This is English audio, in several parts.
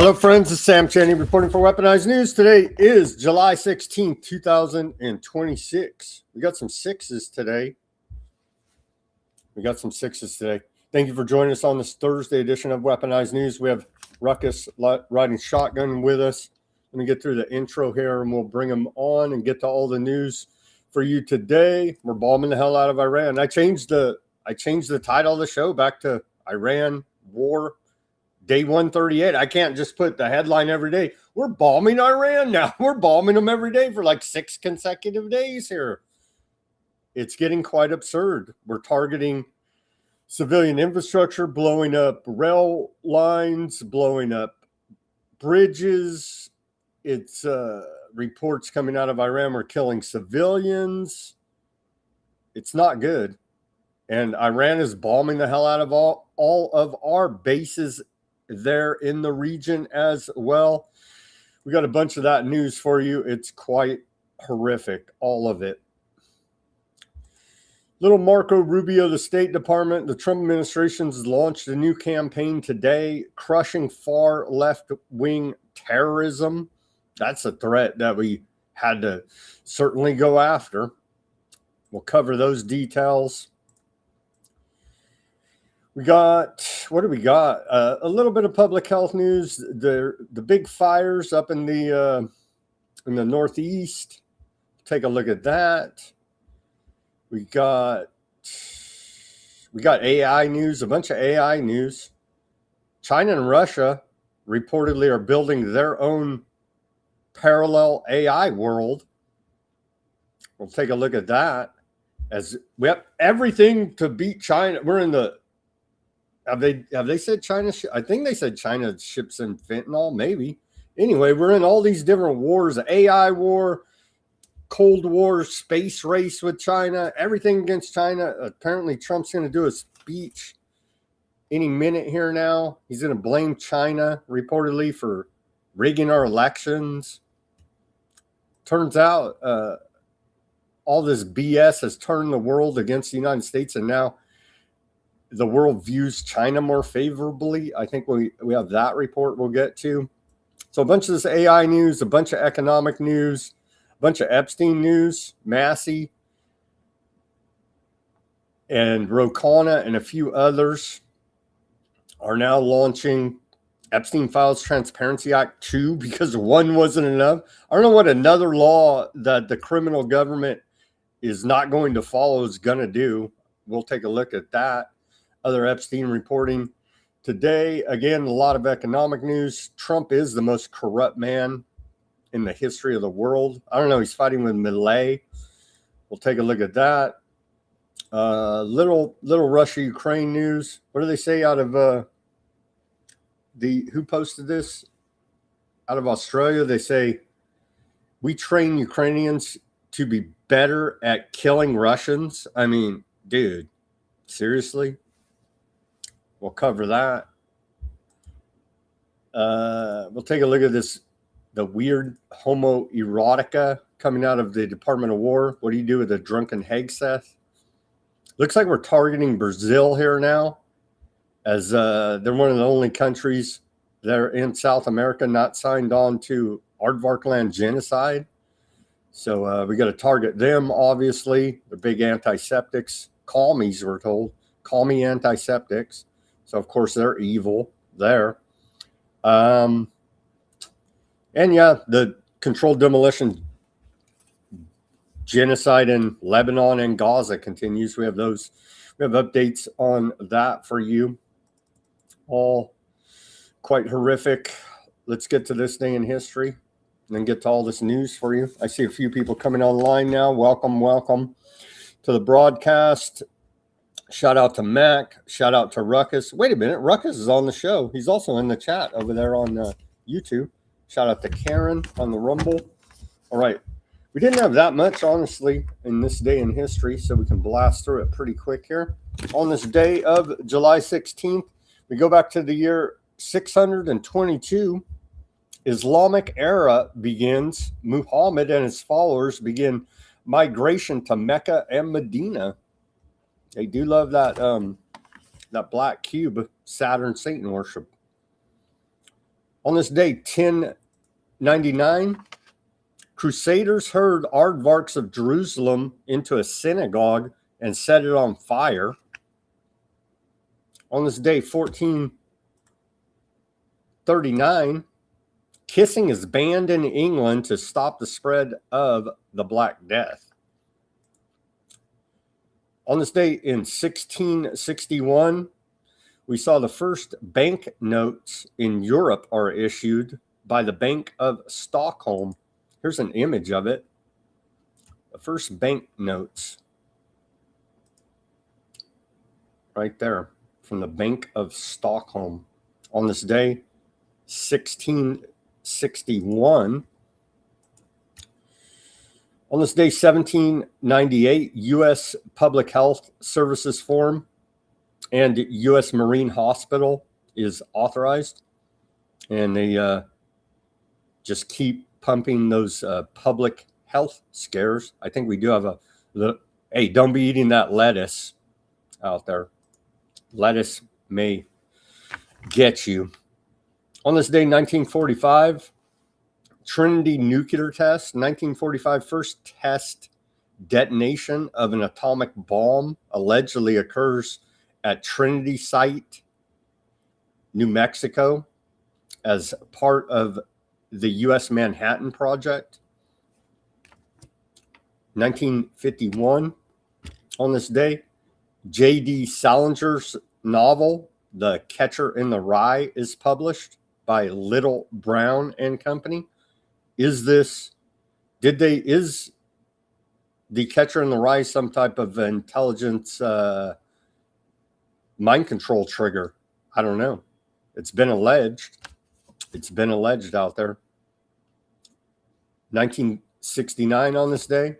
Hello, friends. It's Sam Channing reporting for Weaponized News. Today is July 16th, 2026. We got some sixes today. Thank you for joining us on this Thursday edition of Weaponized News. We have Ruckus riding shotgun with us. Let me get through the intro here and we'll bring him on and get to all the news for you today. We're bombing the hell out of Iran. I changed the title of the show back to Iran War Day 138. I can't just put the headline every day. We're bombing Iran now. We're bombing them every day for like 6 consecutive days here. It's getting quite absurd. We're targeting civilian infrastructure, blowing up rail lines, blowing up bridges. It's reports coming out of Iran. We're killing civilians. It's not good. And Iran is bombing the hell out of all of our bases there in the region as well. We got a bunch of that news for you. It's quite horrific, all of it. Little Marco Rubio, the State Department, the Trump administration has launched a new campaign today, crushing far left-wing terrorism. That's a threat that we had to certainly go after. We'll cover those details. We got, what do we got? A little bit of public health news. The big fires up in the Northeast. Take a look at that. We got AI news, a bunch of AI news. China and Russia reportedly are building their own parallel AI world. We'll take a look at that. As we have everything to beat China. We're in the Have they said China? I think they said China ships in fentanyl, maybe. Anyway, we're in all these different wars, AI war, Cold War, space race with China, everything against China. Apparently, Trump's going to do a speech any minute here now. He's going to blame China, reportedly, for rigging our elections. Turns out all this BS has turned the world against the United States, and now the world views China more favorably. I think we have that report we'll get to. So a bunch of this AI news, a bunch of economic news, a bunch of Epstein news, Massey and Rokana and a few others are now launching Epstein Files Transparency Act 2 because one wasn't enough. I don't know what another law that the criminal government is not going to follow is going to do. We'll take a look at that. Other Epstein reporting today. Again, a lot of economic news. Trump is the most corrupt man in the history of the world. I don't know. He's fighting with Millet. We'll take a look at that. Little Russia-Ukraine news. What do they say out of who posted this? Out of Australia, they say, we train Ukrainians to be better at killing Russians. I mean, dude, seriously? We'll cover that. We'll take a look at this, the weird homoerotica coming out of the Department of War. What do you do with a drunken Hegseth? Looks like we're targeting Brazil here now, as they're one of the only countries that are in South America not signed on to Aardvark land genocide. So we got to target them, obviously. They're big antiseptics. Calmies, we're told. Call me antiseptics. So, of course, they're evil there. And, yeah, the controlled demolition genocide in Lebanon and Gaza continues. We have those. We have updates on that for you. All quite horrific. Let's get to this day in history and then get to all this news for you. I see a few people coming online now. Welcome to the broadcast. Shout out to Mac. Shout out to Ruckus. Wait a minute. Ruckus is on the show. He's also in the chat over there on YouTube. Shout out to Karen on the Rumble. All right. We didn't have that much, honestly, in this day in history, so we can blast through it pretty quick here. On this day of July 16th, we go back to the year 622. Islamic era begins. Muhammad and his followers begin migration to Mecca and Medina. They do love that black cube Saturn Satan worship. On this day, 1099, Crusaders hurled aardvarks of Jerusalem into a synagogue and set it on fire. On this day, 1439, kissing is banned in England to stop the spread of the Black Death. On this day in 1661, we saw the first bank notes in Europe are issued by the Bank of Stockholm. Here's an image of it. The first bank notes right there from the Bank of Stockholm. On this day, 1661. On this day, 1798, U.S. Public Health Services Form and U.S. Marine Hospital is authorized. And they just keep pumping those public health scares. I think we do have hey, don't be eating that lettuce out there. Lettuce may get you. On this day, 1945, Trinity nuclear test. 1945, first test detonation of an atomic bomb allegedly occurs at Trinity site, New Mexico, as part of the U.S. Manhattan Project. 1951, on this day, J.D. Salinger's novel, The Catcher in the Rye, is published by Little Brown and Company. Is The Catcher in the Rye some type of intelligence mind control trigger? I don't know. It's been alleged. It's been alleged out there. 1969 on this day,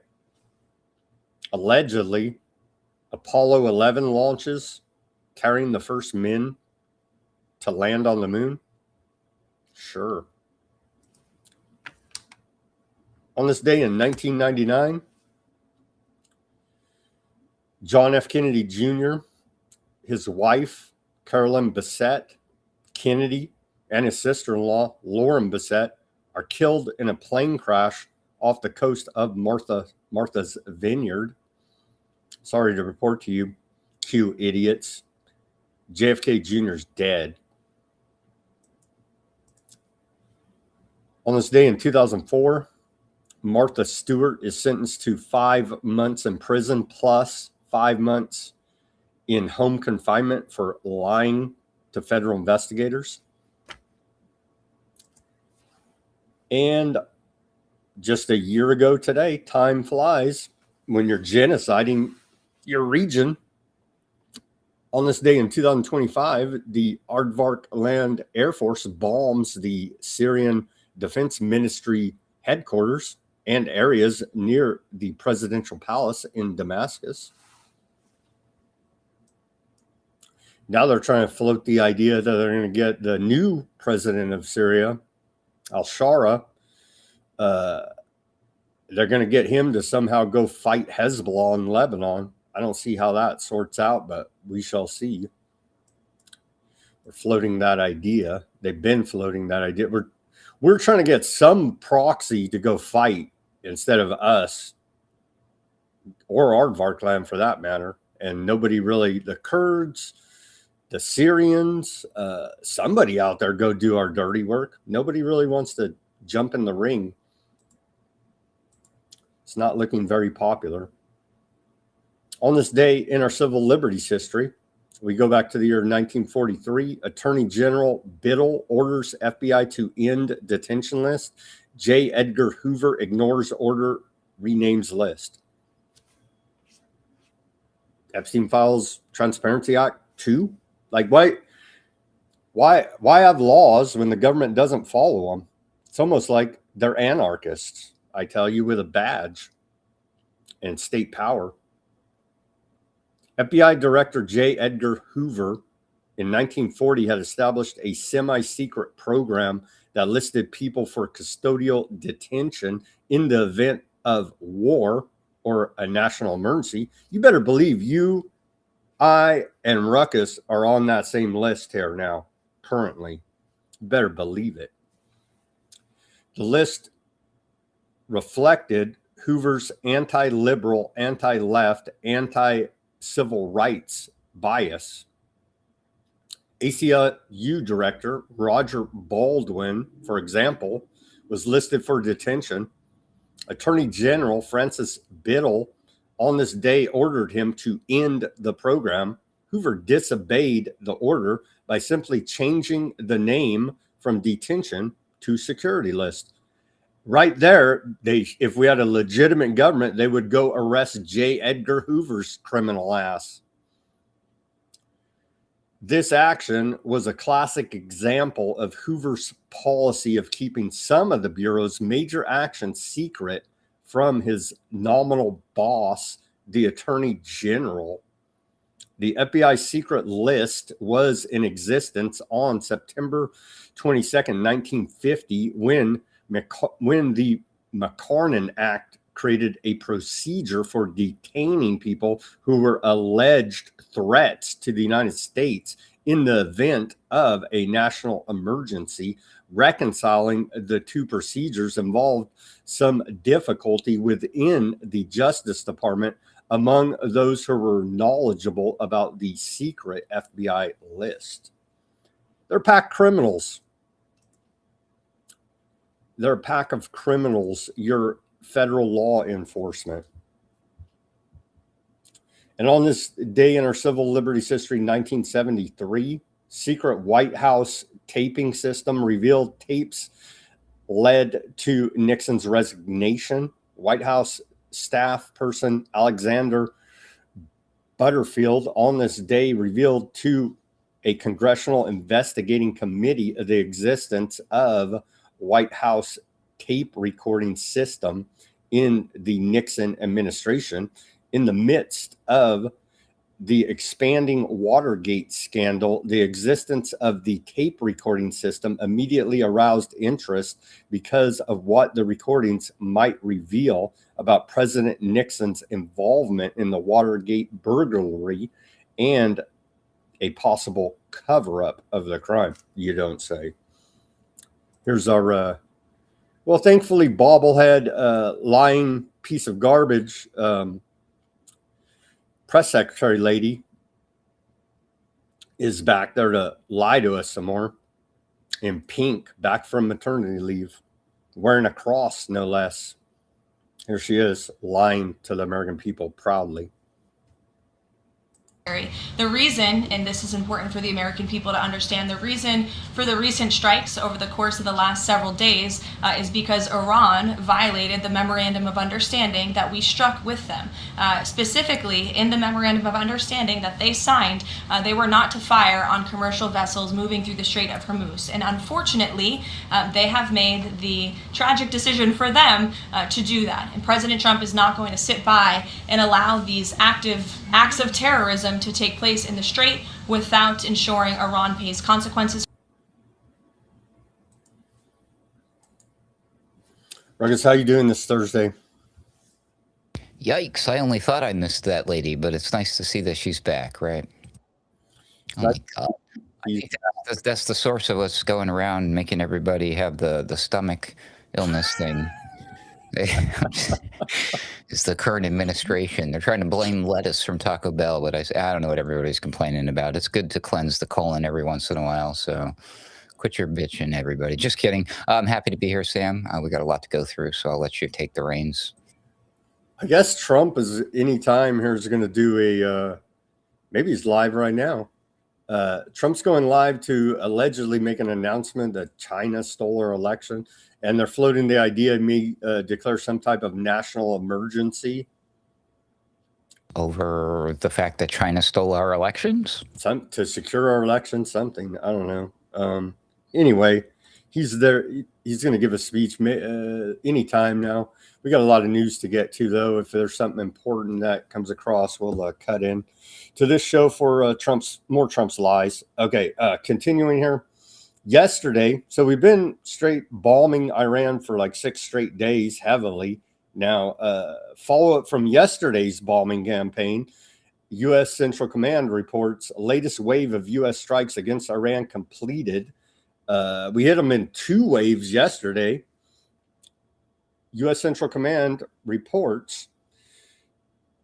allegedly, Apollo 11 launches, carrying the first men to land on the moon. Sure. On this day in 1999, John F. Kennedy Jr., his wife, Carolyn Bessette Kennedy, and his sister-in-law, Lauren Bessette, are killed in a plane crash off the coast of Martha's Vineyard. Sorry to report to you, Q idiots. JFK Jr. is dead. On this day in 2004, Martha Stewart is sentenced to 5 months in prison plus 5 months in home confinement for lying to federal investigators. And just a year ago today, time flies when you're genociding your region. On this day in 2025, the Aardvark Land Air Force bombs the Syrian Defense Ministry headquarters and areas near the presidential palace in Damascus. Now they're trying to float the idea that they're going to get the new president of Syria, al-Shara. They're going to get him to somehow go fight Hezbollah in Lebanon. I don't see how that sorts out, but we shall see. They're floating that idea. They've been floating that idea. We're trying to get some proxy to go fight instead of us or Aardvark land for that matter. And nobody really, the Kurds, the Syrians, somebody out there go do our dirty work. Nobody really wants to jump in the ring. It's not looking very popular. On this day in our civil liberties history, we go back to the year 1943. Attorney General Biddle orders FBI to end detention list. J. Edgar Hoover ignores order, renames list. Epstein files Transparency Act 2. Like, why have laws when the government doesn't follow them? It's almost like they're anarchists, I tell you, with a badge and state power. FBI Director J. Edgar Hoover in 1940 had established a semi-secret program that listed people for custodial detention in the event of war or a national emergency. You better believe you, I, and Ruckus are on that same list here now, currently. You better believe it. The list reflected Hoover's anti-liberal, anti-left, anti-civil rights bias. ACLU director Roger Baldwin, for example, was listed for detention. Attorney General Francis Biddle on this day ordered him to end the program. Hoover disobeyed the order by simply changing the name from detention to security list. Right there, if we had a legitimate government, they would go arrest J. Edgar Hoover's criminal ass. This action was a classic example of Hoover's policy of keeping some of the Bureau's major actions secret from his nominal boss, the Attorney General. The FBI secret list was in existence on September 22nd, 1950, when the McCarran Act created a procedure for detaining people who were alleged threats to the United States in the event of a national emergency. Reconciling the two procedures involved some difficulty within the Justice Department among those who were knowledgeable about the secret FBI list. They're pack criminals. They're a pack of criminals. You're federal law enforcement. And on this day in our civil liberties history, 1973, secret White House taping system revealed tapes led to Nixon's resignation. White House staff person Alexander Butterfield on this day revealed to a congressional investigating committee the existence of White House tape recording system in the Nixon administration. In the midst of the expanding Watergate scandal, the existence of the tape recording system immediately aroused interest because of what the recordings might reveal about President Nixon's involvement in the Watergate burglary and a possible cover-up of the crime. You don't say. Here's our, well, thankfully, bobblehead, lying piece of garbage, press secretary lady is back there to lie to us some more, in pink, back from maternity leave, wearing a cross, no less. Here she is, lying to the American people proudly. The reason, and this is important for the American people to understand, the reason for the recent strikes over the course of the last several days is because Iran violated the Memorandum of Understanding that we struck with them. Specifically, in the Memorandum of Understanding that they signed, they were not to fire on commercial vessels moving through the Strait of Hormuz. And unfortunately, they have made the tragic decision for them to do that. And President Trump is not going to sit by and allow these acts of terrorism to take place in the Strait without ensuring Iran pays consequences. Ruckus, how you doing this Thursday? Yikes, I only thought I missed that lady, but it's nice to see that she's back, right? Oh my God. I think that's the source of what's going around making everybody have the stomach illness thing. It's the current administration. They're trying to blame lettuce from Taco Bell, but I don't know what everybody's complaining about. It's good to cleanse the colon every once in a while, so quit your bitching, everybody. Just kidding. I'm happy to be here, Sam. We got a lot to go through, so I'll let you take the reins. I guess Trump is anytime here is going to do a, maybe he's live right now. Trump's going live to allegedly make an announcement that China stole our election, and they're floating the idea of me declare some type of national emergency over the fact that China stole our elections, to secure our election, something, I don't know. Anyway, he's there. He's going to give a speech anytime now. We got a lot of news to get to, though. If there's something important that comes across, we'll cut in to this show for more Trump's lies. Okay, continuing here. Yesterday, so we've been straight bombing Iran for like 6 straight days heavily. Now, follow up from yesterday's bombing campaign, U.S. Central Command reports latest wave of U.S. strikes against Iran completed. We hit them in 2 waves yesterday. U.S. Central Command reports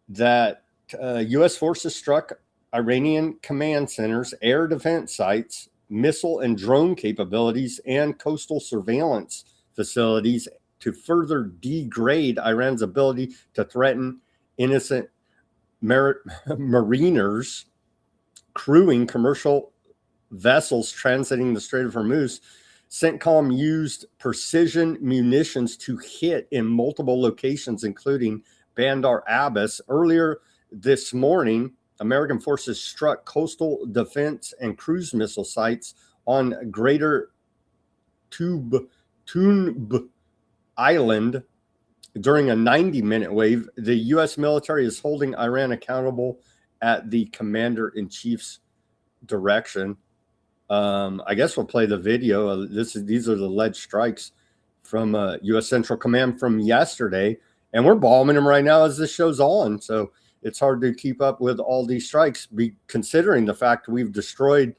that U.S. forces struck Iranian command centers, air defense sites, missile and drone capabilities, and coastal surveillance facilities to further degrade Iran's ability to threaten innocent mariners crewing commercial vessels transiting the Strait of Hormuz. CENTCOM used precision munitions to hit in multiple locations, including Bandar Abbas. Earlier this morning, American forces struck coastal defense and cruise missile sites on Greater Tunb Island during a 90-minute wave. The U.S. military is holding Iran accountable at the commander-in-chief's direction. I guess we'll play the video. These are the alleged strikes from U.S. Central Command from yesterday, and we're bombing them right now as this show's on. So it's hard to keep up with all these strikes, considering the fact we've destroyed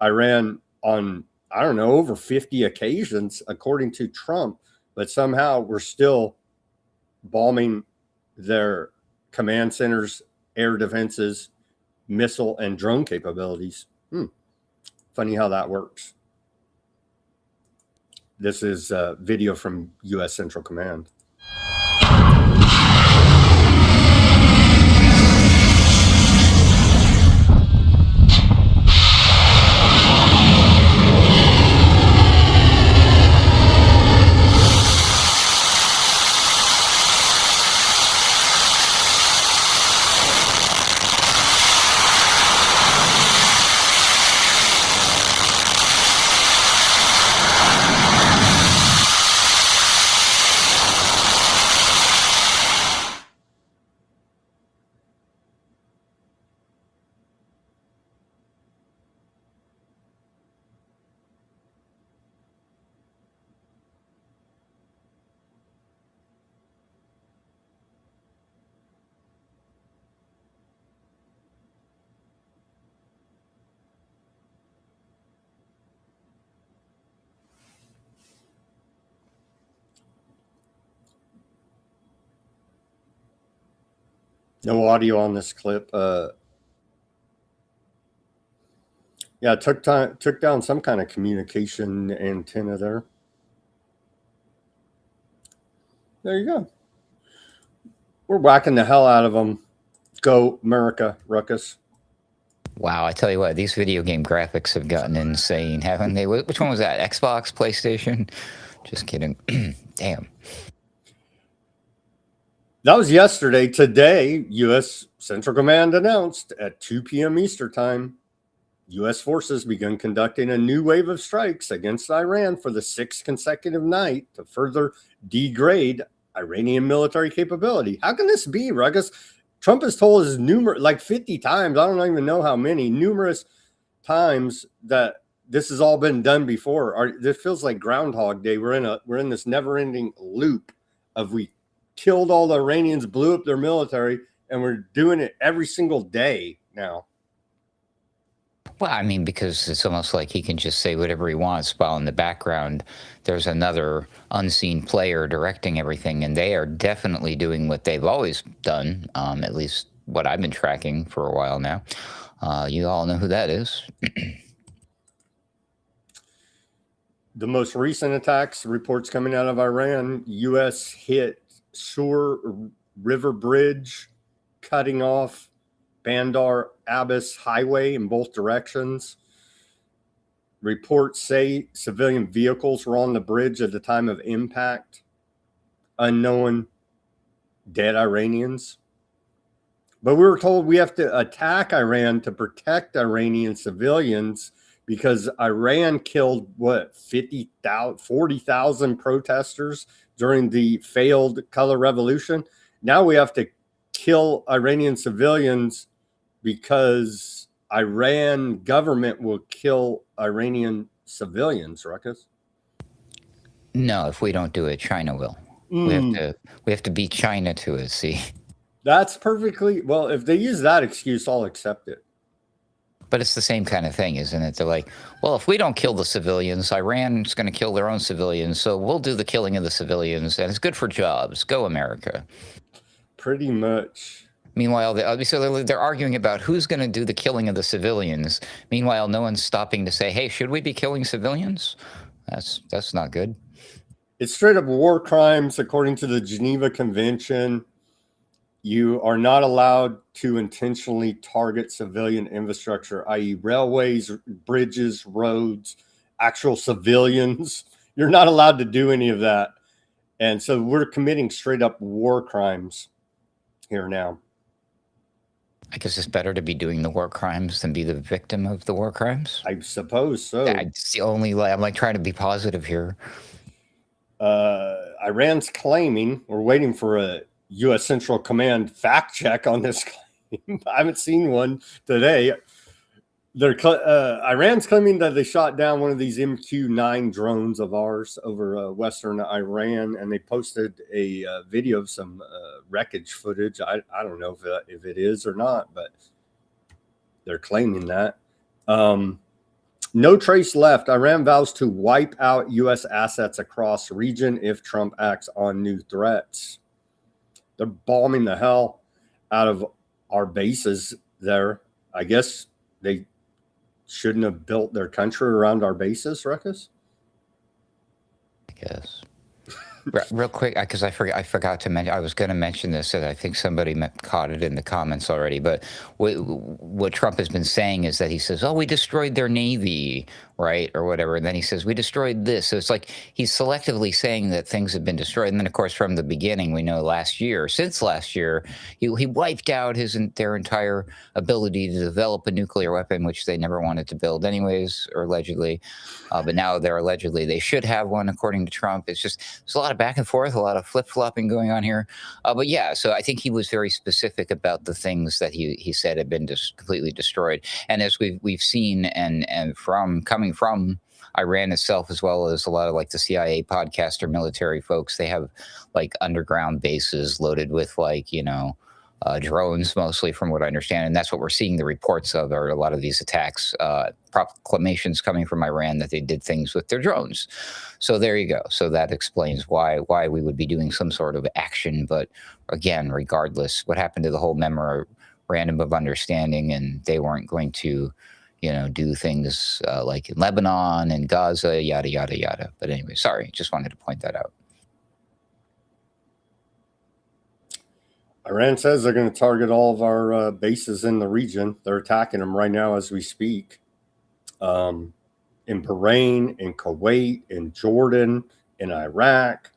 Iran on, I don't know, over 50 occasions, according to Trump, but somehow we're still bombing their command centers, air defenses, missile and drone capabilities. Funny how that works. This is a video from U.S. Central Command. No audio on this clip. Yeah, took down some kind of communication antenna there. There you go. We're whacking the hell out of them. Go America, Ruckus. Wow, I tell you what, these video game graphics have gotten insane, haven't they? Which one was that? Xbox, PlayStation? Just kidding. Damn. That was yesterday. Today, U.S. Central Command announced at 2 p.m. Eastern Time, U.S. forces began conducting a new wave of strikes against Iran for the 6th consecutive night to further degrade Iranian military capability. How can this be, Ruckus? Trump has told us like 50 times, I don't even know how many, numerous times that this has all been done before. This feels like Groundhog Day. We're in this never-ending loop of we killed all the Iranians, blew up their military, and we're doing it every single day now. Well, I mean, because it's almost like he can just say whatever he wants while in the background there's another unseen player directing everything, and they are definitely doing what they've always done, at least what I've been tracking for a while now. You all know who that is. The most recent attacks, reports coming out of Iran, U.S. hit Sur River Bridge, cutting off Bandar Abbas Highway in both directions. Reports say civilian vehicles were on the bridge at the time of impact. Unknown dead Iranians. But we were told we have to attack Iran to protect Iranian civilians because Iran killed, 40,000 protesters during the failed color revolution. Now we have to kill Iranian civilians because Iran government will kill Iranian civilians, Ruckus. No, if we don't do it, China will. We have to beat China to it, see? That's perfectly, well, if they use that excuse, I'll accept it. But it's the same kind of thing, isn't it? They're like, well, if we don't kill the civilians, Iran's going to kill their own civilians, so we'll do the killing of the civilians, and it's good for jobs. Go America. Pretty much. Meanwhile, they're arguing about who's going to do the killing of the civilians. Meanwhile, no one's stopping to say, hey, should we be killing civilians? That's not good. It's straight up war crimes according to the Geneva Convention. You are not allowed to intentionally target civilian infrastructure, i.e. railways, bridges, roads, actual civilians. You're not allowed to do any of that. And so we're committing straight up war crimes here now. I guess it's better to be doing the war crimes than be the victim of the war crimes. I suppose so. It's the only way. I'm like trying to be positive here. Iran's claiming, we're waiting for a U.S. Central Command fact check on this claim. I haven't seen one today. Iran's claiming that they shot down one of these MQ-9 drones of ours over western Iran, and they posted a video of some wreckage footage. I don't know if it is or not, but they're claiming that. No trace left. Iran vows to wipe out U.S. assets across region if Trump acts on new threats. They're bombing the hell out of our bases there. I guess they shouldn't have built their country around our bases, Ruckus? I guess. Real quick, because I forgot to mention, I was going to mention this, and I think somebody caught it in the comments already, but what Trump has been saying is that he says, oh, we destroyed their Navy, right, or whatever, and then he says, we destroyed this. So it's like he's selectively saying that things have been destroyed, and then, of course, from the beginning, we know since last year, he wiped out their entire ability to develop a nuclear weapon, which they never wanted to build anyways, or allegedly, but now they should have one, according to Trump. It's just, there's a lot of back and forth, a lot of flip-flopping going on here. But yeah, so I think he was very specific about the things that he said had been completely destroyed. And as we've seen, and coming from Iran itself, as well as a lot of like the CIA podcaster military folks, they have like underground bases loaded with drones, mostly from what I understand. And that's what we're seeing the reports of, are a lot of these attacks, proclamations coming from Iran that they did things with their drones. So there you go. So that explains why we would be doing some sort of action. But again, regardless, what happened to the whole memorandum of understanding, and they weren't going to, do things like in Lebanon and Gaza, yada, yada, yada. But anyway, sorry, just wanted to point that out. Iran says they're going to target all of our bases in the region. They're attacking them right now as we speak. In Bahrain, in Kuwait, in Jordan, in Iraq.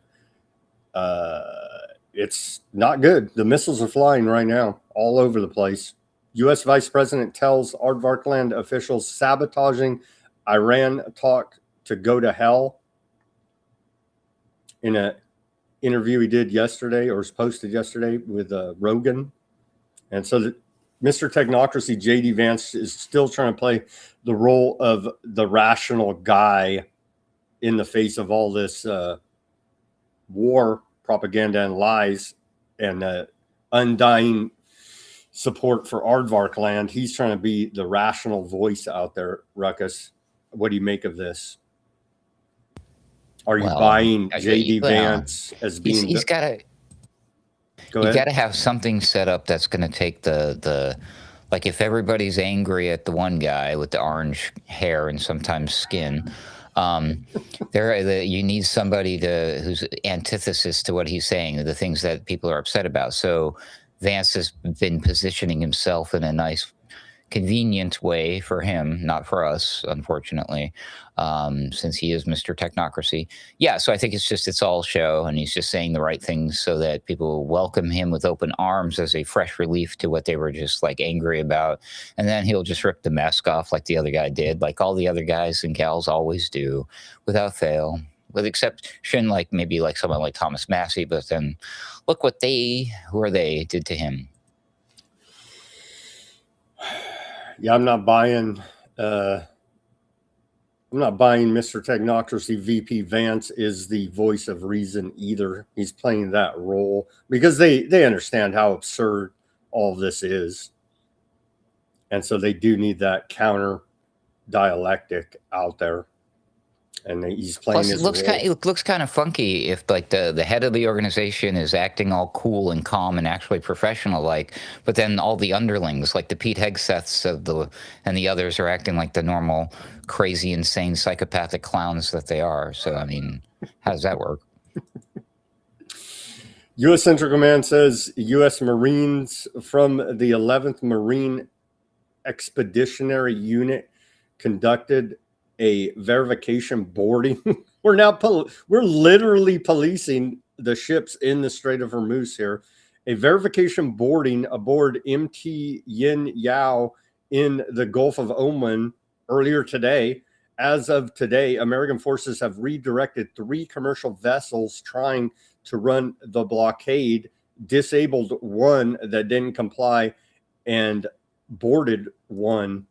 It's not good. The missiles are flying right now all over the place. U.S. Vice President tells Aardvarkland officials sabotaging Iran talk to go to hell. In an interview he did yesterday, or was posted yesterday, with Rogan. And so Mr. Technocracy, J.D. Vance, is still trying to play the role of the rational guy in the face of all this war propaganda and lies and undying support for Aardvarkland. He's trying to be the rational voice out there. Ruckus, what do you make of this? Are you buying J.D. Vance as being? He's got to. You got to have something set up that's going to take the like, if everybody's angry at the one guy with the orange hair and sometimes skin, you need somebody who's antithesis to what he's saying, the things that people are upset about. So Vance has been positioning himself in a nice, convenient way for him, not for us, unfortunately, since he is Mr. Technocracy. Yeah, so I think it's all show, and he's just saying the right things so that people will welcome him with open arms as a fresh relief to what they were just like angry about. And then he'll just rip the mask off like the other guy did, like all the other guys and gals always do, without fail. With exception, like maybe like someone like Thomas Massey, but then look what who are they did to him. Yeah, I'm not buying Mr. Technocracy. VP Vance is the voice of reason either. He's playing that role because they understand how absurd all of this is. And so they do need that counter dialectic out there. And he's playing Plus, his role. it looks kind of funky if like the head of the organization is acting all cool and calm and actually professional like, but then all the underlings like the Pete Hegseths and the others are acting like the normal, crazy, insane, psychopathic clowns that they are. So I mean, how does that work? U.S. Central Command says U.S. Marines from the 11th Marine Expeditionary Unit conducted a verification boarding. We're literally policing the ships in the Strait of Hormuz here. A verification boarding aboard MT Yin Yao in the Gulf of Oman earlier today. As of today, American forces have redirected 3 commercial vessels trying to run the blockade, disabled one that didn't comply, and boarded one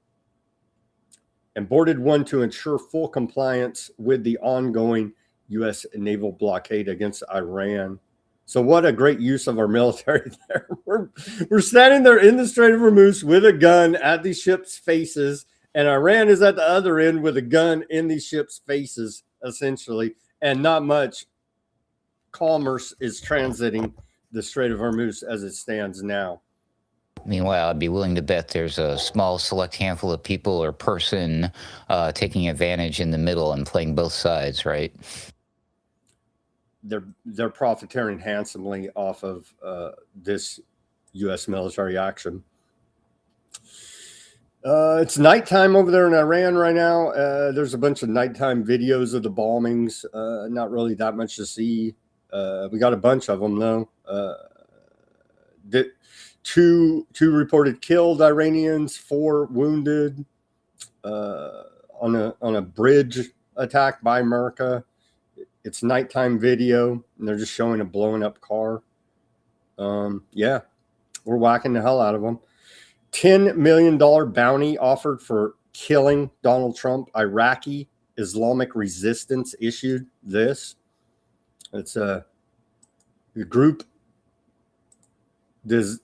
to ensure full compliance with the ongoing U.S. naval blockade against Iran. So what a great use of our military there. We're standing there in the Strait of Hormuz with a gun at these ships' faces, and Iran is at the other end with a gun in these ships' faces, essentially, and not much commerce is transiting the Strait of Hormuz as it stands now. Meanwhile, I'd be willing to bet there's a small select handful of people or person taking advantage in the middle and playing both sides, right? They're profiteering handsomely off of this U.S. military action. It's nighttime over there in Iran right now. There's a bunch of nighttime videos of the bombings. Not really that much to see. We got a bunch of them though. Two reported killed Iranians, 4 wounded on a bridge attack by America. It's nighttime video, and they're just showing a blowing up car. Yeah, we're whacking the hell out of them. $10 million bounty offered for killing Donald Trump. Iraqi Islamic Resistance issued this. It's a group. The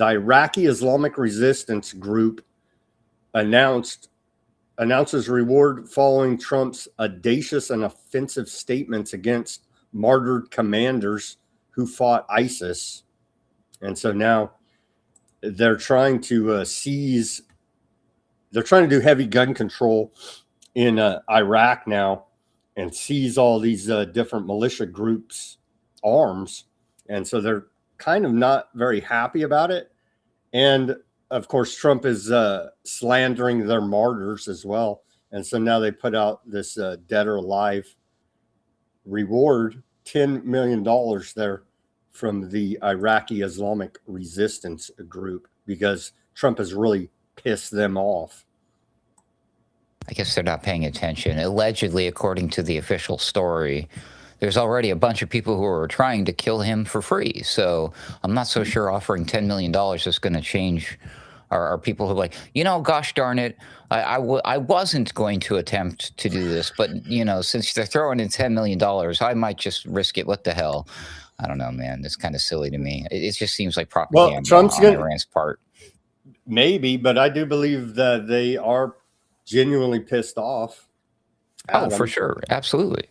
Iraqi Islamic Resistance Group announces reward following Trump's audacious and offensive statements against martyred commanders who fought ISIS. And so now they're trying to they're trying to do heavy gun control in Iraq now and seize all these different militia groups' arms. And so they're kind of not very happy about it. And of course, Trump is slandering their martyrs as well. And so now they put out this dead or alive reward, $10 million there from the Iraqi Islamic Resistance Group, because Trump has really pissed them off. I guess they're not paying attention. Allegedly, according to the official story, there's already a bunch of people who are trying to kill him for free. So I'm not so sure offering $10 million is going to change our people who are like, gosh darn it, I wasn't going to attempt to do this, but, since they're throwing in $10 million, I might just risk it. What the hell? I don't know, man. It's kind of silly to me. It just seems like propaganda on Iran's part. Maybe, but I do believe that they are genuinely pissed off. Oh, for sure. Absolutely.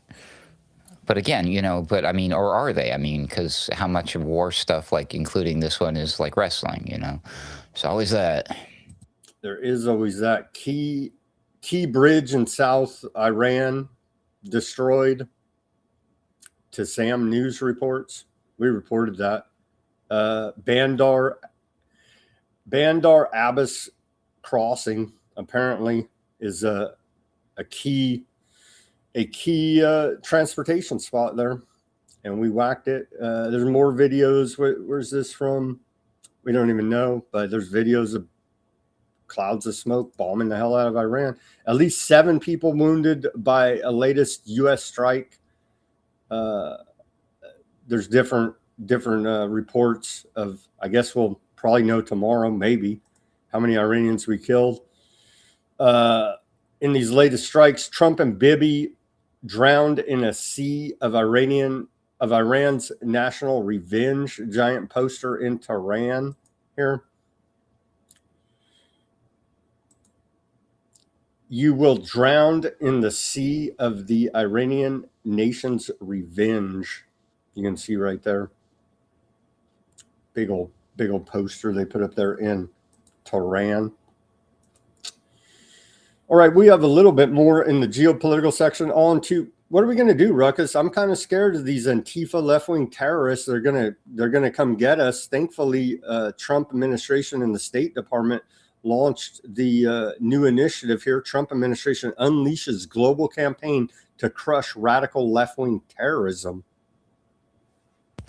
But again, or are they? I mean, because how much of war stuff, like including this one, is like wrestling, There's always that. There is always that. Key bridge in South Iran destroyed. To Sam News reports. We reported that. Bandar Abbas crossing apparently is a key transportation spot there, and we whacked it. There's more videos. Where's this from? We don't even know, but there's videos of clouds of smoke bombing the hell out of Iran. At least 7 people wounded by a latest U.S. strike. There's different reports of, I guess we'll probably know tomorrow, maybe, how many Iranians we killed. In these latest strikes, Trump and Bibi drowned in a sea of Iran's national revenge. Giant poster in Tehran here. You will drown in the sea of the Iranian nation's revenge. You can see right there. Big old poster they put up there in Tehran. All right, we have a little bit more in the geopolitical section. On to what are we going to do, Ruckus? I'm kind of scared of these Antifa left-wing terrorists. They're gonna come get us. Thankfully, Trump administration and the State Department launched the new initiative here. Trump administration unleashes global campaign to crush radical left-wing terrorism.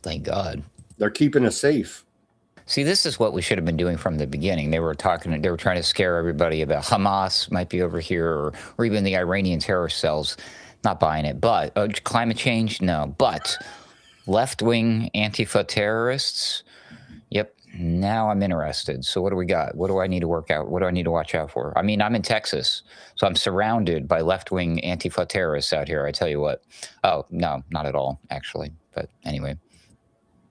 Thank God. They're keeping us safe. See, this is what we should have been doing from the beginning. They were trying to scare everybody about Hamas might be over here, or even the Iranian terrorist cells. Not buying it. But climate change, no. But left-wing Antifa terrorists, yep. Now I'm interested. So what do we got? What do I need to work out? What do I need to watch out for? I mean, I'm in Texas, so I'm surrounded by left-wing Antifa terrorists out here. I tell you what. Oh, no, not at all, actually. But anyway.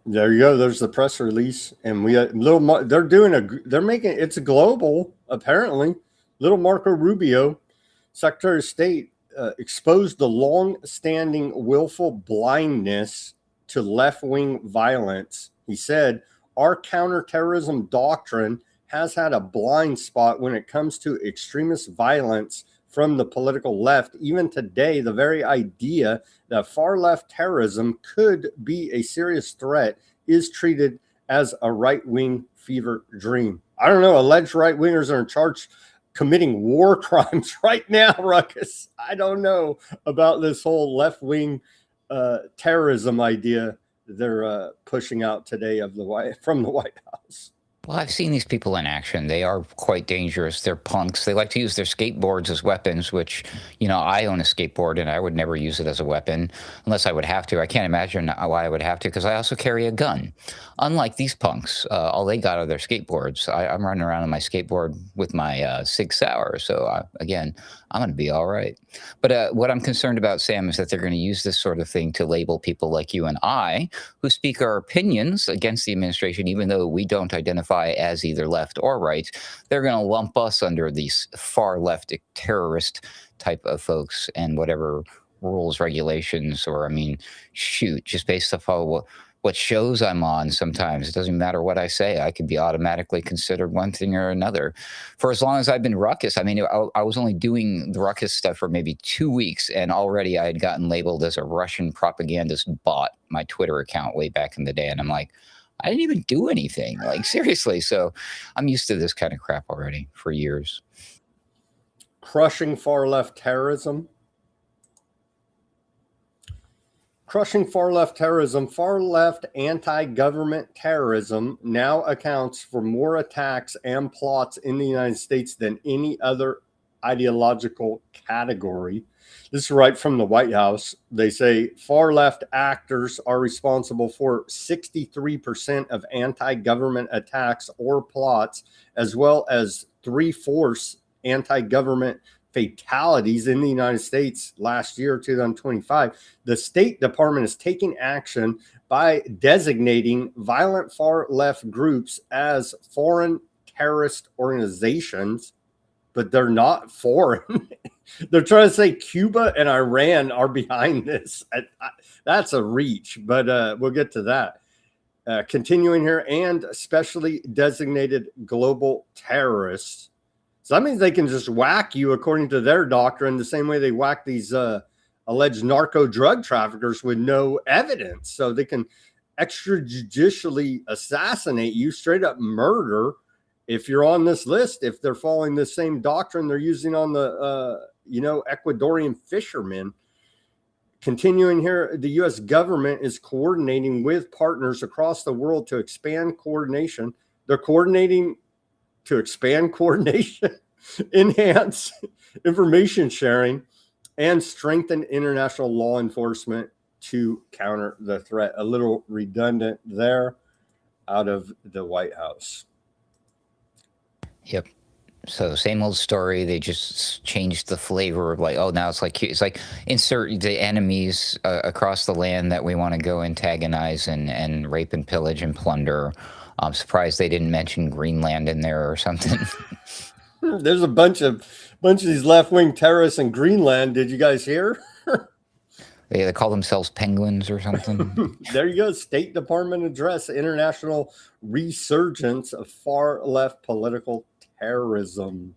There you go. There's the press release, and they're making it's global. Apparently, little Marco Rubio, Secretary of State, exposed the long-standing willful blindness to left-wing violence. He said, "Our counterterrorism doctrine has had a blind spot when it comes to extremist violence from the political left. Even today, the very idea that far-left terrorism could be a serious threat is treated as a right-wing fever dream." I don't know. Alleged right-wingers are in charge committing war crimes right now, Ruckus. I don't know about this whole left-wing terrorism idea they're pushing out today from the White House. Well, I've seen these people in action. They are quite dangerous. They're punks. They like to use their skateboards as weapons, which, I own a skateboard and I would never use it as a weapon unless I would have to. I can't imagine why I would have to, because I also carry a gun. Unlike these punks, all they got are their skateboards. I'm running around on my skateboard with my Sig Sauer. So, again, I'm going to be all right. But what I'm concerned about, Sam, is that they're going to use this sort of thing to label people like you and I who speak our opinions against the administration, even though we don't identify as either left or right. They're going to lump us under these far left terrorist type of folks and whatever rules, regulations, or just based off of what shows I'm on sometimes. It doesn't matter what I say. I could be automatically considered one thing or another. For as long as I've been Ruckus, I was only doing the Ruckus stuff for maybe 2 weeks, and already I had gotten labeled as a Russian propagandist bot, my Twitter account way back in the day. And I'm like, I didn't even do anything. Like, seriously. So I'm used to this kind of crap already for years. Crushing far-left terrorism. Crushing far-left terrorism. Far-left anti-government terrorism now accounts for more attacks and plots in the United States than any other ideological category. This is right from the White House. They say far-left actors are responsible for 63% of anti-government attacks or plots, as well as 3/4 anti-government fatalities in the United States last year, 2025. The State Department is taking action by designating violent far-left groups as foreign terrorist organizations, but they're not foreign. They're trying to say Cuba and Iran are behind this. That's a reach, but we'll get to that. Continuing here, and especially designated global terrorists. So that means they can just whack you according to their doctrine, the same way they whack these alleged narco drug traffickers with no evidence. So they can extrajudicially assassinate you, straight up murder, if you're on this list, if they're following the same doctrine they're using on the Ecuadorian fishermen. Continuing here, the U.S. government is coordinating with partners across the world to expand coordination. They're coordinating to expand coordination, enhance information sharing, and strengthen international law enforcement to counter the threat. A little redundant there out of the White House. Yep. So same old story. They just changed the flavor of now it's like insert the enemies across the land that we want to go antagonize and rape and pillage and plunder. I'm surprised they didn't mention Greenland in there or something. There's a bunch of bunch of these left-wing terrorists in Greenland. Did you guys hear? They call themselves penguins or something. There you go. State Department address, international resurgence of far-left political terrorism.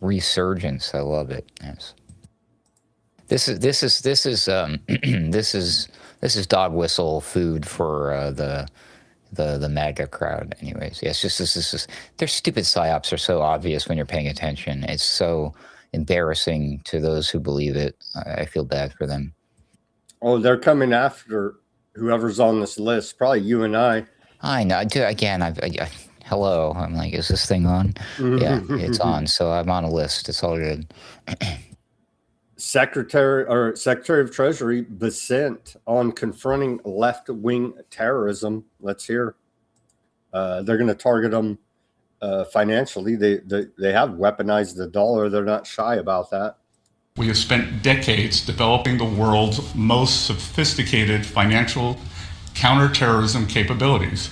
Resurgence. I love it. Yes. This is this is dog whistle food for the MAGA crowd. Anyways, yes. Just this is their stupid psyops are so obvious when you're paying attention. It's so embarrassing to those who believe it. I feel bad for them. Oh, they're coming after whoever's on this list. Probably you and I. I know. Again, hello. I'm like, is this thing on? Yeah, it's on. So I'm on a list. It's all good. Secretary of Treasury Bissent on confronting left-wing terrorism. Let's hear. They're going to target them financially. They have weaponized the dollar. They're not shy about that. We have spent decades developing the world's most sophisticated financial counterterrorism capabilities.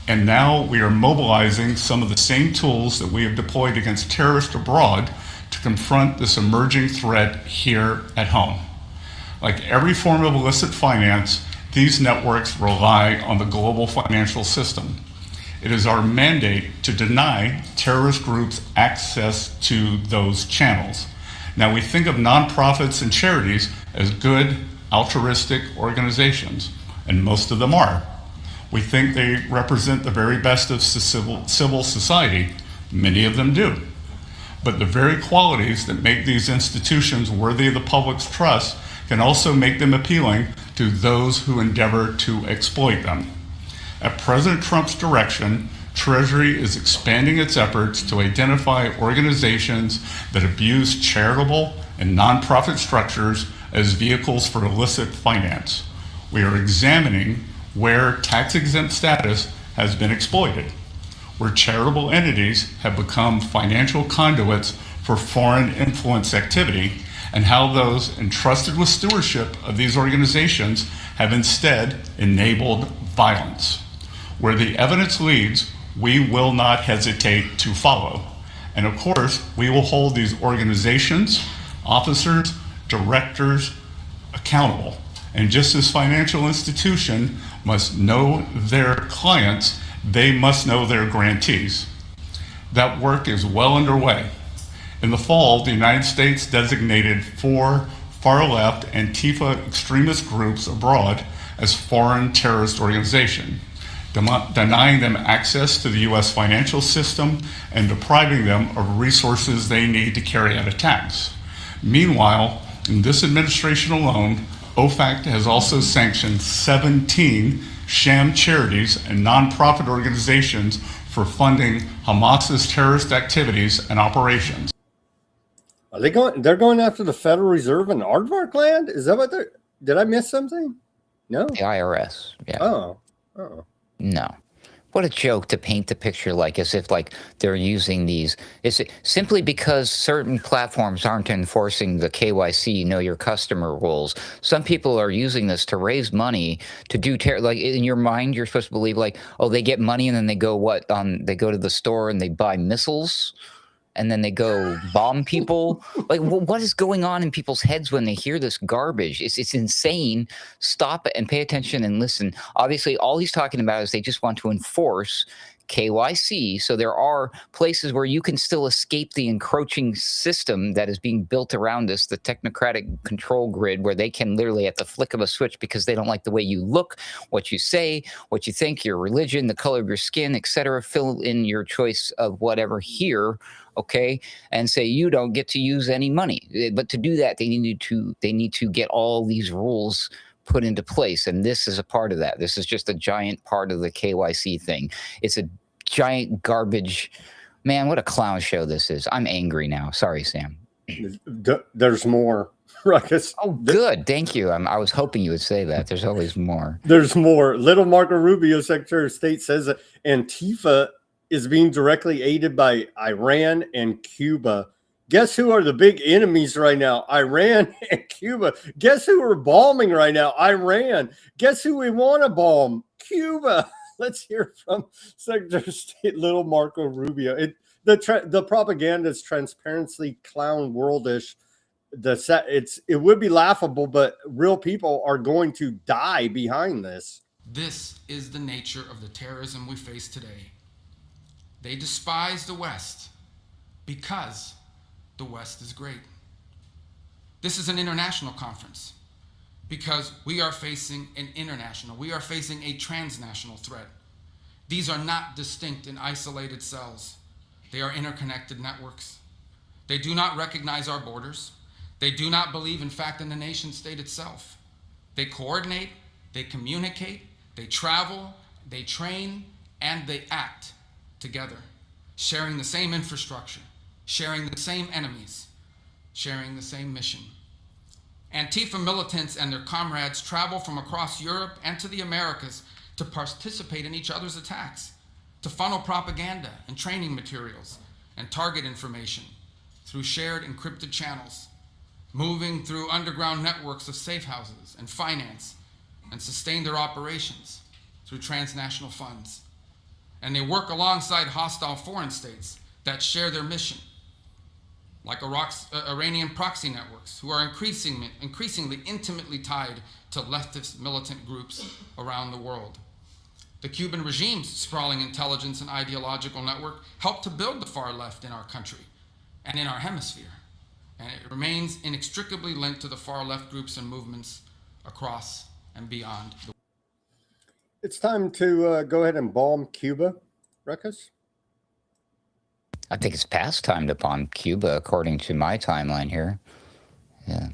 And now we are mobilizing some of the same tools that we have deployed against terrorists abroad to confront this emerging threat here at home. Like every form of illicit finance, these networks rely on the global financial system. It is our mandate to deny terrorist groups access to those channels. Now, we think of nonprofits and charities as good, altruistic organizations, and most of them are. We think they represent the very best of civil society. Many of them do. But the very qualities that make these institutions worthy of the public's trust can also make them appealing to those who endeavor to exploit them. At President Trump's direction, Treasury is expanding its efforts to identify organizations that abuse charitable and nonprofit structures as vehicles for illicit finance. We are examining where tax-exempt status has been exploited, where charitable entities have become financial conduits for foreign influence activity, and how those entrusted with stewardship of these organizations have instead enabled violence. Where the evidence leads, we will not hesitate to follow. And of course, we will hold these organizations, officers, directors accountable. And just as financial institutions must know their clients, they must know their grantees. That work is well underway. In the fall, the United States designated 4 far-left Antifa extremist groups abroad as foreign terrorist organizations, denying them access to the U.S. financial system and depriving them of resources they need to carry out attacks. Meanwhile, in this administration alone, OFAC has also sanctioned 17 sham charities and nonprofit organizations for funding Hamas's terrorist activities and operations. Are they going? They're going after the Federal Reserve and Aardvark land? Is that what they're? Did I miss something? No. The IRS. Yeah. Oh. No. What a joke to paint the picture like as if like they're using these. It's simply because certain platforms aren't enforcing the KYC, know your customer rules. Some people are using this to raise money to do like in your mind, you're supposed to believe like, oh, they get money and then they go they go to the store and they buy missiles and then they go bomb people. Like, what is going on in people's heads when they hear this garbage? It's insane. Stop it and pay attention and listen. Obviously, all he's talking about is they just want to enforce KYC. So there are places where you can still escape the encroaching system that is being built around us, the technocratic control grid, where they can literally at the flick of a switch, because they don't like the way you look, what you say, what you think, your religion, the color of your skin, etc. Fill in your choice of whatever here, okay, and say you don't get to use any money. But to do that, they need to get all these rules put into place, and this is a part of that. This is just a giant part of the KYC thing. It's a giant garbage. Man, what a clown show this is. I'm angry now. Sorry, Sam. There's more, Ruckus. Oh, good. Thank you. I was hoping you would say that. There's always more. There's more. Little Marco Rubio, Secretary of State, says that Antifa is being directly aided by Iran and Cuba. Guess who are the big enemies right now? Iran and Cuba. Guess who we're bombing right now? Iran. Guess who we want to bomb? Cuba. Let's hear from Secretary of State Little Marco Rubio. The propaganda is transparently clown worldish. It would be laughable, but real people are going to die behind this. This is the nature of the terrorism we face today. They despise the West because the West is great. This is an international conference because we are facing a transnational threat. These are not distinct and isolated cells. They are interconnected networks. They do not recognize our borders. They do not believe, in fact, in the nation state itself. They coordinate, they communicate, they travel, they train, and they act together, sharing the same infrastructure, sharing the same enemies, sharing the same mission. Antifa militants and their comrades travel from across Europe and to the Americas to participate in each other's attacks, to funnel propaganda and training materials and target information through shared encrypted channels, moving through underground networks of safe houses and finance, and sustain their operations through transnational funds. And they work alongside hostile foreign states that share their mission, like Iranian proxy networks, who are increasingly intimately tied to leftist militant groups around the world. The Cuban regime's sprawling intelligence and ideological network helped to build the far left in our country and in our hemisphere, and it remains inextricably linked to the far left groups and movements across and beyond the world. It's time to go ahead and bomb Cuba, Ruckus. I think it's past time to bomb Cuba, according to my timeline here. Yeah.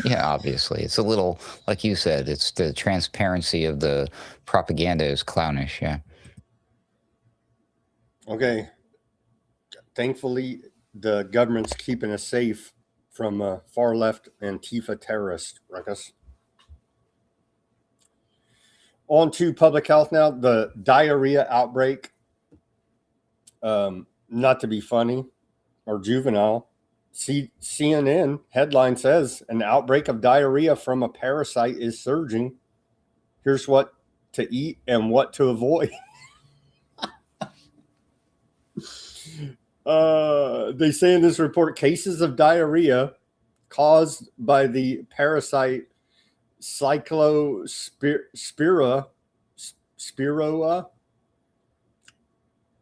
Yeah, obviously. It's a little, like you said, it's the transparency of the propaganda is clownish, yeah. Okay. Thankfully, the government's keeping us safe from far left Antifa terrorists, Ruckus. On to public health now. The diarrhea outbreak, not to be funny or juvenile, CNN headline says an outbreak of diarrhea from a parasite is surging. Here's what to eat and what to avoid. They say in this report, cases of diarrhea caused by the parasite Cyclospira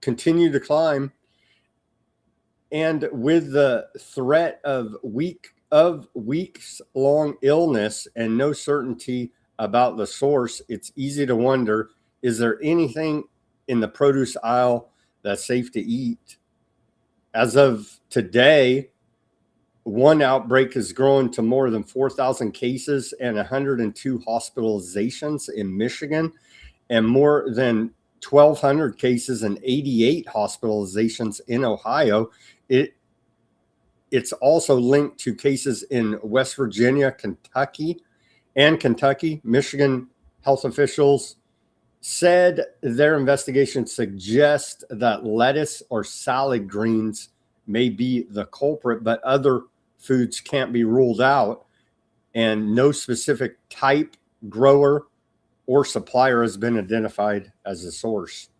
continue to climb, and with the threat of weeks-long illness and no certainty about the source, it's easy to wonder, is there anything in the produce aisle that's safe to eat? As of today, one outbreak has grown to more than 4,000 cases and 102 hospitalizations in Michigan, and more than 1,200 cases and 88 hospitalizations in Ohio. It's also linked to cases in West Virginia, Kentucky. Michigan health officials said their investigation suggests that lettuce or salad greens may be the culprit, but other foods can't be ruled out, and no specific type, grower, or supplier has been identified as the source.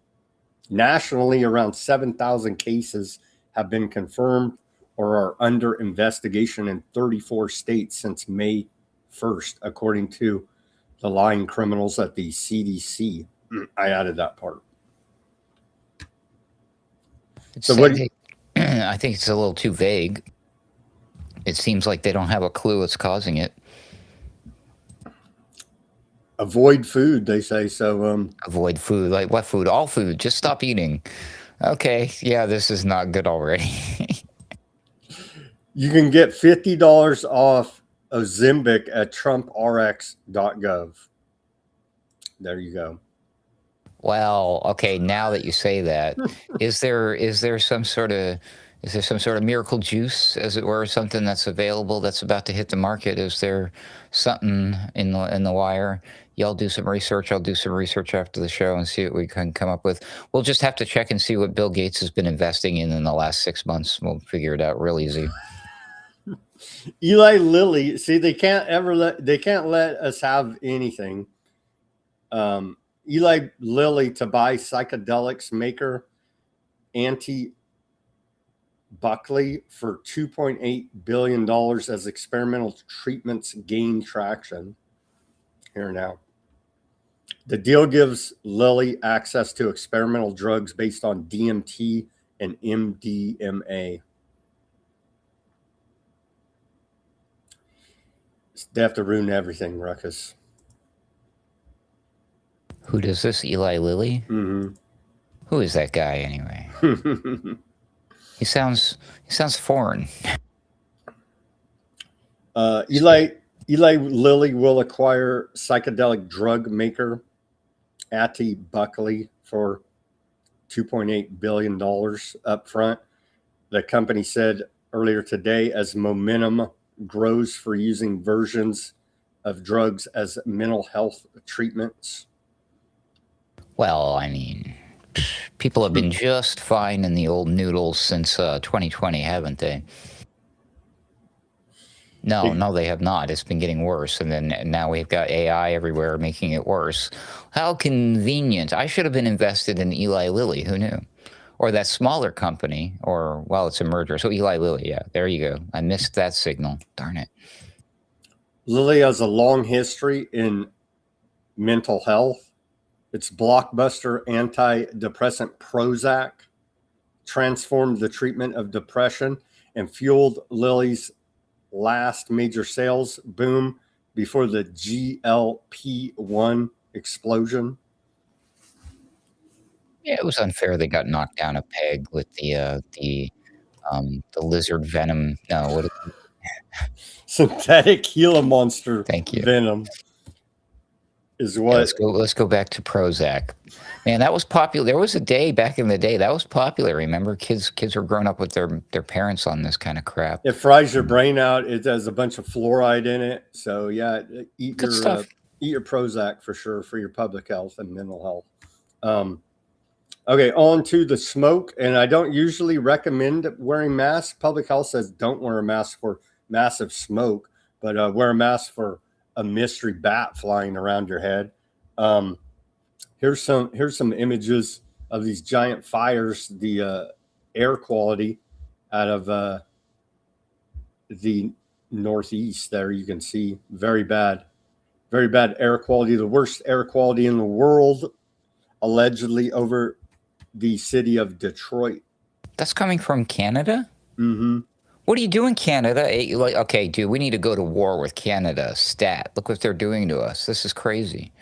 Nationally, around 7,000 cases have been confirmed or are under investigation in 34 states since May 1st, according to the lying criminals at the CDC. I added that part. So what do you... I think it's a little too vague. It seems like they don't have a clue what's causing it. Avoid food, they say. So avoid food. Like what food? All food. Just stop eating. Okay. Yeah, this is not good already. You can get $50 off Ozempic at trumprx.gov. There you go. Well, okay. Now that you say that, is there some sort of miracle juice, as it were, something that's available that's about to hit the market? Is there something in the wire? Y'all do some research. I'll do some research after the show and see what we can come up with. We'll just have to check and see what Bill Gates has been investing in the last 6 months. We'll figure it out real easy. Eli Lilly, see, they can't let us have anything. Eli Lilly to buy psychedelics maker anti Buckley for $2.8 billion as experimental treatments gain traction. Here now. The deal gives Lilly access to experimental drugs based on DMT and MDMA. They have to ruin everything, Ruckus. Who does this? Eli Lilly? Mm-hmm. Who is that guy anyway? He sounds foreign. Eli Lilly will acquire psychedelic drug maker Atty Buckley for $2.8 billion up front. The company said earlier today, as momentum grows for using versions of drugs as mental health treatments. Well, I mean, people have been just fine in the old noodles since 2020, haven't they? No, they have not. It's been getting worse. And then now we've got AI everywhere making it worse. How convenient. I should have been invested in Eli Lilly. Who knew? Or that smaller company, or, well, it's a merger. So Eli Lilly, yeah, there you go. I missed that signal. Darn it. Lilly has a long history in mental health. Its blockbuster antidepressant Prozac transformed the treatment of depression and fueled Lilly's last major sales boom before the GLP-1 explosion. Yeah, it was unfair. They got knocked down a peg with the lizard venom. No, what is it? Synthetic Gila monster Thank you. venom is what. Yeah, let's go back to Prozac. Man, that was popular. There was a day back in the day that was popular. Remember, kids were growing up with their parents on this kind of crap. It fries your brain out. It has a bunch of fluoride in it. So yeah, eat your Prozac for sure for your public health and mental health. Okay, on to the smoke. And I don't usually recommend wearing masks. Public health says don't wear a mask for massive smoke, but wear a mask for a mystery bat flying around your head. Here's some images of these giant fires, the air quality out of the Northeast there. You can see very bad air quality, the worst air quality in the world, allegedly over the city of Detroit. That's coming from Canada? Mm-hmm. What are you doing, Canada? Like, okay, dude, we need to go to war with Canada. Stat. Look what they're doing to us. This is crazy.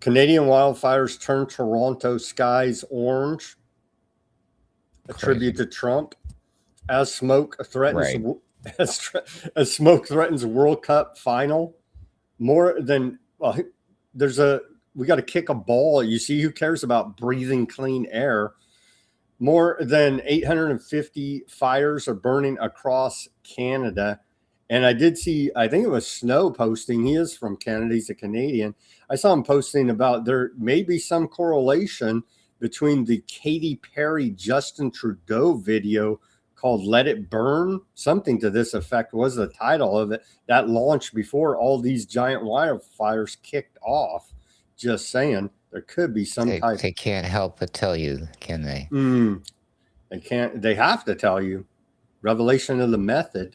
Canadian wildfires turn Toronto skies orange. A tribute to Trump. As smoke threatens as smoke threatens World Cup final. More than we got to kick a ball. You see, who cares about breathing clean air? More than 850 fires are burning across Canada. And I did see, I think it was Snow posting. He is from Canada. He's a Canadian. I saw him posting about there may be some correlation between the Katy Perry Justin Trudeau video called Let It Burn. Something to this effect was the title of it. That launched before all these giant wildfires kicked off. Just saying, there could be some type. They can't help but tell you, can they? They can't. They have to tell you. Revelation of the method.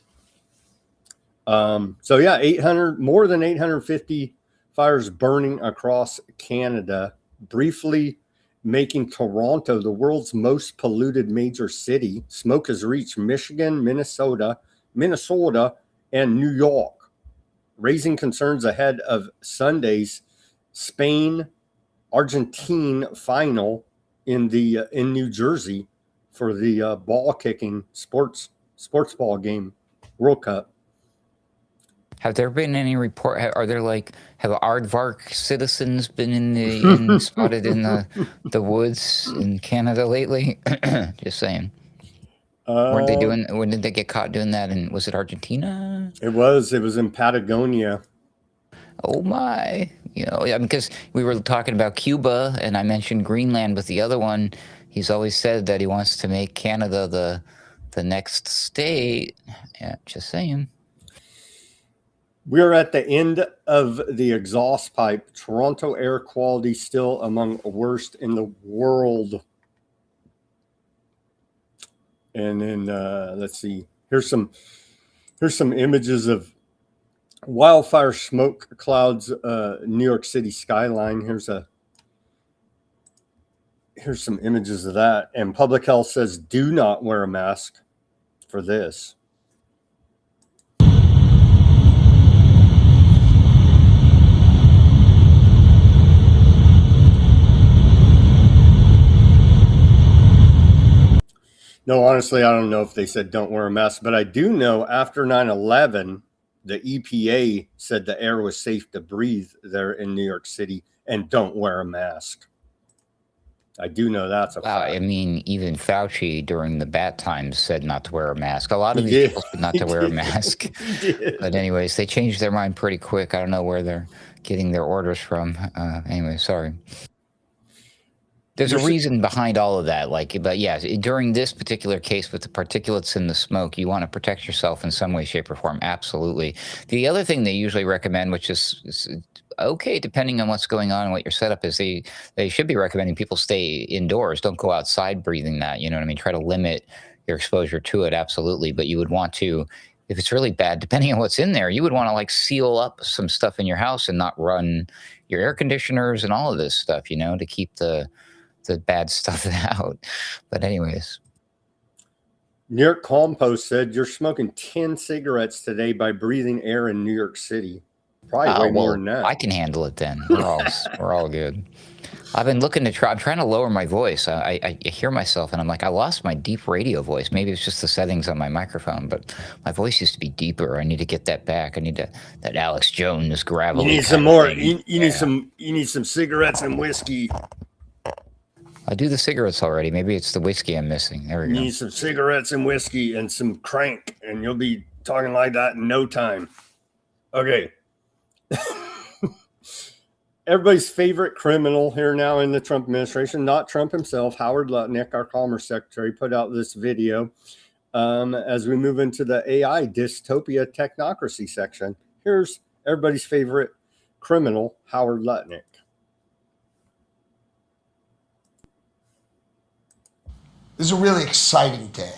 So yeah, more than 850 fires burning across Canada, briefly making Toronto the world's most polluted major city. Smoke has reached Michigan, Minnesota, and New York, raising concerns ahead of Sunday's Spain-Argentine final in New Jersey for the ball kicking sports ball game, World Cup. Have there been any report? Have aardvark citizens been spotted in the woods in Canada lately? Just saying. When did they get caught doing that? And was it Argentina? It was in Patagonia. Oh my! Because we were talking about Cuba, and I mentioned Greenland with the other one. He's always said that he wants to make Canada the next state. Yeah, just saying. We're at the end of the exhaust pipe. Toronto air quality still among worst in the world. And then let's see. Here's some images of wildfire smoke clouds, New York City skyline. Here's some images of that. And public health says do not wear a mask for this. No, honestly, I don't know if they said don't wear a mask, but I do know after 9/11, the EPA said the air was safe to breathe there in New York City and don't wear a mask. I do know that's a fact. I mean, even Fauci during the bat times said not to wear a mask. A lot of He these did. people said not to wear a mask. He did. But anyways, they changed their mind pretty quick. I don't know where they're getting their orders from. Anyway, sorry. There's a reason behind all of that. But yes, during this particular case with the particulates in the smoke, you want to protect yourself in some way, shape, or form. Absolutely. The other thing they usually recommend, which is okay, depending on what's going on and what your setup is, they should be recommending people stay indoors. Don't go outside breathing that. You know what I mean? Try to limit your exposure to it. Absolutely. But you would want to, if it's really bad, depending on what's in there, you would want to seal up some stuff in your house and not run your air conditioners and all of this stuff, to keep the bad stuff out. But anyways, New York Calm Post said you're smoking 10 cigarettes today by breathing air in New York City. Probably way more than that. I can handle it then. We're all good. I've been looking to I'm trying to lower my voice. I hear myself and I'm like, I lost my deep radio voice. Maybe it's just the settings on my microphone, but my voice used to be deeper. I need to get that back. I need that Alex Jones gravelly. You need some more. You need some cigarettes and whiskey. I do the cigarettes already. Maybe it's the whiskey I'm missing. There we go. You need some cigarettes and whiskey and some crank, and you'll be talking like that in no time. Okay. Everybody's favorite criminal here now in the Trump administration, not Trump himself, Howard Lutnick, our Commerce Secretary, put out this video as we move into the AI dystopia technocracy section. Here's everybody's favorite criminal, Howard Lutnick. This is a really exciting day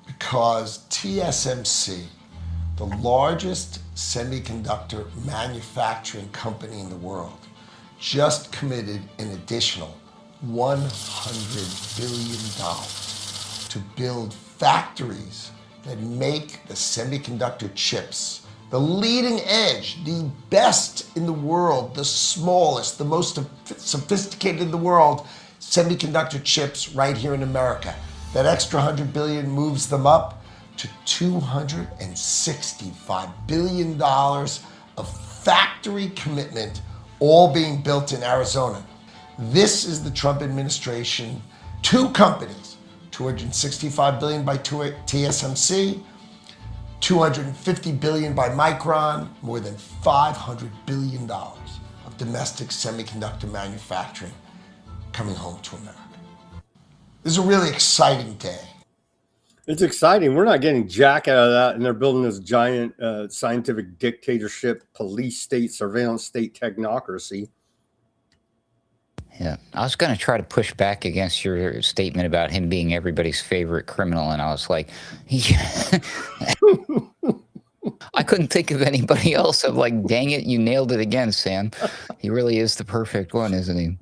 because TSMC, the largest semiconductor manufacturing company in the world, just committed an additional $100 billion to build factories that make the semiconductor chips, the leading edge, the best in the world, the smallest, the most sophisticated in the world, semiconductor chips right here in America. That extra $100 billion moves them up to $265 billion of factory commitment, all being built in Arizona. This is the Trump administration, two companies, $265 billion by TSMC, $250 billion by Micron, more than $500 billion of domestic semiconductor manufacturing coming home to America. This is a really exciting day. It's exciting. We're not getting jack out of that, and they're building this giant scientific dictatorship, police state, surveillance state technocracy. Yeah, I was going to try to push back against your statement about him being everybody's favorite criminal, and I was like, I couldn't think of anybody else. I'm like, dang it, you nailed it again, Sam. He really is the perfect one, isn't he?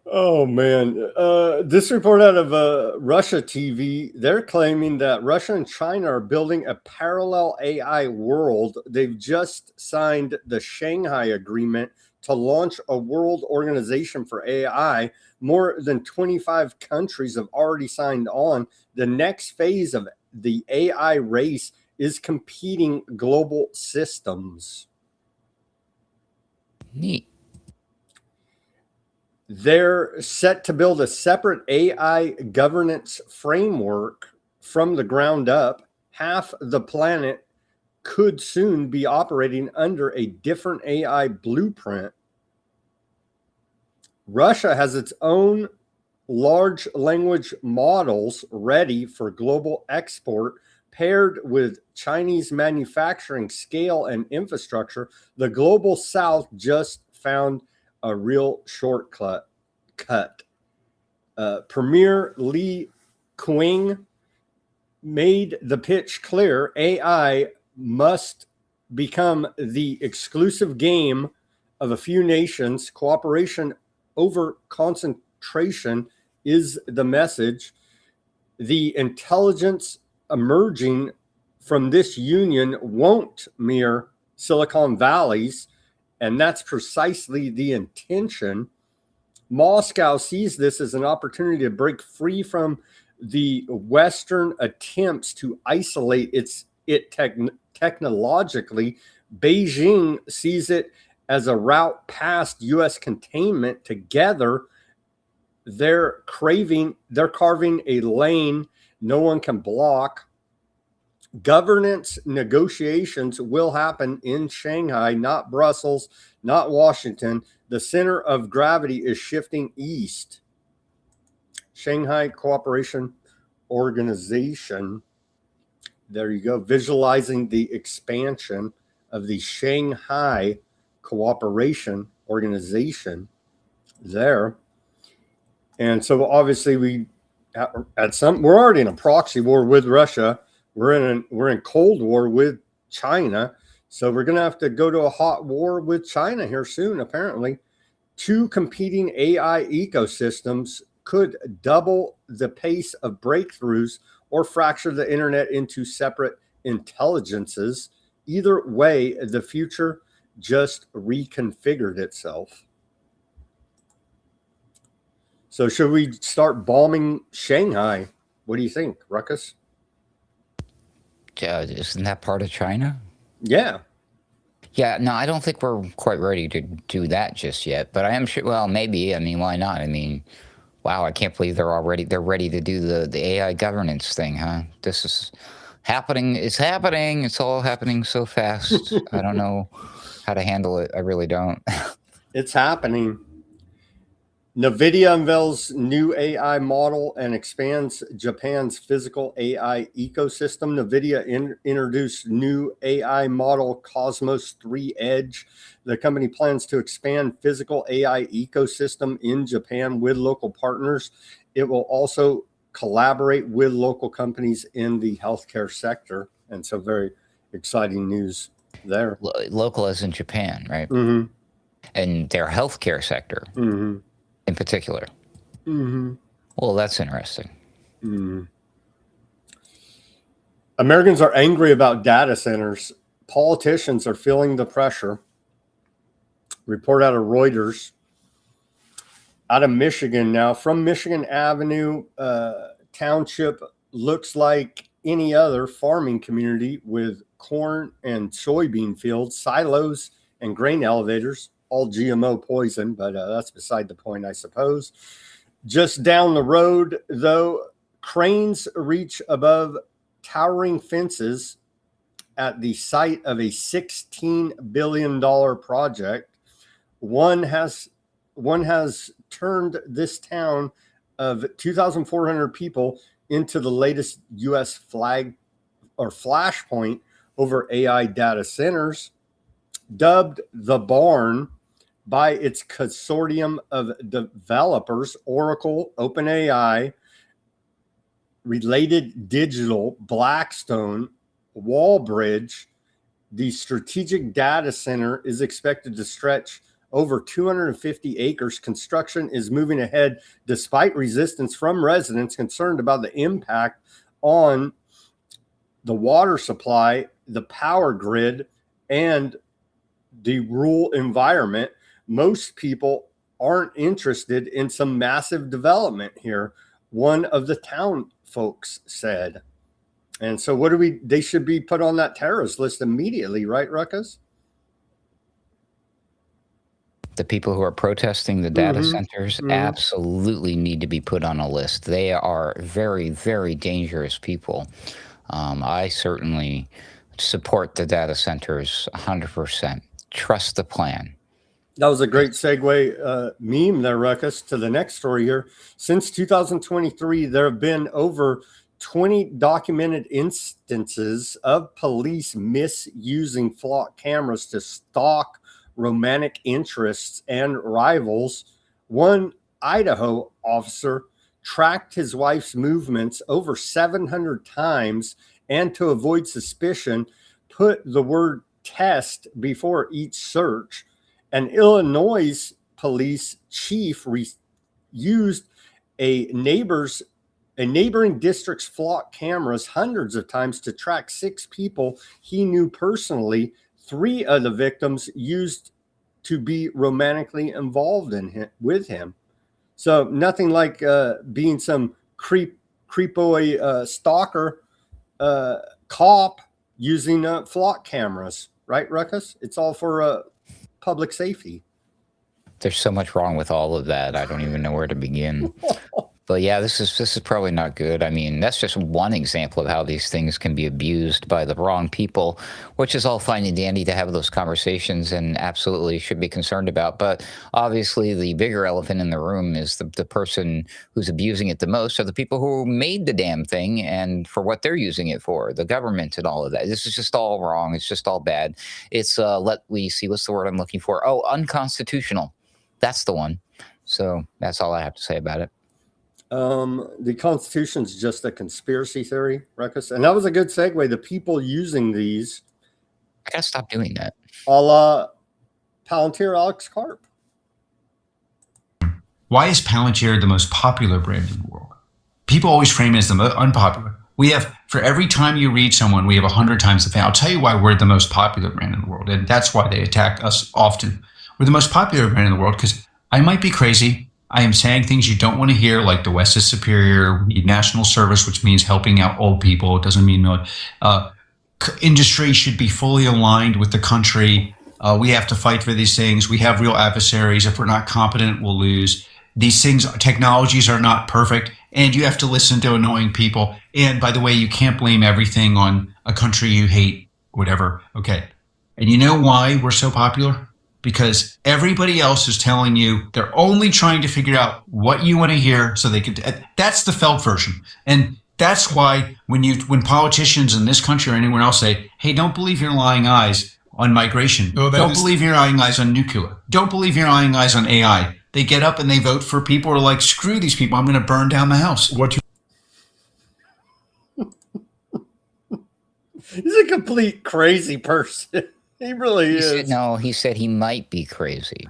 Oh, man. This report out of Russia TV, they're claiming that Russia and China are building a parallel AI world. They've just signed the Shanghai Agreement to launch a world organization for AI. More than 25 countries have already signed on. The next phase of the AI race is competing global systems. Neat. They're set to build a separate AI governance framework from the ground up. Half the planet could soon be operating under a different AI blueprint. Russia has its own large language models ready for global export, paired with Chinese manufacturing scale and infrastructure. The global South just found a real shortcut. Premier Li Qiang made the pitch clear. AI must become the exclusive game of a few nations. Cooperation over concentration is the message. The intelligence emerging from this union won't mirror Silicon Valley's, and that's precisely the intention. Moscow sees this as an opportunity to break free from the Western attempts to isolate it technologically. Beijing sees it as a route past U.S. containment. Together, they're carving a lane no one can block. Governance negotiations will happen in Shanghai, not Brussels, not Washington. The center of gravity is shifting east. Shanghai Cooperation Organization. There you go. Visualizing the expansion of the Shanghai Cooperation Organization there. And so obviously we're already in a proxy war with Russia. We're in Cold War with China. So we're going to have to go to a hot war with China here soon, apparently. Two competing AI ecosystems could double the pace of breakthroughs or fracture the internet into separate intelligences. Either way, the future just reconfigured itself. So should we start bombing Shanghai? What do you think, Ruckus? Isn't that part of China? Yeah. Yeah, no, I don't think we're quite ready to do that just yet. But I am sure. Well, maybe. I mean, why not? I mean, wow, I can't believe they're ready to do the AI governance thing, huh? This is happening. It's happening. It's all happening so fast. I don't know how to handle it. I really don't. It's happening. NVIDIA unveils new AI model and expands Japan's physical AI ecosystem. NVIDIA introduced new AI model Cosmos 3 Edge. The company plans to expand physical AI ecosystem in Japan with local partners. It will also collaborate with local companies in the healthcare sector. And so very exciting news there. Local as in Japan, right? Mm-hmm. And their healthcare sector. Mm-hmm. In particular. Mm-hmm. Well, that's interesting. Mm-hmm. Americans are angry about data centers. Politicians are feeling the pressure. Report out of Reuters. Out of Michigan now. From Michigan Avenue Township looks like any other farming community with corn and soybean fields, silos, and grain elevators. All GMO poison, but that's beside the point, I suppose. Just down the road, though, cranes reach above towering fences at the site of a $16 billion project. One has turned this town of 2,400 people into the latest U.S. flag or flashpoint over AI data centers. Dubbed the Barn by its consortium of developers, Oracle, OpenAI, Related Digital, Blackstone, Wallbridge. The strategic data center is expected to stretch over 250 acres. Construction is moving ahead despite resistance from residents concerned about the impact on the water supply, the power grid, and the rural environment. Most people aren't interested in some massive development here, one of the town folks said. And so they should be put on that terrorist list immediately, right, Ruckus? The people who are protesting the data centers absolutely need to be put on a list. They are very, very dangerous people. I certainly support the data centers 100%. Trust the plan. That was a great segue meme there, Ruckus, to the next story here. Since 2023, there have been over 20 documented instances of police misusing flock cameras to stalk romantic interests and rivals. One Idaho officer tracked his wife's movements over 700 times, and to avoid suspicion, put the word test before each search. An Illinois police chief used a neighboring district's flock cameras hundreds of times to track 6 people he knew personally. 3 of the victims used to be romantically involved with him. So nothing like being some creepoy stalker cop using flock cameras, right, Ruckus? It's all for public safety. There's so much wrong with all of that. I don't even know where to begin. But yeah, this is probably not good. I mean, that's just one example of how these things can be abused by the wrong people, which is all fine and dandy to have those conversations and absolutely should be concerned about. But obviously, the bigger elephant in the room is the person who's abusing it the most are the people who made the damn thing and for what they're using it for, the government and all of that. This is just all wrong. It's just all bad. It's, let me see, what's the word I'm looking for? Oh, unconstitutional. That's the one. So that's all I have to say about it. The Constitution's just a conspiracy theory, Ruckus. And that was a good segue. The people using these. I gotta stop doing that. A la Palantir Alex Karp. Why is Palantir the most popular brand in the world? People always frame it as the most unpopular. We have, for every time you read someone, we have 100 times the fan. I'll tell you why we're the most popular brand in the world. And that's why they attack us often. We're the most popular brand in the world because I might be crazy. I am saying things you don't want to hear, like the West is superior. We need national service, which means helping out old people. It doesn't mean industry should be fully aligned with the country. We have to fight for these things. We have real adversaries. If we're not competent, we'll lose. These things, technologies are not perfect, and you have to listen to annoying people. And by the way, you can't blame everything on a country you hate, whatever. Okay. And you know why we're so popular? Because everybody else is telling you they're only trying to figure out what you want to hear so they can. That's the felt version. And that's why when politicians in this country or anywhere else say, hey, don't believe your lying eyes on migration. Don't believe your lying eyes on nuclear. Don't believe your lying eyes on AI. They get up and they vote for people who are like, screw these people. I'm going to burn down the house. He's a complete crazy person. He really is. He said he might be crazy.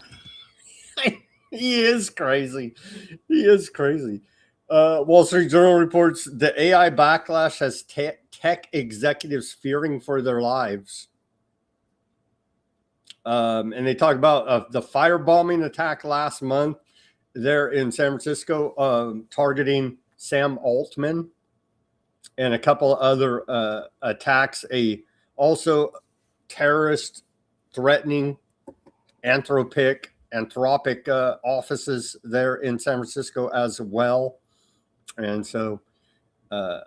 He is crazy. He is crazy. Wall Street Journal reports the AI backlash has tech executives fearing for their lives. And they talk about the firebombing attack last month there in San Francisco, targeting Sam Altman, and a couple other attacks. Also terrorist threatening Anthropic offices there in San Francisco as well. And so why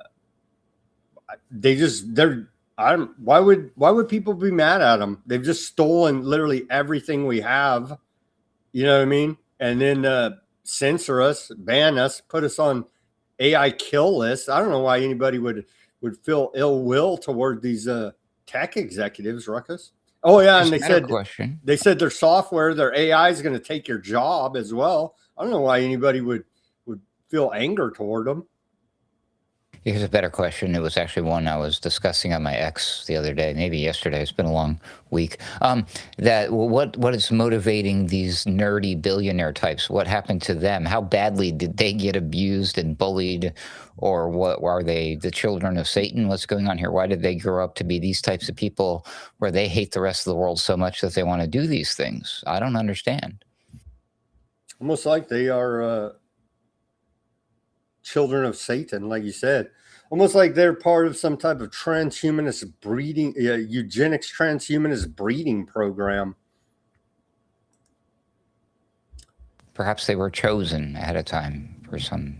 would people be mad at them? They've just stolen literally everything we have, you know what I mean? And then censor us, ban us, put us on AI kill lists. I don't know why anybody would feel ill will toward these tech executives, Ruckus. Oh yeah, and they said their software, their AI is going to take your job as well. I don't know why anybody would feel anger toward them. Here's a better question. It was actually one I was discussing on my X the other day, maybe yesterday. It's been a long week. What is motivating these nerdy billionaire types? What happened to them? How badly did they get abused and bullied? Or what are they the children of Satan? What's going on here? Why did they grow up to be these types of people where they hate the rest of the world so much that they want to do these things? I don't understand. Almost like they are children of Satan, like you said. Almost like they're part of some type of transhumanist breeding, eugenics transhumanist breeding program. Perhaps they were chosen ahead of time for some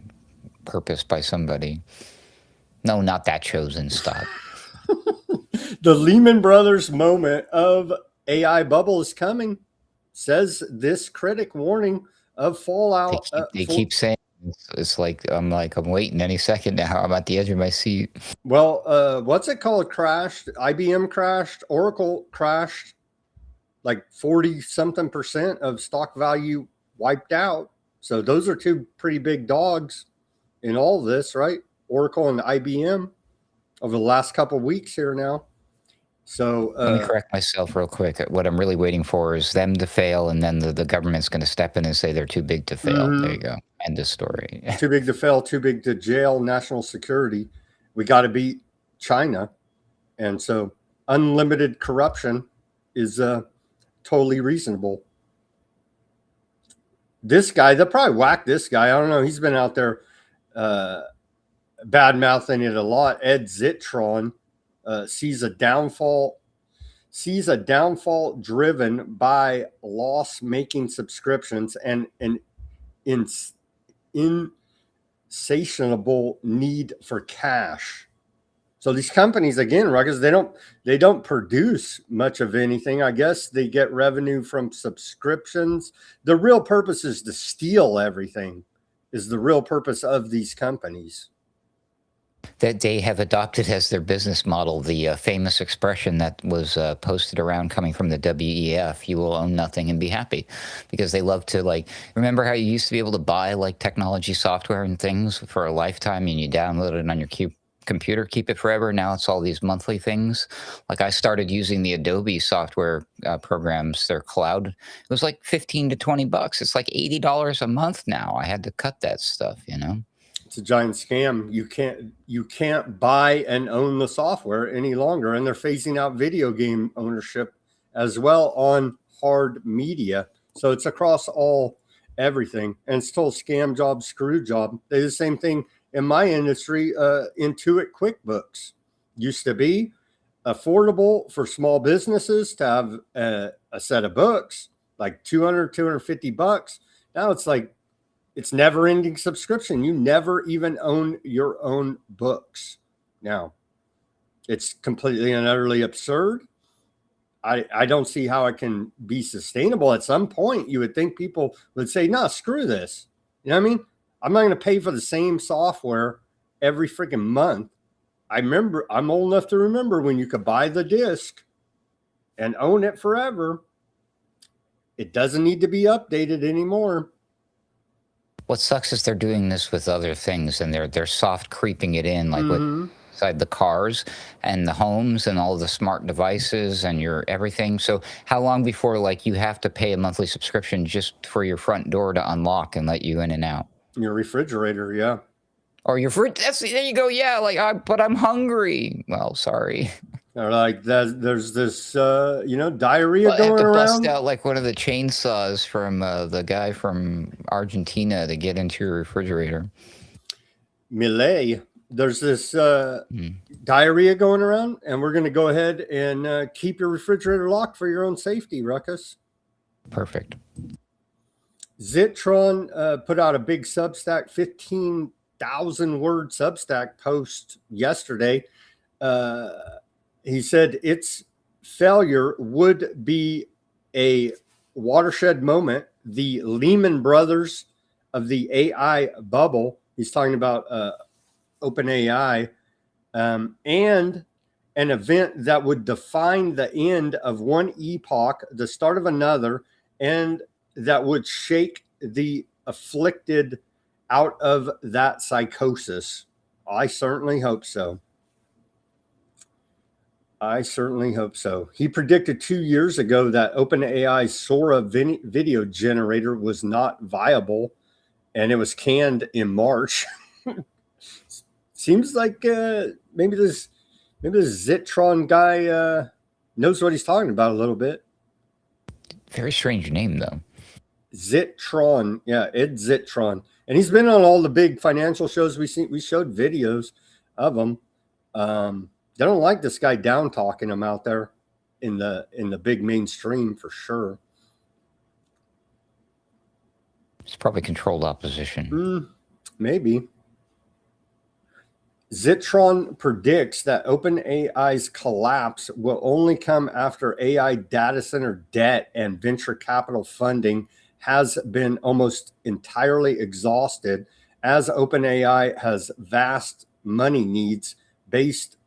purpose by somebody. No, not that chosen. Stop. The Lehman Brothers moment of AI bubble is coming, says this critic, warning of fallout. They keep saying it's like I'm waiting any second now. I'm at the edge of my seat. Well, what's it called? Crashed. IBM crashed. Oracle crashed. Like 40-something% of stock value wiped out. So those are two pretty big dogs. in all this, right? Oracle and IBM over the last couple of weeks here now. So Let me correct myself real quick. What I'm really waiting for is them to fail, and then the government's going to step in and say they're too big to fail. There you go. End of story. Too big to fail, too big to jail, national security. We got to beat China. And so unlimited corruption is totally reasonable. This guy, they'll probably whack this guy. I don't know. He's been out there bad-mouthing it a lot. Ed Zitron sees a downfall driven by loss-making subscriptions and an insatiable need for cash. So these companies, again, Ruckus, they don't produce much of anything. I guess they get revenue from subscriptions. The real purpose is to steal everything, is the real purpose of these companies. That they have adopted as their business model the famous expression that was posted around coming from the WEF, you will own nothing and be happy. Because they love to, like, remember how you used to be able to buy like technology software and things for a lifetime and you download it on your computer, keep it forever? Now it's all these monthly things. Like I started using the Adobe software programs, their cloud. It was like 15 to 20 bucks. It's like $80 a month now. I had to cut that stuff, you know? It's a giant scam. You can't buy and own the software any longer. And they're phasing out video game ownership as well on hard media. So it's across everything. And it's still scam job, screw job. They do the same thing in my industry. Intuit QuickBooks used to be affordable for small businesses to have a set of books, like 250 bucks. Now it's like, it's never ending subscription. You never even own your own books. Now it's completely and utterly absurd. I don't see how it can be sustainable. At some point you would think people would say, no, screw this. You know what I mean? I'm not going to pay for the same software every freaking month. I'm old enough to remember when you could buy the disc and own it forever. It doesn't need to be updated anymore. What sucks is they're doing this with other things, and they're soft creeping it in, like with inside the cars and the homes and all the smart devices and your everything. So how long before like you have to pay a monthly subscription just for your front door to unlock and let you in and out? Your refrigerator, yeah. Or your fridge. There you go. Yeah, like, but I'm hungry. Well, sorry. Or like there's this, diarrhea Well, I have going to around. bust out like one of the chainsaws from the guy from Argentina to get into your refrigerator. Millet, there's this diarrhea going around, and we're going to go ahead and keep your refrigerator locked for your own safety, Ruckus. Perfect. Zitron put out a big Substack, 15,000 word Substack post yesterday. He said its failure would be a watershed moment, the Lehman Brothers of the AI bubble. He's talking about OpenAI, and an event that would define the end of one epoch, the start of another, and that would shake the afflicted out of that psychosis. I certainly hope so. I certainly hope so. He predicted 2 years ago that OpenAI's Sora video generator was not viable, and it was canned in March. Seems like maybe this Zitron guy knows what he's talking about a little bit. Very strange name, though. Zitron, yeah, Ed Zitron, and he's been on all the big financial shows. We showed videos of him. They don't like this guy down talking him out there in the big mainstream for sure. It's probably controlled opposition. Maybe. Zitron predicts that OpenAI's collapse will only come after AI data center debt and venture capital funding has been almost entirely exhausted, as OpenAI has vast money needs based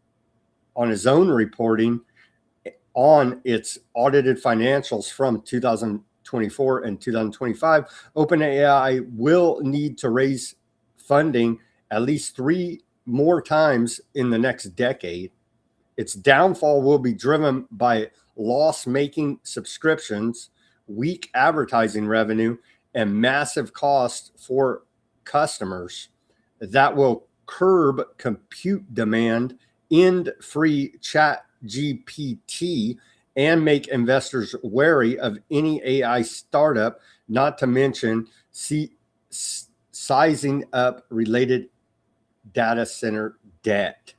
on his own reporting on its audited financials from 2024 and 2025. OpenAI will need to raise funding at least 3 more times in the next decade. Its downfall will be driven by loss-making subscriptions, weak advertising revenue, and massive costs for customers that will curb compute demand, end free chat GPT, and make investors wary of any AI startup, not to mention sizing up related data center debt.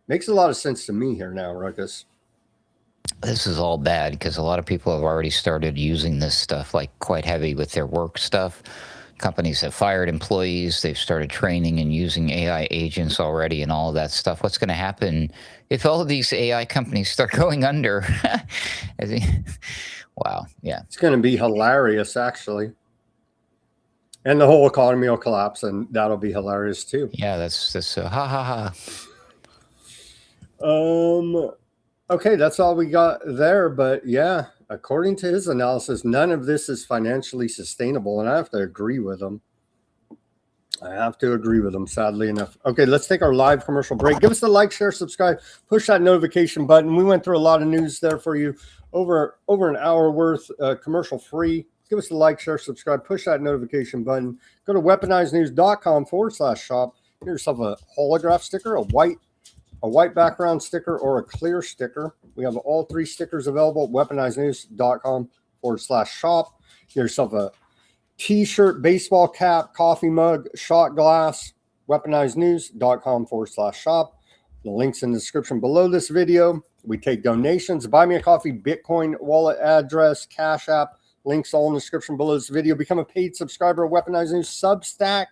Makes a lot of sense to me here now, Ruckus. This is all bad because a lot of people have already started using this stuff like quite heavy with their work stuff. Companies have fired employees. They've started training and using AI agents already and all of that stuff. What's going to happen if all of these AI companies start going under? Wow. Yeah. It's going to be hilarious, actually. And the whole economy will collapse, and that'll be hilarious, too. Yeah, that's ha ha ha. Okay, that's all we got there. But yeah, according to his analysis, none of this is financially sustainable. And I have to agree with him. Sadly enough. Okay, let's take our live commercial break. Give us a like, share, subscribe, push that notification button. We went through a lot of news there for you. Over an hour worth, commercial free. Give us a like, share, subscribe, push that notification button. Go to weaponizednews.com/shop. Get yourself a holograph sticker, a white background sticker, or a clear sticker. We have all 3 stickers available at weaponizednews.com/shop. Get yourself a t-shirt, baseball cap, coffee mug, shot glass, weaponizednews.com/shop. The link's in the description below this video. We take donations, buy me a coffee, Bitcoin wallet address, Cash App. Links all in the description below this video. Become a paid subscriber of Weaponized News Substack.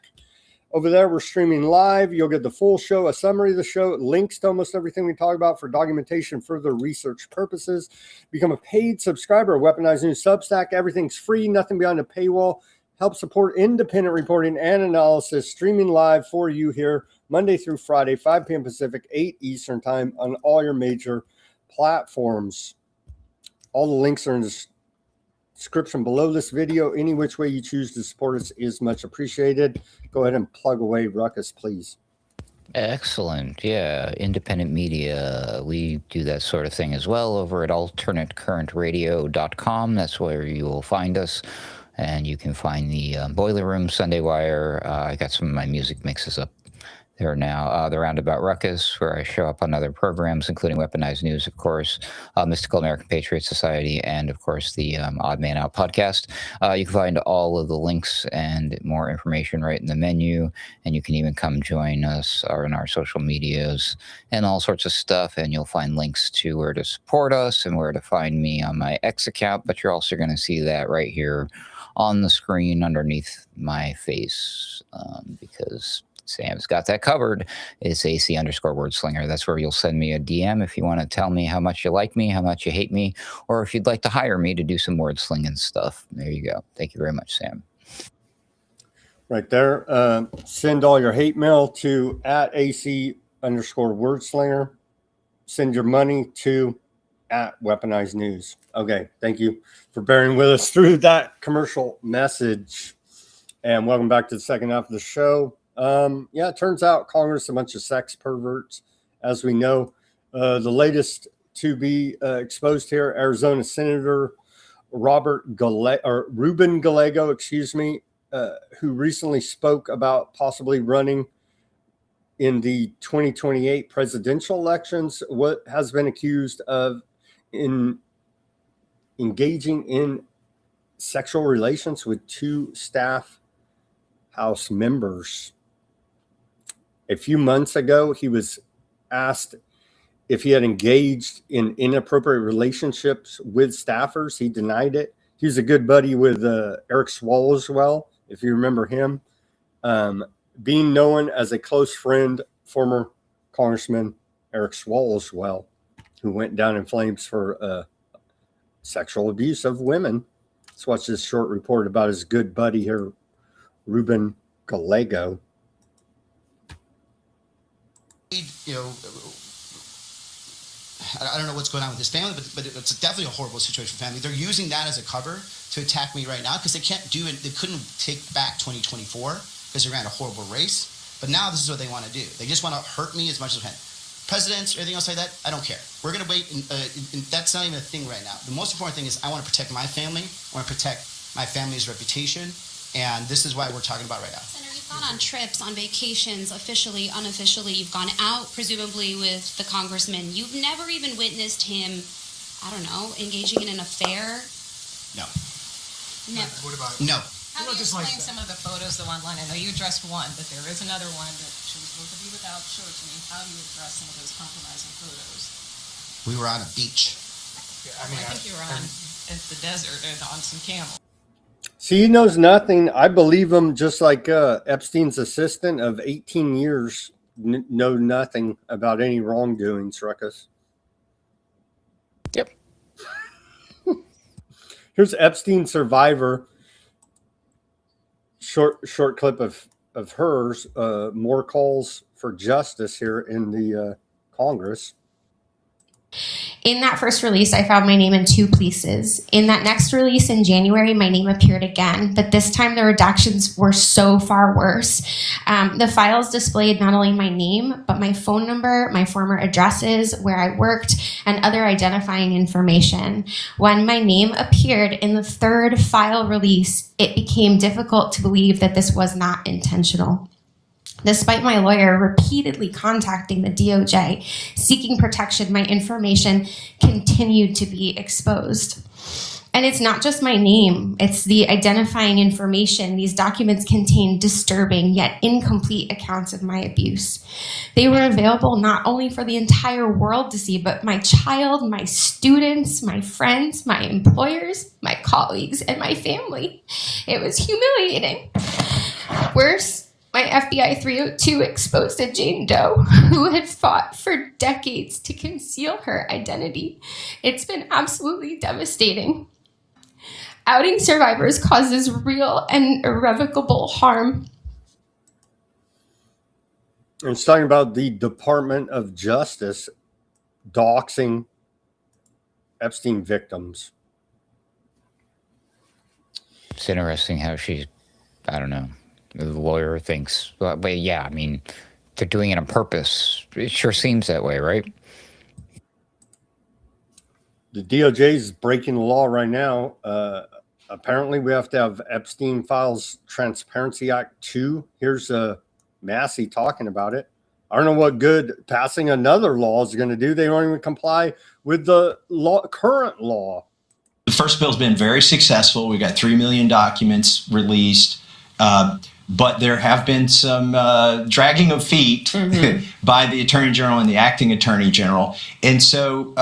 Over there, we're streaming live. You'll get the full show, a summary of the show, links to almost everything we talk about for documentation, further research purposes. Become a paid subscriber of Weaponized News Substack. Everything's free, nothing behind a paywall. Help support independent reporting and analysis, streaming live for you here Monday through Friday, 5 p.m. Pacific, 8 Eastern Time on all your major platforms. All the links are in the description below this video. Any which way you choose to support us is much appreciated. Go ahead and plug away, Ruckus, please. Excellent. Yeah. Independent media. We do that sort of thing as well over at alternatecurrentradio.com. That's where you will find us. And you can find the Boiler Room, Sunday Wire. I got some of my music mixes up there now. The Roundabout Ruckus, where I show up on other programs, including Weaponized News, of course, Mystical American Patriot Society, and, of course, the Odd Man Out podcast. You can find all of the links and more information right in the menu, and you can even come join us in our social medias and all sorts of stuff, and you'll find links to where to support us and where to find me on my X account, but you're also going to see that right here on the screen underneath my face because Sam's got that covered. It's AC_WordSlinger. That's where you'll send me a DM if you want to tell me how much you like me, how much you hate me, or if you'd like to hire me to do some word slinging stuff. There you go. Thank you very much, Sam. Right there. Send all your hate mail to @AC_WordSlinger. Send your money to @Weaponized News. Okay, thank you for bearing with us through that commercial message. And welcome back to the second half of the show. Yeah, it turns out Congress, a bunch of sex perverts, as we know. The latest to be exposed here, Arizona Senator Ruben Gallego, who recently spoke about possibly running in the 2028 presidential elections, what has been accused of engaging in sexual relations with 2 staff House members. A few months ago, he was asked if he had engaged in inappropriate relationships with staffers. He denied it. He was a good buddy with Eric Swalwell, if you remember him. Being known as a close friend, former Congressman Eric Swalwell, who went down in flames for sexual abuse of women. Let's watch this short report about his good buddy here, Ruben Gallego. You know, I don't know what's going on with his family, but it's definitely a horrible situation for family. They're using that as a cover to attack me right now because they can't do it. They couldn't take back 2024 because they ran a horrible race. But now this is what they want to do. They just want to hurt me as much as they can. Presidents or anything else like that, I don't care. We're going to wait, and that's not even a thing right now. The most important thing is I want to protect my family. I want to protect my family's reputation, and this is why we're talking about right now. Senator, you've gone on trips, on vacations, officially, unofficially. You've gone out, presumably, with the congressman. You've never even witnessed him, I don't know, engaging in an affair? No. Never. What about No. How do you explain some of the photos that were online? I know you addressed one, but there is another one that shows both of you without. Show it to me. How do you address some of those compromising photos? We were on a beach. Yeah, I think you were in the desert and on some camels. See, he knows nothing. I believe him, just like Epstein's assistant of 18 years know nothing about any wrongdoings, Ruckus. Yep. Here's Epstein survivor. Short clip of hers. More calls for justice here in the Congress. In that first release, I found my name in 2 places. In that next release in January, my name appeared again, but this time the redactions were so far worse. The files displayed not only my name, but my phone number, my former addresses, where I worked, and other identifying information. When my name appeared in the 3rd file release, it became difficult to believe that this was not intentional. Despite my lawyer repeatedly contacting the DOJ, seeking protection, my information continued to be exposed. And it's not just my name, it's the identifying information. These documents contain disturbing yet incomplete accounts of my abuse. They were available not only for the entire world to see, but my child, my students, my friends, my employers, my colleagues, and my family. It was humiliating. Worse, my FBI 302 exposed a Jane Doe who had fought for decades to conceal her identity. It's been absolutely devastating. Outing survivors causes real and irrevocable harm. And it's talking about the Department of Justice doxing Epstein victims. It's interesting how she's, I don't know, the lawyer thinks, but yeah, I mean, they're doing it on purpose. It sure seems that way, right? The DOJ is breaking the law right now. Apparently, we have to have Epstein Files Transparency Act 2. Here's Massey talking about it. I don't know what good passing another law is going to do. They don't even comply with the current law. The first bill's been very successful. We got 3 million documents released. But there have been some dragging of feet by the Attorney General and the Acting Attorney General. And so,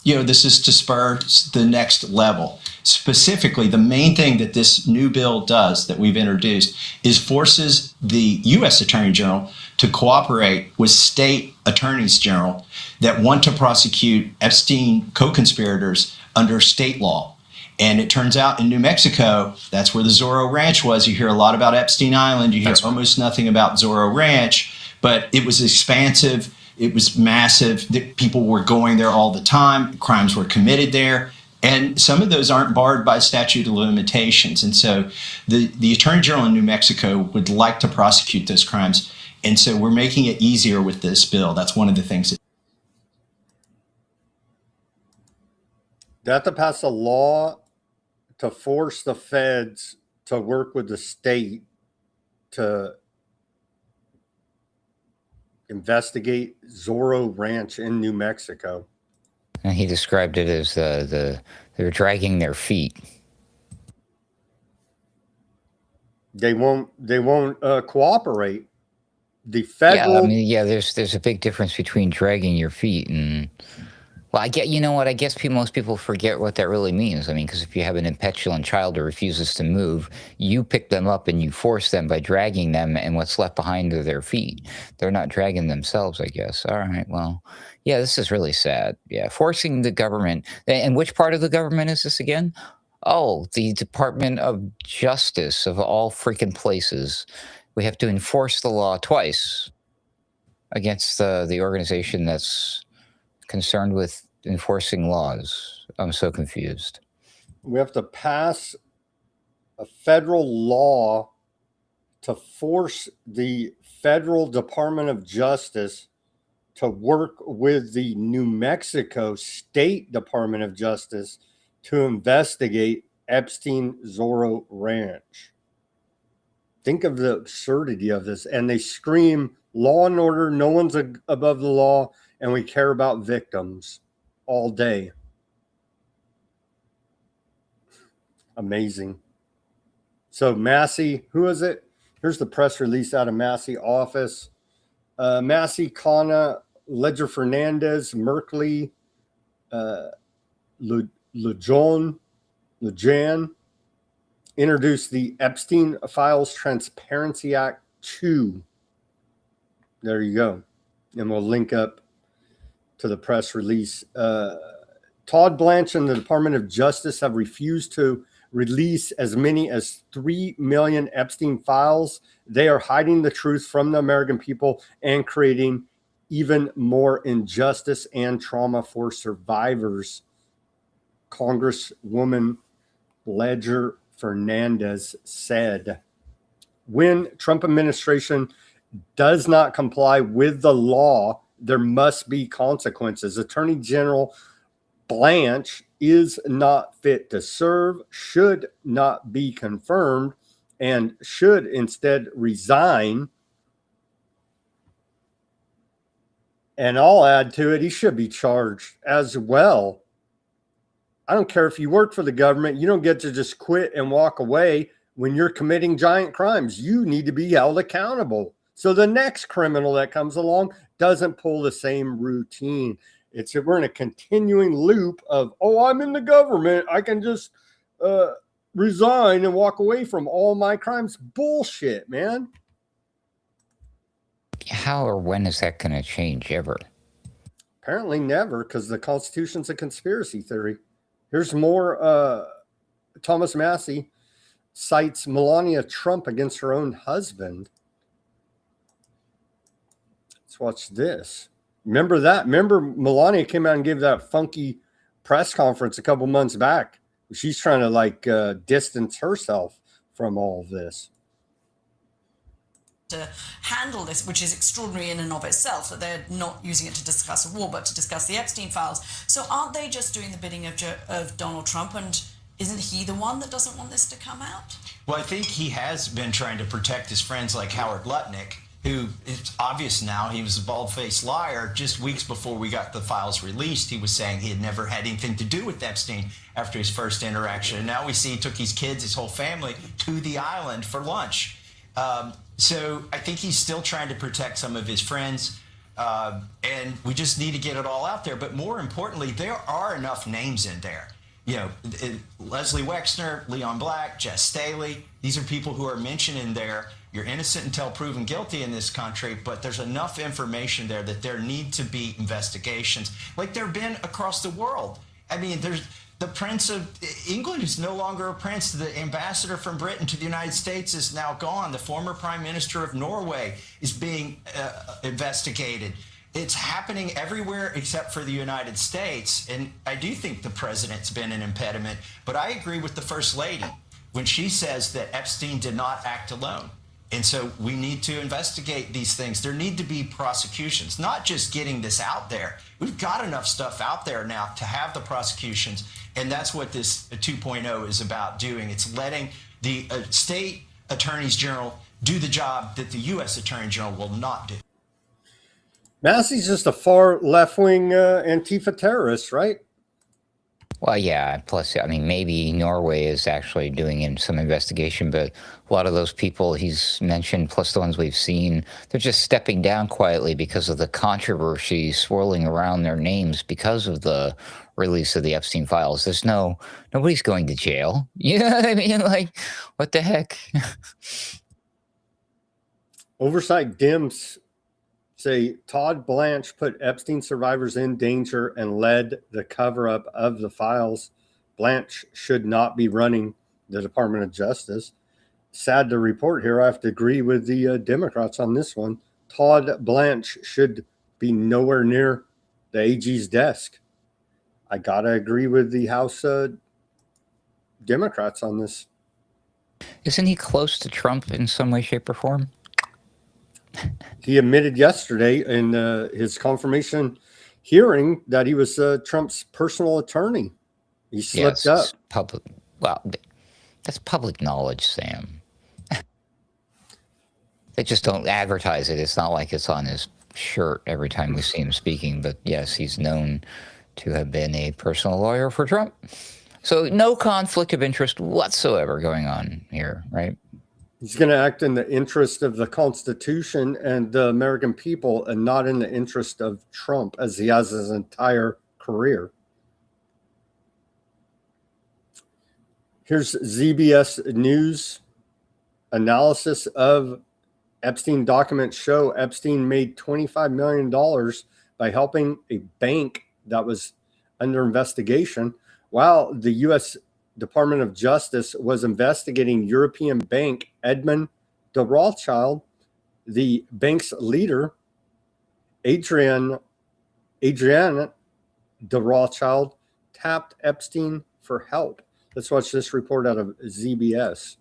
this is to spur the next level. Specifically, the main thing that this new bill does that we've introduced is forces the U.S. Attorney General to cooperate with state attorneys general that want to prosecute Epstein co-conspirators under state law. And it turns out in New Mexico, that's where the Zorro Ranch was. You hear a lot about Epstein Island. You hear almost nothing about Zorro Ranch. But it was expansive. It was massive. People were going there all the time. Crimes were committed there. And some of those aren't barred by statute of limitations. And so the Attorney General in New Mexico would like to prosecute those crimes. And so we're making it easier with this bill. That's one of the things. They have to pass a law to force the feds to work with the state to investigate Zorro Ranch in New Mexico. And he described it as they're dragging their feet. They won't cooperate. The federal. There's a big difference between dragging your feet and. Well, I guess most people forget what that really means. I mean, because if you have an impetulant child who refuses to move, you pick them up and you force them by dragging them, and what's left behind are their feet. They're not dragging themselves, I guess. All right, well, yeah, this is really sad. Yeah, forcing the government. And which part of the government is this again? Oh, the Department of Justice of all freaking places. We have to enforce the law twice against the organization that's concerned with enforcing laws. I'm so confused. We have to pass a federal law to force the federal Department of Justice to work with the New Mexico State Department of Justice to investigate Epstein Zorro Ranch. Think of the absurdity of this. And they scream law and order, no one's above the law, and we care about victims all day. Amazing. So Massey, who is it? Here's the press release out of Massey office. Massey, Kana, Ledger Fernandez, Merkley, Lejan introduced the Epstein Files Transparency Act 2. There you go. And we'll link up to the press release. Todd Blanche and the Department of Justice have refused to release as many as 3 million Epstein files. They are hiding the truth from the American people and creating even more injustice and trauma for survivors. Congresswoman Ledger Fernandez said, when Trump administration does not comply with the law, there must be consequences. Attorney General Blanche is not fit to serve, should not be confirmed, and should instead resign. And I'll add to it, he should be charged as well. I don't care if you work for the government, you don't get to just quit and walk away when you're committing giant crimes. You need to be held accountable, so the next criminal that comes along doesn't pull the same routine. We're in a continuing loop of, oh, I'm in the government, I can just resign and walk away from all my crimes. Bullshit, man. How or when is that going to change ever? Apparently never, because the Constitution's a conspiracy theory. Here's more. Thomas Massey cites Melania Trump against her own husband. Let's watch this. Remember that? Remember Melania came out and gave that funky press conference a couple months back. She's trying to distance herself from all of this. To handle this, which is extraordinary in and of itself, that they're not using it to discuss a war, but to discuss the Epstein files. So aren't they just doing the bidding of Donald Trump, and isn't he the one that doesn't want this to come out? Well, I think he has been trying to protect his friends like Howard Lutnick, who, it's obvious now, he was a bald-faced liar. Just weeks before we got the files released, he was saying he had never had anything to do with Epstein after his first interaction. And now we see he took his kids, his whole family, to the island for lunch. So I think he's still trying to protect some of his friends, and we just need to get it all out there. But more importantly, there are enough names in there. You know, Leslie Wexner, Leon Black, Jess Staley, these are people who are mentioned in there. You're innocent until proven guilty in this country, but there's enough information there that there need to be investigations like there have been across the world. I mean, there's the Prince of England is no longer a prince. The ambassador from Britain to the United States is now gone. The former prime minister of Norway is being investigated. It's happening everywhere except for the United States. And I do think the president's been an impediment. But I agree with the first lady when she says that Epstein did not act alone. And so we need to investigate these things. There need to be prosecutions, not just getting this out there. We've got enough stuff out there now to have the prosecutions. And that's what this 2.0 is about doing. It's letting the state attorneys general do the job that the U.S. attorney general will not do. Massey's just a far left-wing Antifa terrorist, right? Well, yeah. Plus, I mean, maybe Norway is actually doing some investigation, but a lot of those people he's mentioned, plus the ones we've seen, they're just stepping down quietly because of the controversy swirling around their names because of the release of the Epstein files. Nobody's going to jail. You know what I mean? Like, what the heck? Oversight Dems say Todd Blanche put Epstein survivors in danger and led the cover-up of the files. Blanche should not be running the Department of Justice. Sad to report here, I have to agree with the Democrats on this one. Todd Blanche should be nowhere near the AG's desk. I gotta agree with the House Democrats on this. Isn't he close to Trump in some way, shape, or form? He admitted yesterday in his confirmation hearing that he was Trump's personal attorney. He slipped up. Public. Well, that's public knowledge, Sam. They just don't advertise it. It's not like it's on his shirt every time we see him speaking. But yes, he's known to have been a personal lawyer for Trump. So no conflict of interest whatsoever going on here, right? He's going to act in the interest of the Constitution and the American people and not in the interest of Trump, as he has his entire career. Here's ZBS News analysis of Epstein documents show Epstein made $25 million by helping a bank that was under investigation, while the U.S. Department of Justice was investigating European bank Edmund de Rothschild. The bank's leader, Adrian de Rothschild, tapped Epstein for help. Let's watch this report out of ZBS.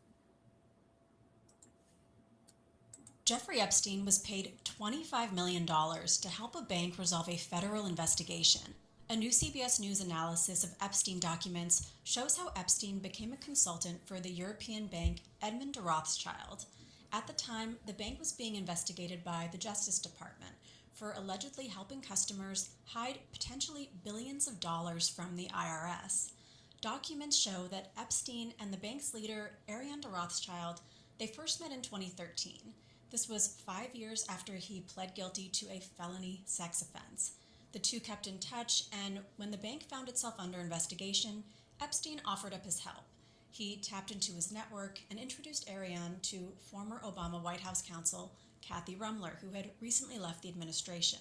Jeffrey Epstein was paid $25 million to help a bank resolve a federal investigation. A new CBS News analysis of Epstein documents shows how Epstein became a consultant for the European bank Edmund de Rothschild. At the time, the bank was being investigated by the Justice Department for allegedly helping customers hide potentially billions of dollars from the IRS. Documents show that Epstein and the bank's leader, Adrian de Rothschild, they first met in 2013. This was 5 years after he pled guilty to a felony sex offense. The two kept in touch, and when the bank found itself under investigation, Epstein offered up his help. He tapped into his network and introduced Adrian to former Obama White House counsel Kathy Rumler, who had recently left the administration.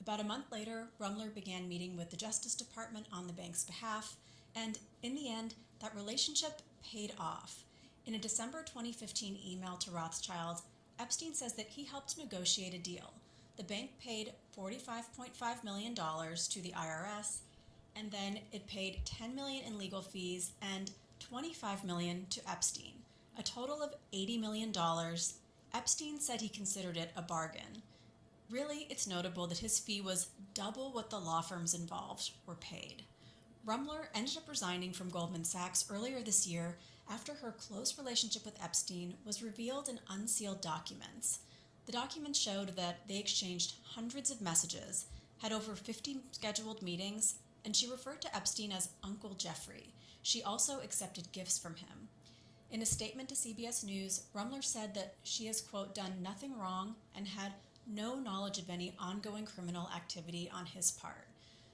About a month later, Rumler began meeting with the Justice Department on the bank's behalf, and in the end, that relationship paid off. In a December 2015 email to Rothschild, Epstein says that he helped negotiate a deal. The bank paid $45.5 million to the IRS, and then it paid $10 million in legal fees and $25 million to Epstein, a total of $80 million. Epstein said he considered it a bargain. Really, it's notable that his fee was double what the law firms involved were paid. Rumler ended up resigning from Goldman Sachs earlier this year after her close relationship with Epstein was revealed in unsealed documents. The documents showed that they exchanged hundreds of messages, had over 50 scheduled meetings, and she referred to Epstein as Uncle Jeffrey. She also accepted gifts from him. In a statement to CBS News, Rumler said that she has, quote, done nothing wrong and had no knowledge of any ongoing criminal activity on his part.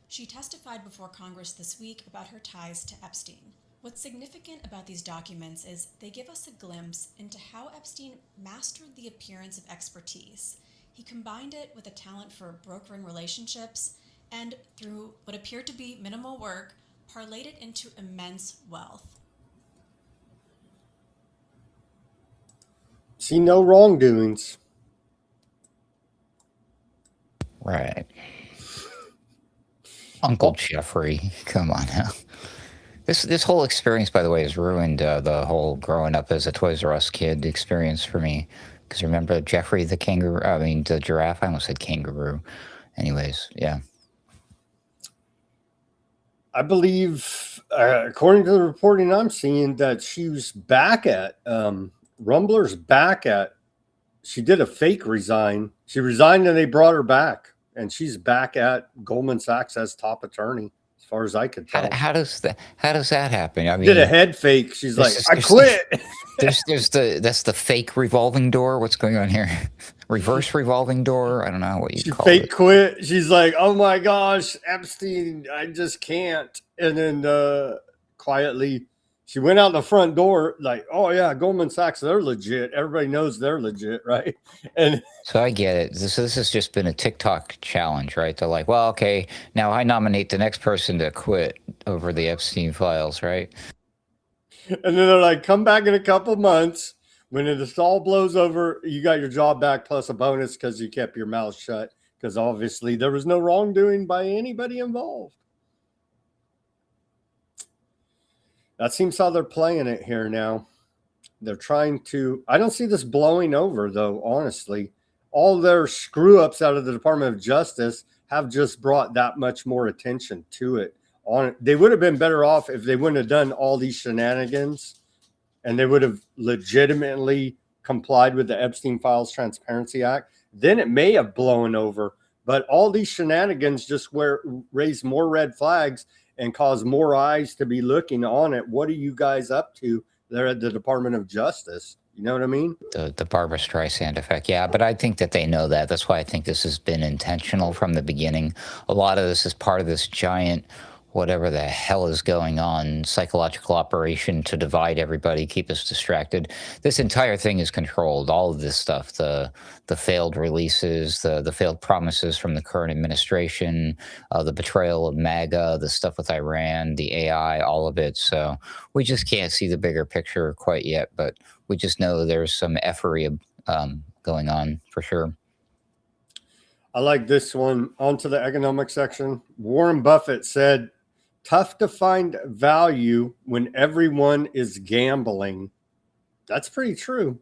She testified before Congress this week about her ties to Epstein. What's significant about these documents is they give us a glimpse into how Epstein mastered the appearance of expertise. He combined it with a talent for brokering relationships and, through what appeared to be minimal work, parlayed it into immense wealth. See no wrongdoings. Right. Uncle Jeffrey, come on now. This whole experience, by the way, has ruined the whole growing up as a Toys R Us kid experience for me. Because remember Jeffrey the kangaroo? I mean, the giraffe. I almost said kangaroo. Anyways, yeah. I believe, according to the reporting I'm seeing, that she was back at Rumbler's back at. She did a fake resign. She resigned and they brought her back, and she's back at Goldman Sachs as top attorney, as far as I could tell. How does that happen? I mean, did a head fake. She's like, I quit. That's the fake revolving door. What's going on here? Reverse revolving door. I don't know what you call it. She fake quit. She's like, oh my gosh, Epstein, I just can't. And then quietly, she went out the front door like, oh yeah, Goldman Sachs, they're legit. Everybody knows they're legit, right? And so I get it. This has just been a TikTok challenge, right? They're like, well, okay, now I nominate the next person to quit over the Epstein files, right? And then they're like, come back in a couple months. When this all blows over, you got your job back plus a bonus because you kept your mouth shut. Because obviously there was no wrongdoing by anybody involved. That seems how they're playing it here now. They're trying to, I don't see this blowing over though, honestly. All their screw ups out of the Department of Justice have just brought that much more attention to it. They would have been better off if they wouldn't have done all these shenanigans, and they would have legitimately complied with the Epstein Files Transparency Act. Then it may have blown over. But all these shenanigans just raise more red flags and cause more eyes to be looking on it. What are you guys up to there at the Department of Justice? You know what I mean? The Barbara Streisand effect. Yeah, but I think that they know that. That's why I think this has been intentional from the beginning. A lot of this is part of this giant, whatever the hell is going on, psychological operation to divide everybody, keep us distracted. This entire thing is controlled. All of this stuff, the failed releases, the failed promises from the current administration, the betrayal of MAGA, the stuff with Iran, the AI, all of it. So we just can't see the bigger picture quite yet, but we just know there's some effery going on for sure. I like this one. On to the economic section. Warren Buffett said, tough to find value when everyone is gambling. That's pretty true.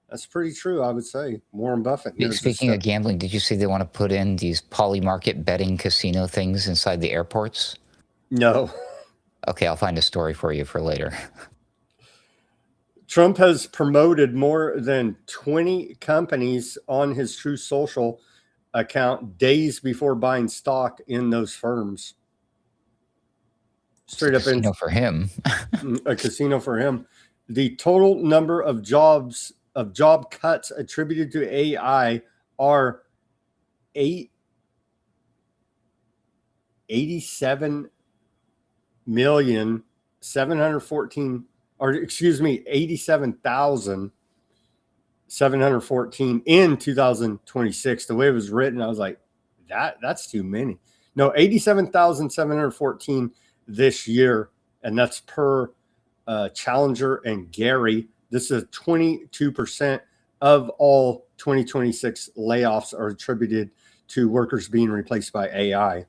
That's pretty true, I would say. Warren Buffett. Speaking of gambling, did you see they want to put in these poly-market betting casino things inside the airports? No. Okay, I'll find a story for you for later. Trump has promoted more than 20 companies on his Truth Social account days before buying stock in those firms. Straight up casino for him. A casino for him. The total number of job cuts attributed to AI are 87,714, or excuse me, 87,714 in 2026. The way it was written, I was like, that's too many. No, 87,714 this year, and that's per Challenger and Gary. This is 22% of all 2026 layoffs are attributed to workers being replaced by AI.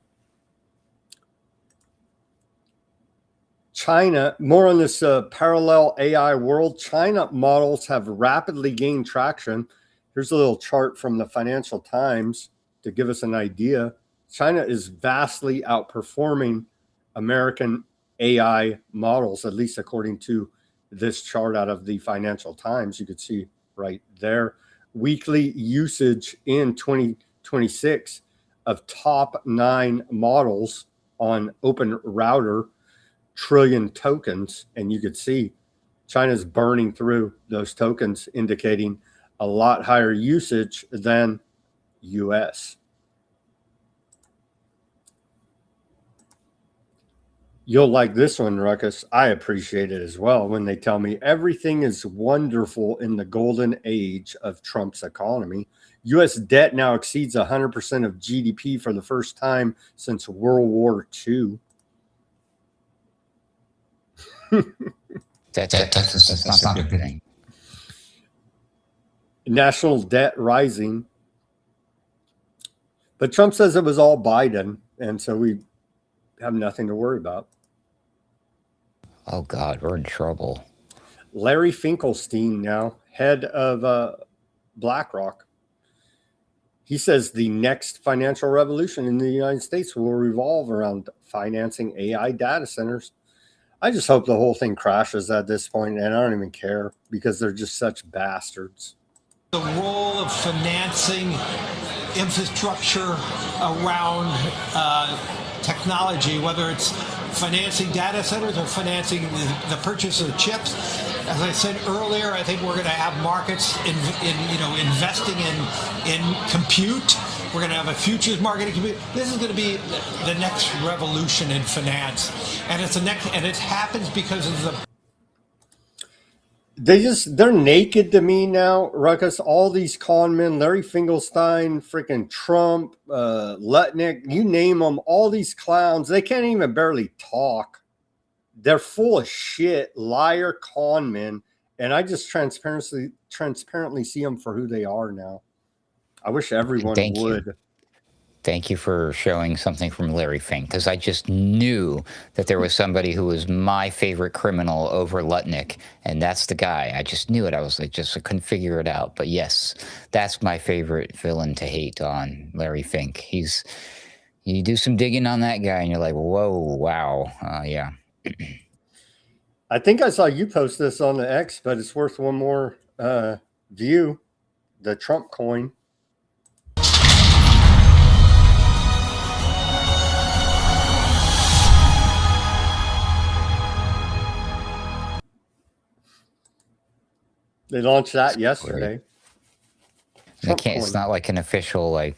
China, more on this parallel AI world. China models have rapidly gained traction. Here's a little chart from the Financial Times to give us an idea. China is vastly outperforming American AI models, at least according to this chart out of the Financial Times. You could see right there. Weekly usage in 2026 of top 9 models on Open Router trillion tokens. And you could see China's burning through those tokens, indicating a lot higher usage than US. You'll like this one, Ruckus. I appreciate it as well when they tell me everything is wonderful in the golden age of Trump's economy. U.S. debt now exceeds 100% of GDP for the first time since World War II. That's not a good thing. National debt rising. But Trump says it was all Biden, and so we have nothing to worry about. Oh, God, we're in trouble. Larry Finkelstein now, head of BlackRock. He says the next financial revolution in the United States will revolve around financing AI data centers. I just hope the whole thing crashes at this point, and I don't even care because they're just such bastards. The role of financing infrastructure around technology, whether it's financing data centers or financing the purchase of chips. As I said earlier, I think we're going to have markets investing in compute. We're going to have a futures market in compute. This is going to be the next revolution in finance, and it happens because of the. They're naked to me now, Ruckus. All these con men, Larry Finkelstein, freaking Trump, Lutnick, you name them, all these clowns, they can't even barely talk. They're full of shit, liar con men, and I just transparently see them for who they are now. I wish everyone would. Thank you for showing something from Larry Fink, because I just knew that there was somebody who was my favorite criminal over Lutnick, and that's the guy. I just knew it. I was like, I couldn't figure it out. But yes, that's my favorite villain to hate on Larry Fink. You do some digging on that guy, and you're like, whoa, wow, yeah. I think I saw you post this on the X, but it's worth one more view. The Trump coin. They launched that yesterday. They can't, it's not like an official, or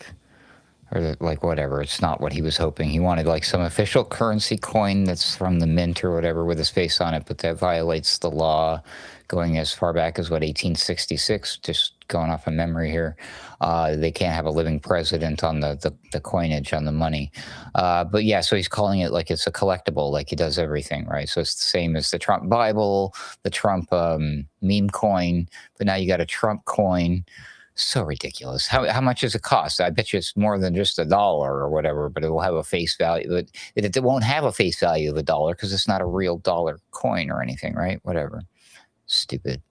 whatever. It's not what he was hoping. He wanted like some official currency coin that's from the mint or whatever with his face on it, but that violates the law going as far back as 1866, just going off of memory here. They can't have a living president on the coinage, on the money. But yeah, so he's calling it like it's a collectible, like he does everything, right? So it's the same as the Trump Bible, the Trump meme coin, but now you got a Trump coin. So ridiculous. How much does it cost? I bet you it's more than just $1 or whatever, but it will have a face value. It won't have a face value of $1 because it's not a real dollar coin or anything, right? Whatever. Stupid.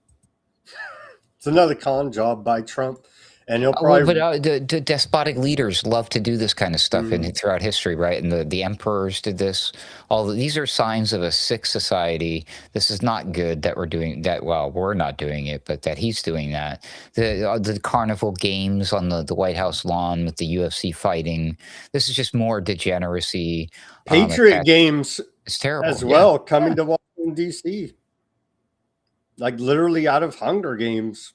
It's another con job by Trump. And he'll probably... the despotic leaders love to do this kind of stuff throughout history, right? And the emperors did this. These are signs of a sick society. This is not good that we're doing that. Well, we're not doing it, but that he's doing that. The carnival games on the White House lawn with the UFC fighting. This is just more degeneracy. Patriot games it's terrible as well, coming to Washington, D.C. Like literally out of Hunger Games.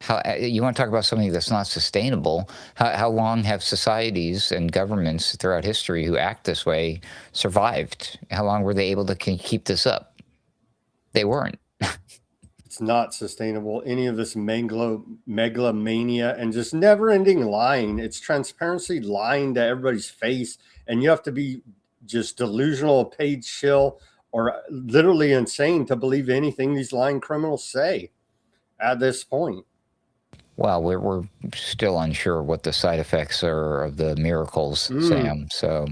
How you want to talk about something that's not sustainable? How long have societies and governments throughout history who act this way survived? How long were they able to keep this up? They weren't. It's not sustainable. Any of this megalomania and just never-ending lying. It's transparency, lying to everybody's face, and you have to be just delusional, paid shill, or literally insane to believe anything these lying criminals say at this point. Well, we're still unsure what the side effects are of the miracles, Sam. So,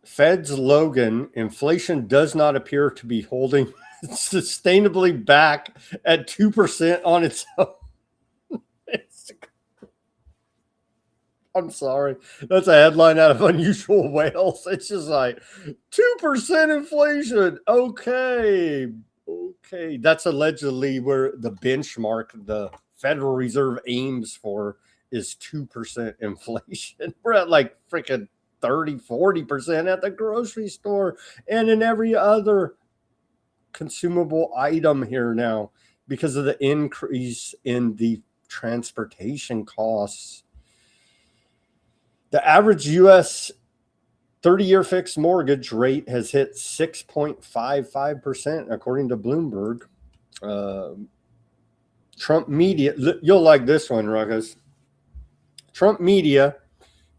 Fed's Logan, inflation does not appear to be holding sustainably back at 2% on its own. I'm sorry. That's a headline out of Unusual Whales. It's just like 2% inflation. Okay. That's allegedly where the benchmark the Federal Reserve aims for is 2% inflation. We're at like freaking 30-40% at the grocery store and in every other consumable item here now because of the increase in the transportation costs. The average U.S. 30-year fixed mortgage rate has hit 6.55%, according to Bloomberg. Trump media, you'll like this one, Ruckus. Trump media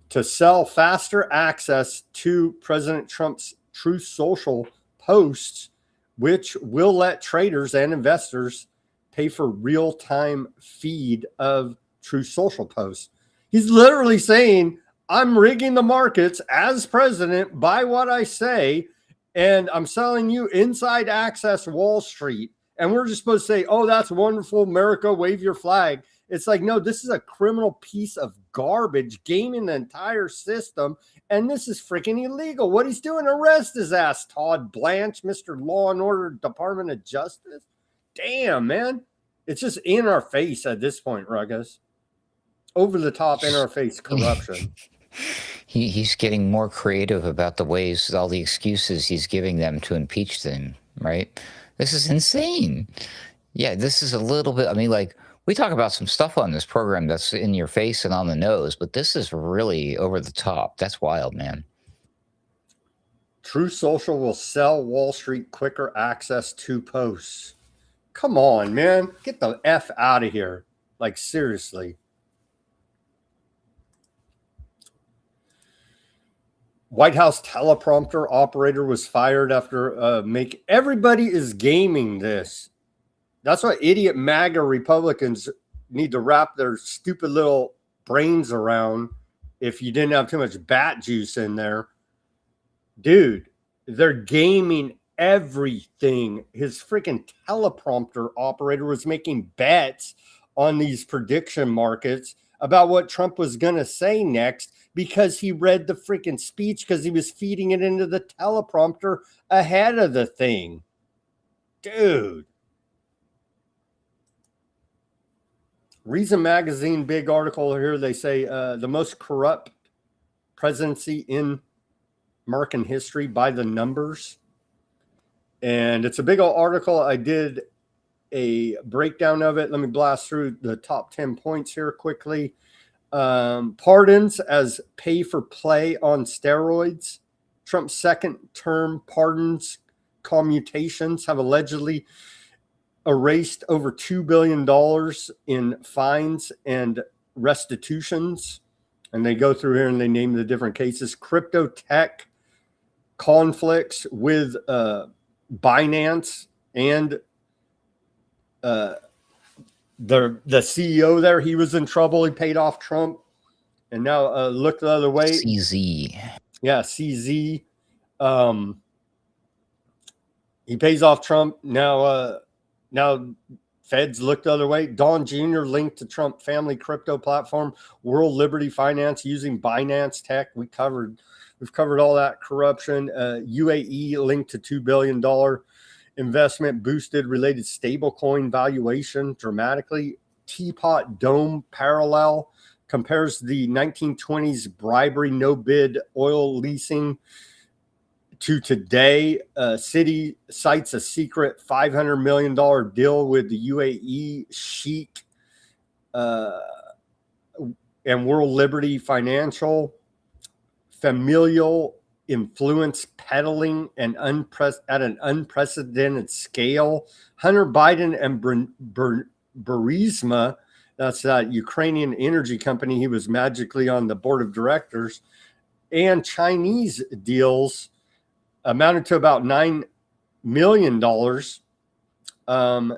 to sell faster access to President Trump's Truth Social posts, which will let traders and investors pay for real-time feed of Truth Social posts. He's literally saying, I'm rigging the markets as president by what I say, and I'm selling you inside access Wall Street. And we're just supposed to say, oh, that's wonderful, America, wave your flag. It's like, no, this is a criminal piece of garbage, gaming the entire system, and this is freaking illegal. What he's doing, arrest his ass, Todd Blanche, Mr. Law and Order, Department of Justice. Damn, man. It's just in our face at this point, Ruckus. Over the top, in our face corruption. He's getting more creative about the ways, all the excuses he's giving them to impeach them, right? This is insane. Yeah, this is a little bit, I mean, like, we talk about some stuff on this program that's in your face and on the nose, but this is really over the top. That's wild, man. Truth Social will sell Wall Street quicker access to posts. Come on, man. Get the F out of here. Like, seriously. White House teleprompter operator was fired after everybody is gaming this. That's why idiot MAGA Republicans need to wrap their stupid little brains around if you didn't have too much bat juice in there. Dude, they're gaming everything. His freaking teleprompter operator was making bets on these prediction markets about what Trump was going to say next because he read the freaking speech because he was feeding it into the teleprompter ahead of the thing. Dude. Reason Magazine, big article here. They say the most corrupt presidency in American history by the numbers. And it's a big old article. I did a breakdown of it. Let me blast through the top 10 points here quickly. Pardons as pay for play on steroids. Trump's second term pardons commutations have allegedly erased over $2 billion in fines and restitutions. And they go through here and they name the different cases. Crypto tech conflicts with Binance and the CEO there. He was in trouble. He paid off Trump. And now look the other way. CZ. Yeah, CZ. He pays off Trump. Now feds look the other way. Don Jr. linked to Trump family crypto platform, World Liberty Finance using Binance Tech. We've covered all that corruption. UAE linked to $2 billion investment, boosted related stablecoin valuation dramatically. Teapot Dome parallel compares the 1920s bribery no bid oil leasing to today. City cites a secret $500 million deal with the UAE Sheikh and World Liberty Financial. Familial influence peddling and at an unprecedented scale. Hunter Biden and Burisma, that's that Ukrainian energy company, he was magically on the board of directors, and Chinese deals amounted to about $9 million. And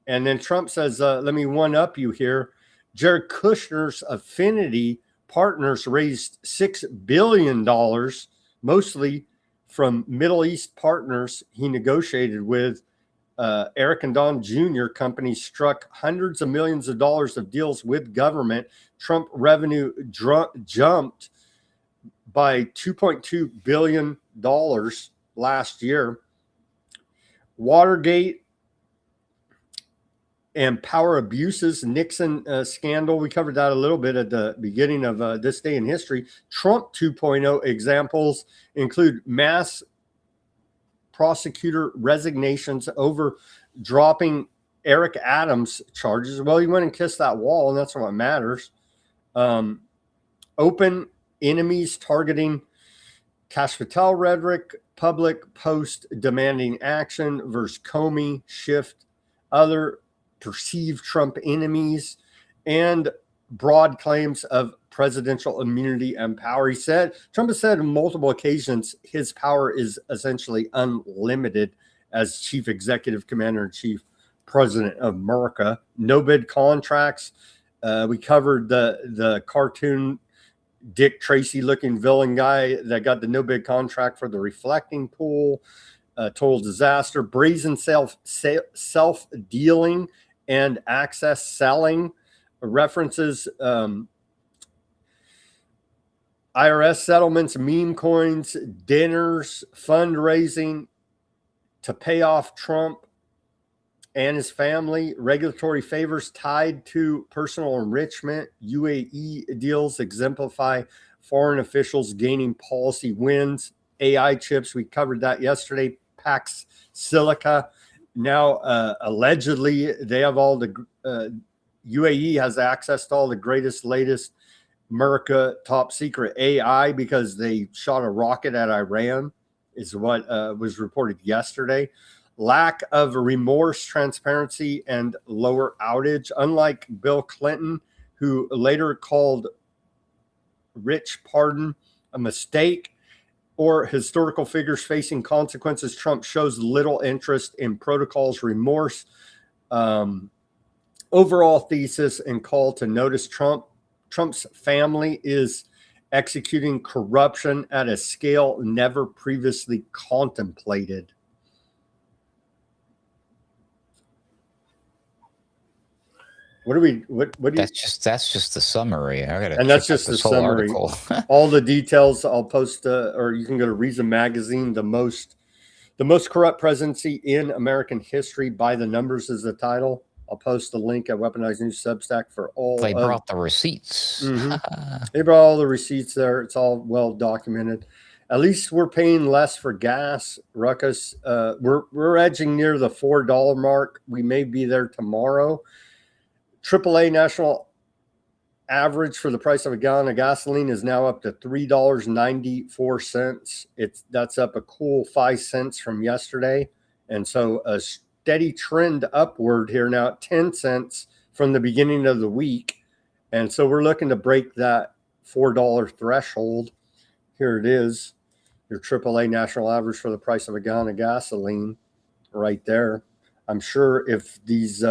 then Trump says, let me one up you here. Jared Kushner's Affinity Partners raised $6 billion, mostly from Middle East partners he negotiated with. Eric and Don Jr. companies struck hundreds of millions of dollars of deals with government. Trump revenue jumped by $2.2 billion last year. Watergate and power abuses, Nixon scandal. We covered that a little bit at the beginning of this day in history. Trump 2.0 examples include mass prosecutor resignations over dropping Eric Adams charges. Well, he went and kissed that wall, and that's what matters. Open enemies targeting Cash Patel rhetoric, public post demanding action versus Comey, shift, other perceived Trump enemies, and broad claims of presidential immunity and power. He said, Trump has said on multiple occasions, his power is essentially unlimited as chief executive commander and chief president of America. No bid contracts. We covered the cartoon Dick Tracy looking villain guy that got the no bid contract for the reflecting pool. Total disaster. Brazen self dealing and access selling. References IRS settlements, meme coins, dinners, fundraising to pay off Trump and his family, regulatory favors tied to personal enrichment, UAE deals exemplify foreign officials gaining policy wins, AI chips, we covered that yesterday, Pax Silica. Now, allegedly, they have all the, UAE has access to all the greatest, latest America top secret AI because they shot a rocket at Iran, is what was reported yesterday. Lack of remorse, transparency, and lower outage. Unlike Bill Clinton, who later called Rich pardon a mistake, or historical figures facing consequences, Trump shows little interest in protocols, remorse. Overall thesis and call to notice Trump Trump's family is executing corruption at a scale never previously contemplated. What do we? What do you? That's just the summary. I gotta. And that's check out just the this whole summary. article. All the details I'll post, or you can go to Reason Magazine. The most corrupt presidency in American history by the numbers is the title. I'll post the link at Weaponized News Substack for all. They brought the receipts. They brought all the receipts there. It's all well documented. At least we're paying less for gas, Ruckus. We're edging near the $4 mark. We may be there tomorrow. AAA national average for the price of a gallon of gasoline is now up to $3.94. That's up a cool 5 cents from yesterday. And so a steady trend upward here now at 10 cents from the beginning of the week. And so we're looking to break that $4 threshold. Here it is, your AAA national average for the price of a gallon of gasoline right there. I'm sure if these,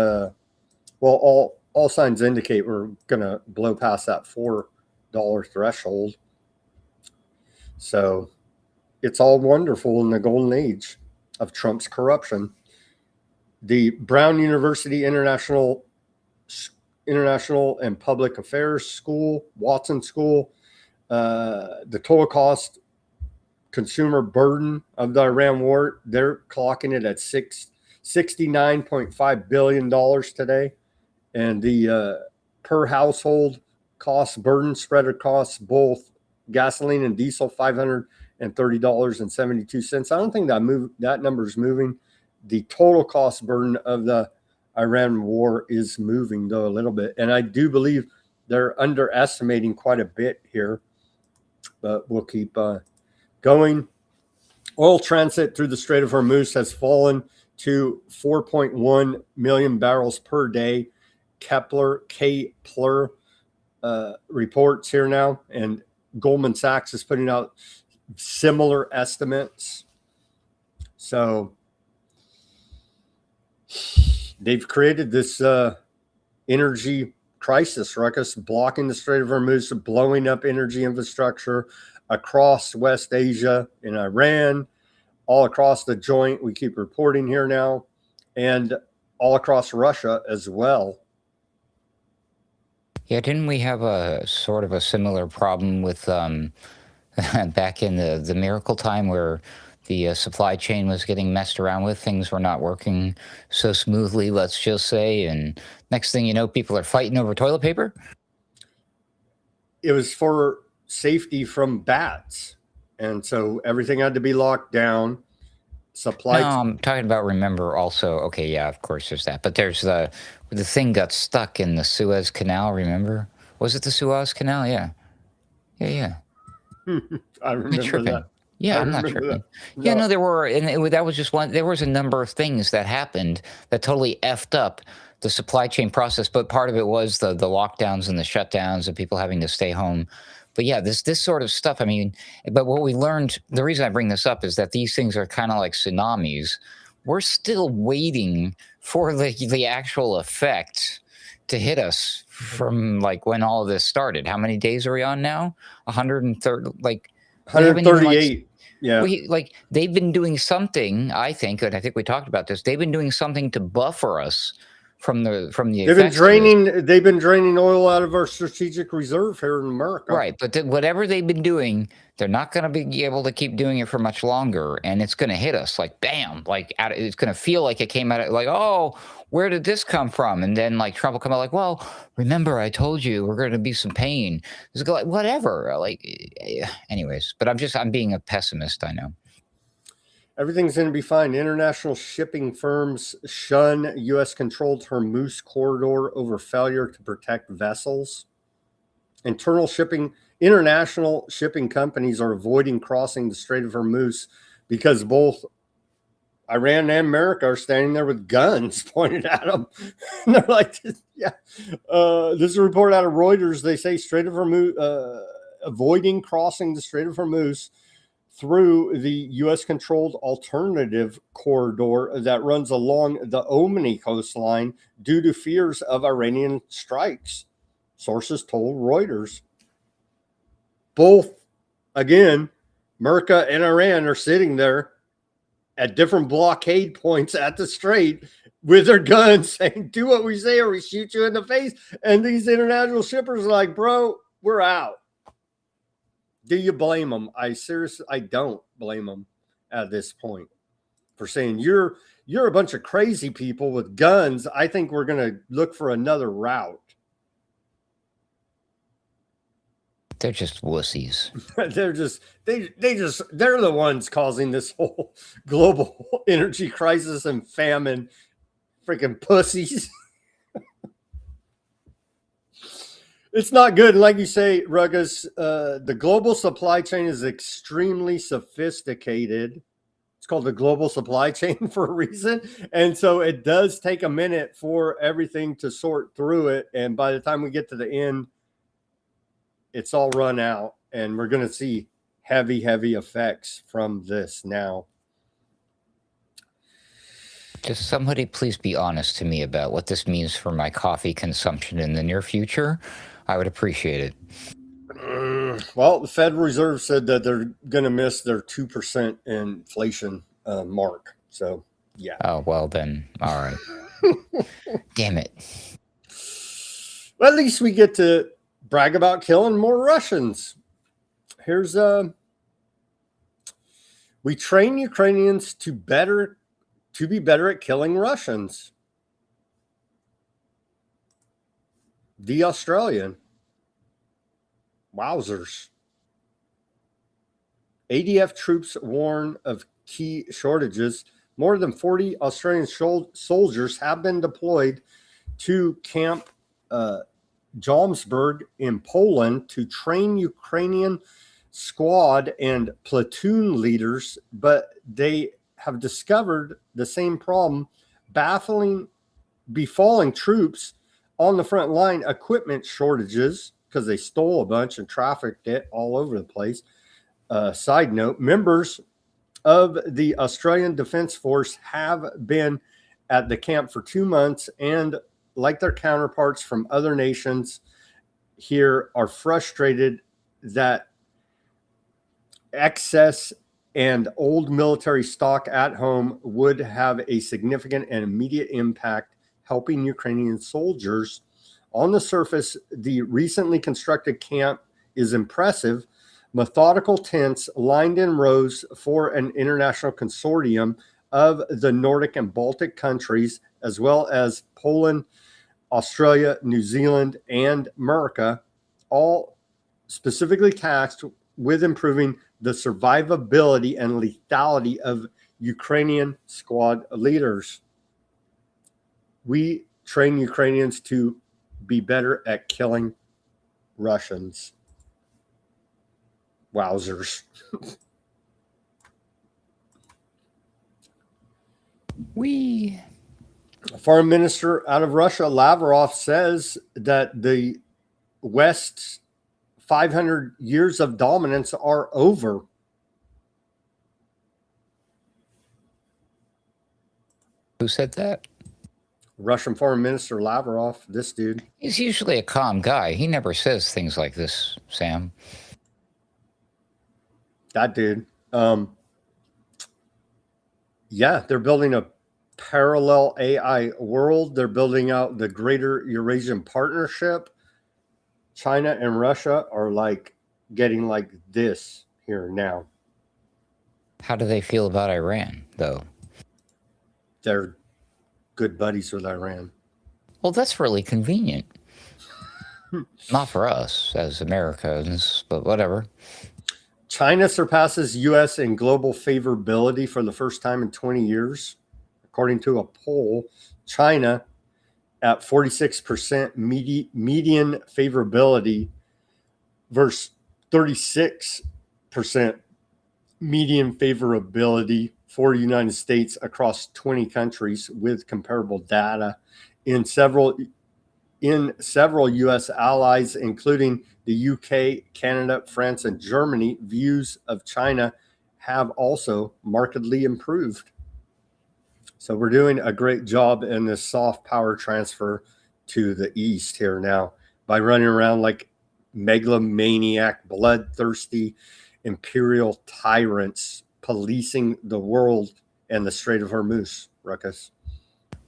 all signs indicate we're going to blow past that $4 threshold. So it's all wonderful in the golden age of Trump's corruption. The Brown University International and Public Affairs School, Watson School, the total cost consumer burden of the Iran war, they're clocking it at $69.5 billion today. And the per household cost burden spread across both gasoline and diesel, $530.72. I don't think that number is moving. The total cost burden of the Iran war is moving, though, a little bit. And I do believe they're underestimating quite a bit here. But we'll keep going. Oil transit through the Strait of Hormuz has fallen to 4.1 million barrels per day. Kepler reports here now, and Goldman Sachs is putting out similar estimates. So they've created this energy crisis, Ruckus, blocking the Strait of Hormuz, blowing up energy infrastructure across West Asia, in Iran, all across the joint. We keep reporting here now, and all across Russia as well. Yeah, didn't we have a sort of a similar problem with back in the miracle time where the supply chain was getting messed around with? Things were not working so smoothly, let's just say. And next thing you know, people are fighting over toilet paper. It was for safety from bats. And so everything had to be locked down. No, I'm talking about, remember also, okay, yeah, of course there's that. But there's the thing got stuck in the Suez Canal, remember? Was it the Suez Canal? Yeah. Yeah. I remember that. Yeah, I'm not tripping. No. Yeah, no, there were, and that was just one. There was a number of things that happened that totally effed up the supply chain process. But part of it was the lockdowns and the shutdowns and people having to stay home. But yeah, this sort of stuff, I mean, but what we learned, the reason I bring this up is that these things are kind of like tsunamis. We're still waiting for the actual effect to hit us from like when all of this started. How many days are we on now? 130, like 138. Yeah. They've been doing something, I think, and I think we talked about this. They've been doing something to buffer us from the they've been draining oil out of our strategic reserve here in America. Right, but whatever they've been doing, they're not going to be able to keep doing it for much longer, and it's going to hit us like bam, like it's going to feel like it came out of like, oh, where did this come from? And then like Trump will come out like, well, remember I told you we're going to be some pain. It's like whatever, like anyways. But I'm being a pessimist, I know. Everything's going to be fine. International shipping firms shun U.S.-controlled Hormuz corridor over failure to protect vessels. International shipping companies are avoiding crossing the Strait of Hormuz because both Iran and America are standing there with guns pointed at them. And they're like, yeah. This is a report out of Reuters. They say Strait of Hormuz, avoiding crossing the Strait of Hormuz through the U.S.-controlled alternative corridor that runs along the Omani coastline due to fears of Iranian strikes. sources told Reuters. Both, again, America and Iran are sitting there at different blockade points at the strait with their guns saying, do what we say or we shoot you in the face. And these international shippers are like, bro, we're out. Do you blame them? I don't blame them at this point for saying you're a bunch of crazy people with guns. I think we're going to look for another route. They're just wussies. They're the ones causing this whole global energy crisis and famine. Freaking pussies. It's not good. Like you say, Ruckus, the global supply chain is extremely sophisticated. It's called the global supply chain for a reason. And so it does take a minute for everything to sort through it. And by the time we get to the end, it's all run out. And we're going to see heavy effects from this now. Just somebody please be honest to me about what this means for my coffee consumption in the near future. I would appreciate it. Well, the Federal Reserve said that they're going to miss their 2% inflation mark. So, yeah. Oh, well then. All right. Damn it. Well, at least we get to brag about killing more Russians. Here's we train Ukrainians to be better at killing Russians. The Australian. Wowzers. ADF troops warn of key shortages. More than 40 Australian soldiers have been deployed to Camp Jalmsburg in Poland to train Ukrainian squad and platoon leaders, but they have discovered the same problem befalling troops on the front line: equipment shortages, because they stole a bunch and trafficked it all over the place. Side note, members of the Australian Defence Force have been at the camp for 2 months, and like their counterparts from other nations here, are frustrated that excess and old military stock at home would have a significant and immediate impact helping Ukrainian soldiers. On the surface, the recently constructed camp is impressive. Methodical tents lined in rows for an international consortium of the Nordic and Baltic countries, as well as Poland, Australia, New Zealand, and America, all specifically tasked with improving the survivability and lethality of Ukrainian squad leaders. We train Ukrainians to be better at killing Russians. Wowzers. Foreign Minister out of Russia, Lavrov, says that the West's 500 years of dominance are over. Who said that? Russian Foreign Minister Lavrov, this dude. He's usually a calm guy. He never says things like this, Sam. That dude. Yeah, they're building a parallel AI world. They're building out the Greater Eurasian Partnership. China and Russia are like getting like this here now. How do they feel about Iran, though? They're good buddies with Iran. Well, that's really convenient. Not for us as Americans, but whatever. China surpasses U.S. in global favorability for the first time in 20 years. According to a poll, China at 46% median favorability versus 36% median favorability for the United States across 20 countries with comparable data. In several U.S. allies, including the UK, Canada, France, and Germany, views of China have also markedly improved. So we're doing a great job in this soft power transfer to the East here now. by running around like megalomaniac, bloodthirsty imperial tyrants policing the world and the Strait of Hormuz, Ruckus.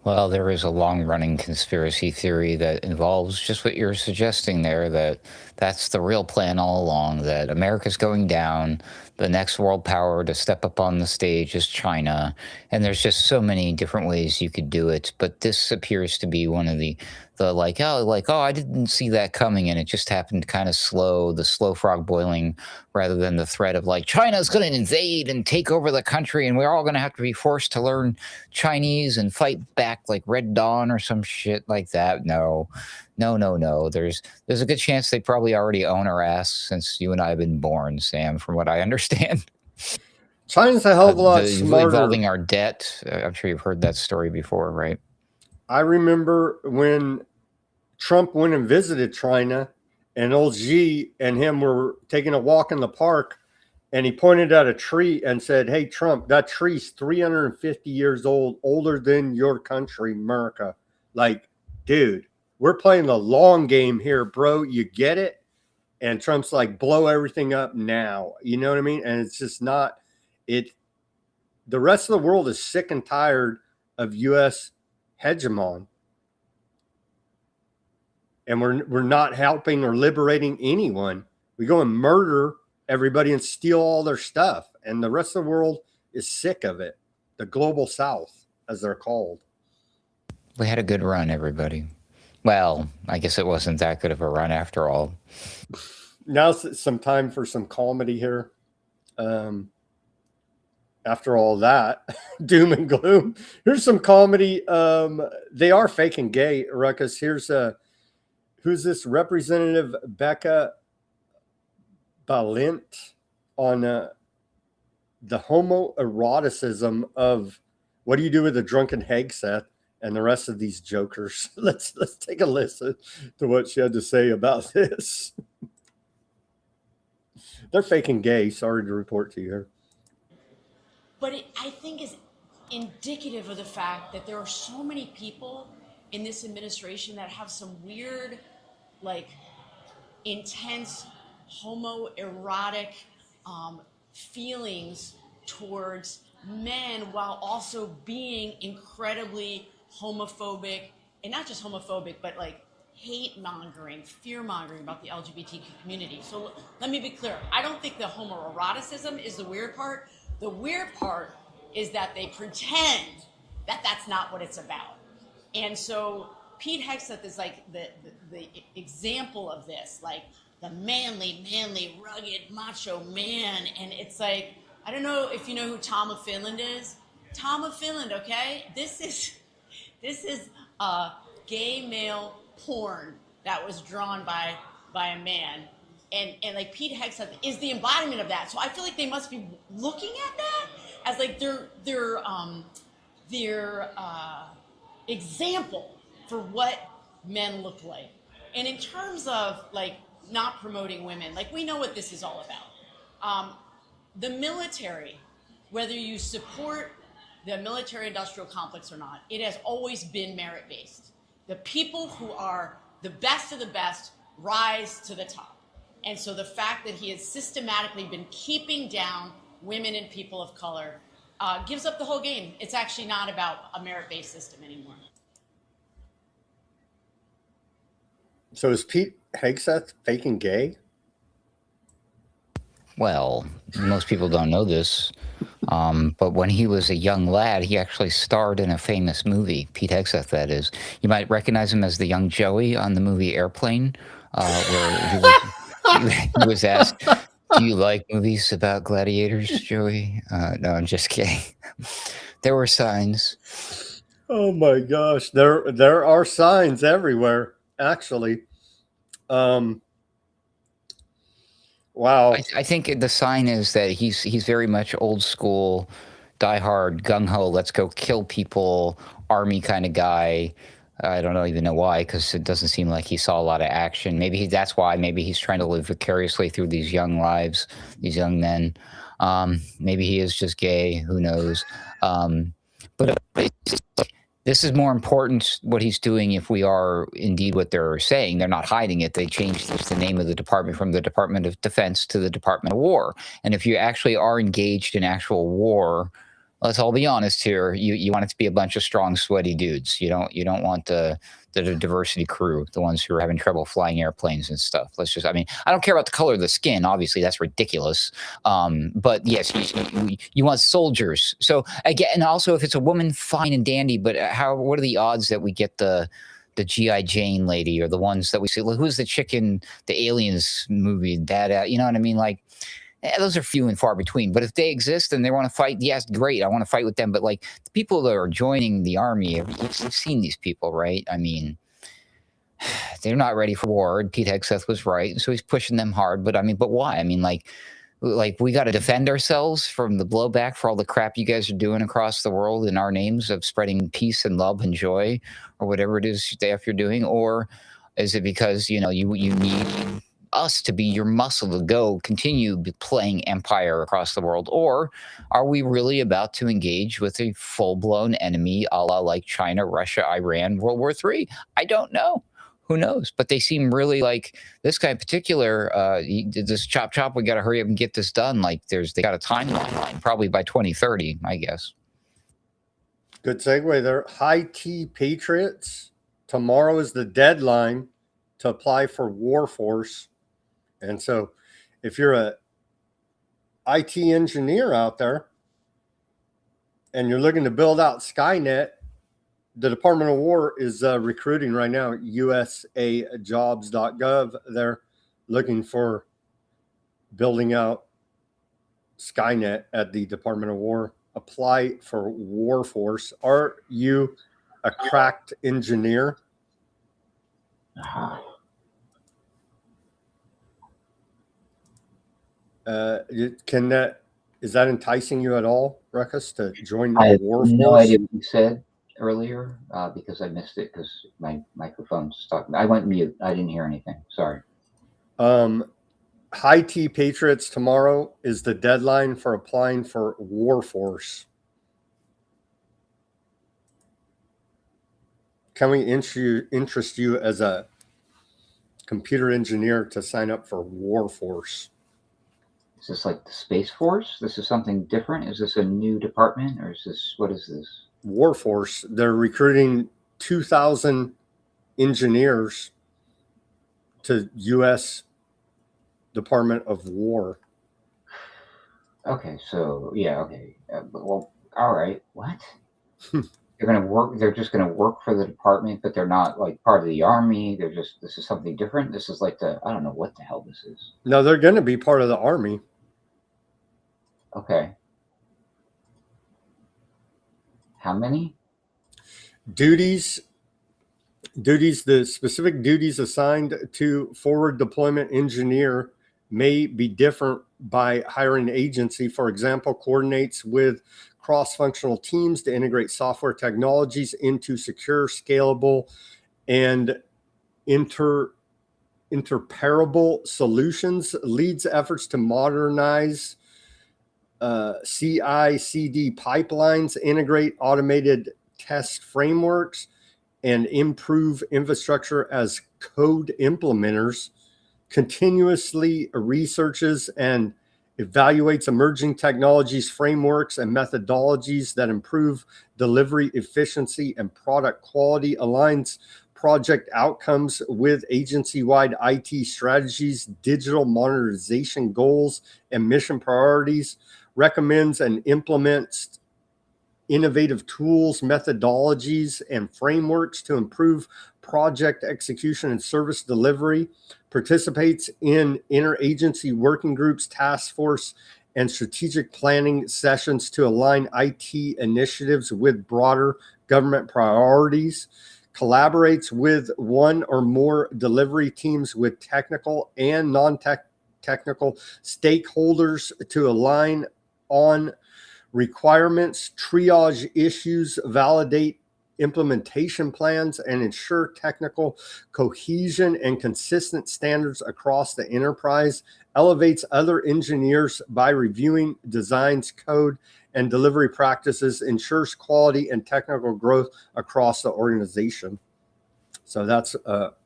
Well, there is a long-running conspiracy theory that involves just what you're suggesting there, that that's the real plan all along, that America's going down, the next world power to step up on the stage is China, and there's just so many different ways you could do it, but this appears to be one of the I didn't see that coming, and it just happened kind of slow, the slow frog boiling, rather than the threat of like, China's going to invade and take over the country, and we're all going to have to be forced to learn Chinese and fight back like Red Dawn or some shit like that. No. There's a good chance they probably already own our ass since you and I have been born, Sam, from what I understand. China's a hell of a lot smarter. Involving our debt. I'm sure you've heard that story before, right? I remember when Trump went and visited China, and old Xi and him were taking a walk in the park, and he pointed at a tree and said, "Hey, Trump, that tree's 350 years old, older than your country, America." Like, dude, we're playing the long game here, bro. You get it? And Trump's like, blow everything up now. You know what I mean? And it's just not it. The rest of the world is sick and tired of U.S. hegemon. And we're not helping or liberating anyone. We go and murder everybody and steal all their stuff. And the rest of the world is sick of it. The global South, as they're called. We had a good run, everybody. Well, I guess it wasn't that good of a run after all. Now's some time for some comedy here. After all that, doom and gloom. Here's some comedy. They are faking gay, Ruckus. Here's who's this? Representative Becca Balint on the homoeroticism of what do you do with a drunken Hegseth and the rest of these jokers. Let's take a listen to what she had to say about this. They're faking gay. Sorry to report to you here. But I think is indicative of the fact that there are so many people in this administration that have some weird, like, intense homoerotic feelings towards men while also being incredibly homophobic, and not just homophobic, but like hate mongering, fear mongering about the LGBTQ community. So let me be clear. I don't think the homoeroticism is the weird part. The weird part is that they pretend that that's not what it's about. And so Pete Hegseth is like the example of this, like the manly, rugged, macho man. And it's like, I don't know if you know who Tom of Finland is. Tom of Finland, okay? This is gay male porn that was drawn by a man. And like Pete Hegseth is the embodiment of that. So I feel like they must be looking at that as like their example for what men look like. And in terms of like not promoting women, like we know what this is all about. The military, whether you support the military-industrial complex or not, it has always been merit-based. The people who are the best of the best rise to the top. And so the fact that he has systematically been keeping down women and people of color gives up the whole game. It's actually not about a merit-based system anymore. So is Pete Hegseth faking gay? Well, most people don't know this, but when he was a young lad, he actually starred in a famous movie, Pete Hegseth, that is. You might recognize him as the young Joey on the movie Airplane, where he was asked, "Do you like movies about gladiators, Joey?" No, I'm just kidding. There were signs. Oh my gosh, there are signs everywhere, actually. Wow. I think the sign is that he's very much old school, diehard, gung ho, let's go kill people, army kind of guy. I don't even know why, because it doesn't seem like he saw a lot of action. Maybe that's why. Maybe he's trying to live vicariously through these young lives, these young men. Maybe he is just gay. Who knows? But This is more important what he's doing if we are indeed what they're saying. They're not hiding it. They changed the name of the department from the Department of Defense to the Department of War. And if you actually are engaged in actual war, let's all be honest here, you want it to be a bunch of strong, sweaty dudes. You don't want the diversity crew, the ones who are having trouble flying airplanes and stuff. I mean, I don't care about the color of the skin. Obviously, that's ridiculous. But yes, you want soldiers. So again, and also if it's a woman, fine and dandy. But what are the odds that we get the G.I. Jane lady or the ones that we see? Who's the chick in the Aliens movie? You know what I mean? Like, those are few and far between. But if they exist and they want to fight, yes, great. I want to fight with them. But like the people that are joining the army, you've seen these people, right? I mean, they're not ready for war. And Pete Hegseth was right. And so he's pushing them hard. But I mean, but why? I mean, like we got to defend ourselves from the blowback for all the crap you guys are doing across the world in our names of spreading peace and love and joy or whatever it is stuff you're doing. Or is it because, you need us to be your muscle to go continue playing empire across the world? Or are we really about to engage with a full-blown enemy a la like China, Russia, Iran, World War III? I don't know. Who knows? But they seem really like this guy in particular, this chop, we got to hurry up and get this done. Like they got a timeline, probably by 2030, I guess. Good segue there. High T Patriots. Tomorrow is the deadline to apply for Warforce. And so if you're a IT engineer out there and you're looking to build out Skynet, the Department of War is recruiting right now, usajobs.gov. They're looking for building out Skynet at the Department of War. Apply for Warforce. Are you a cracked engineer? Is that enticing you at all, Ruckus, to join I the have Warforce? no idea what you said earlier because I missed it because my microphone stopped. I went mute. I didn't hear anything. Sorry. High T Patriots tomorrow is the deadline for applying for Warforce. Can we interest you as a computer engineer to sign up for Warforce? Is this like the Space Force? This is something different? Is this a new department or what is this? Warforce. They're recruiting 2,000 engineers to U.S. Department of War. Okay, so yeah, okay. Well, all right. What? They're going to work. They're just going to work for the department, but they're not like part of the army. This is something different. This is like I don't know what the hell this is. No, they're going to be part of the army. Okay. How many? Duties, the specific duties assigned to forward deployment engineer may be different by hiring agency. For example, coordinates with cross-functional teams to integrate software technologies into secure, scalable, and interoperable solutions, leads efforts to modernize CI/CD pipelines, integrate automated test frameworks, and improve infrastructure as code implementers, continuously researches and evaluates emerging technologies, frameworks, and methodologies that improve delivery efficiency and product quality, aligns project outcomes with agency-wide IT strategies, digital modernization goals, and mission priorities, recommends and implements innovative tools, methodologies, and frameworks to improve project execution and service delivery, participates in interagency working groups, task force, and strategic planning sessions to align IT initiatives with broader government priorities, collaborates with one or more delivery teams with technical and non-technical stakeholders to align on requirements, triage issues, validate implementation plans, and ensure technical cohesion and consistent standards across the enterprise, elevates other engineers by reviewing designs, code, and delivery practices, ensures quality and technical growth across the organization. So that's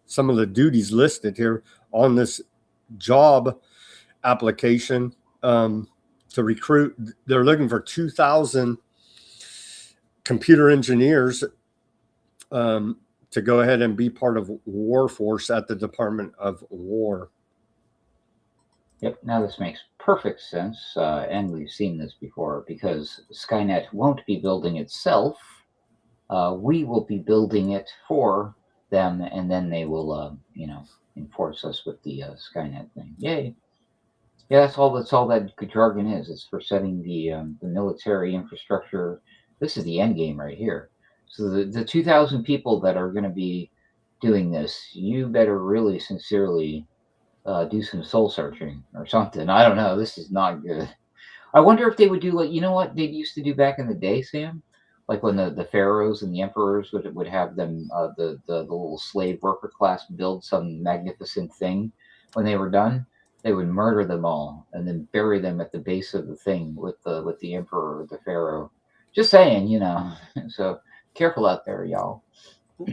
some of the duties listed here on this job application to recruit. They're looking for 2,000 computer engineers to go ahead and be part of Warforce at the Department of War. Yep, now this makes perfect sense, and we've seen this before, because Skynet won't be building itself. We will be building it for them, and then they will, enforce us with the Skynet thing. Yay! Yeah, that's all that jargon is. It's for setting the military infrastructure. This is the end game right here. So the 2,000 people that are going to be doing this, you better really sincerely do some soul searching or something. I don't know. This is not good. I wonder if they would do like, you know what they used to do back in the day, Sam? Like when the pharaohs and the emperors would have them, the little slave worker class build some magnificent thing. When they were done, they would murder them all and then bury them at the base of the thing with the emperor or the pharaoh. Just saying, So careful out there, y'all.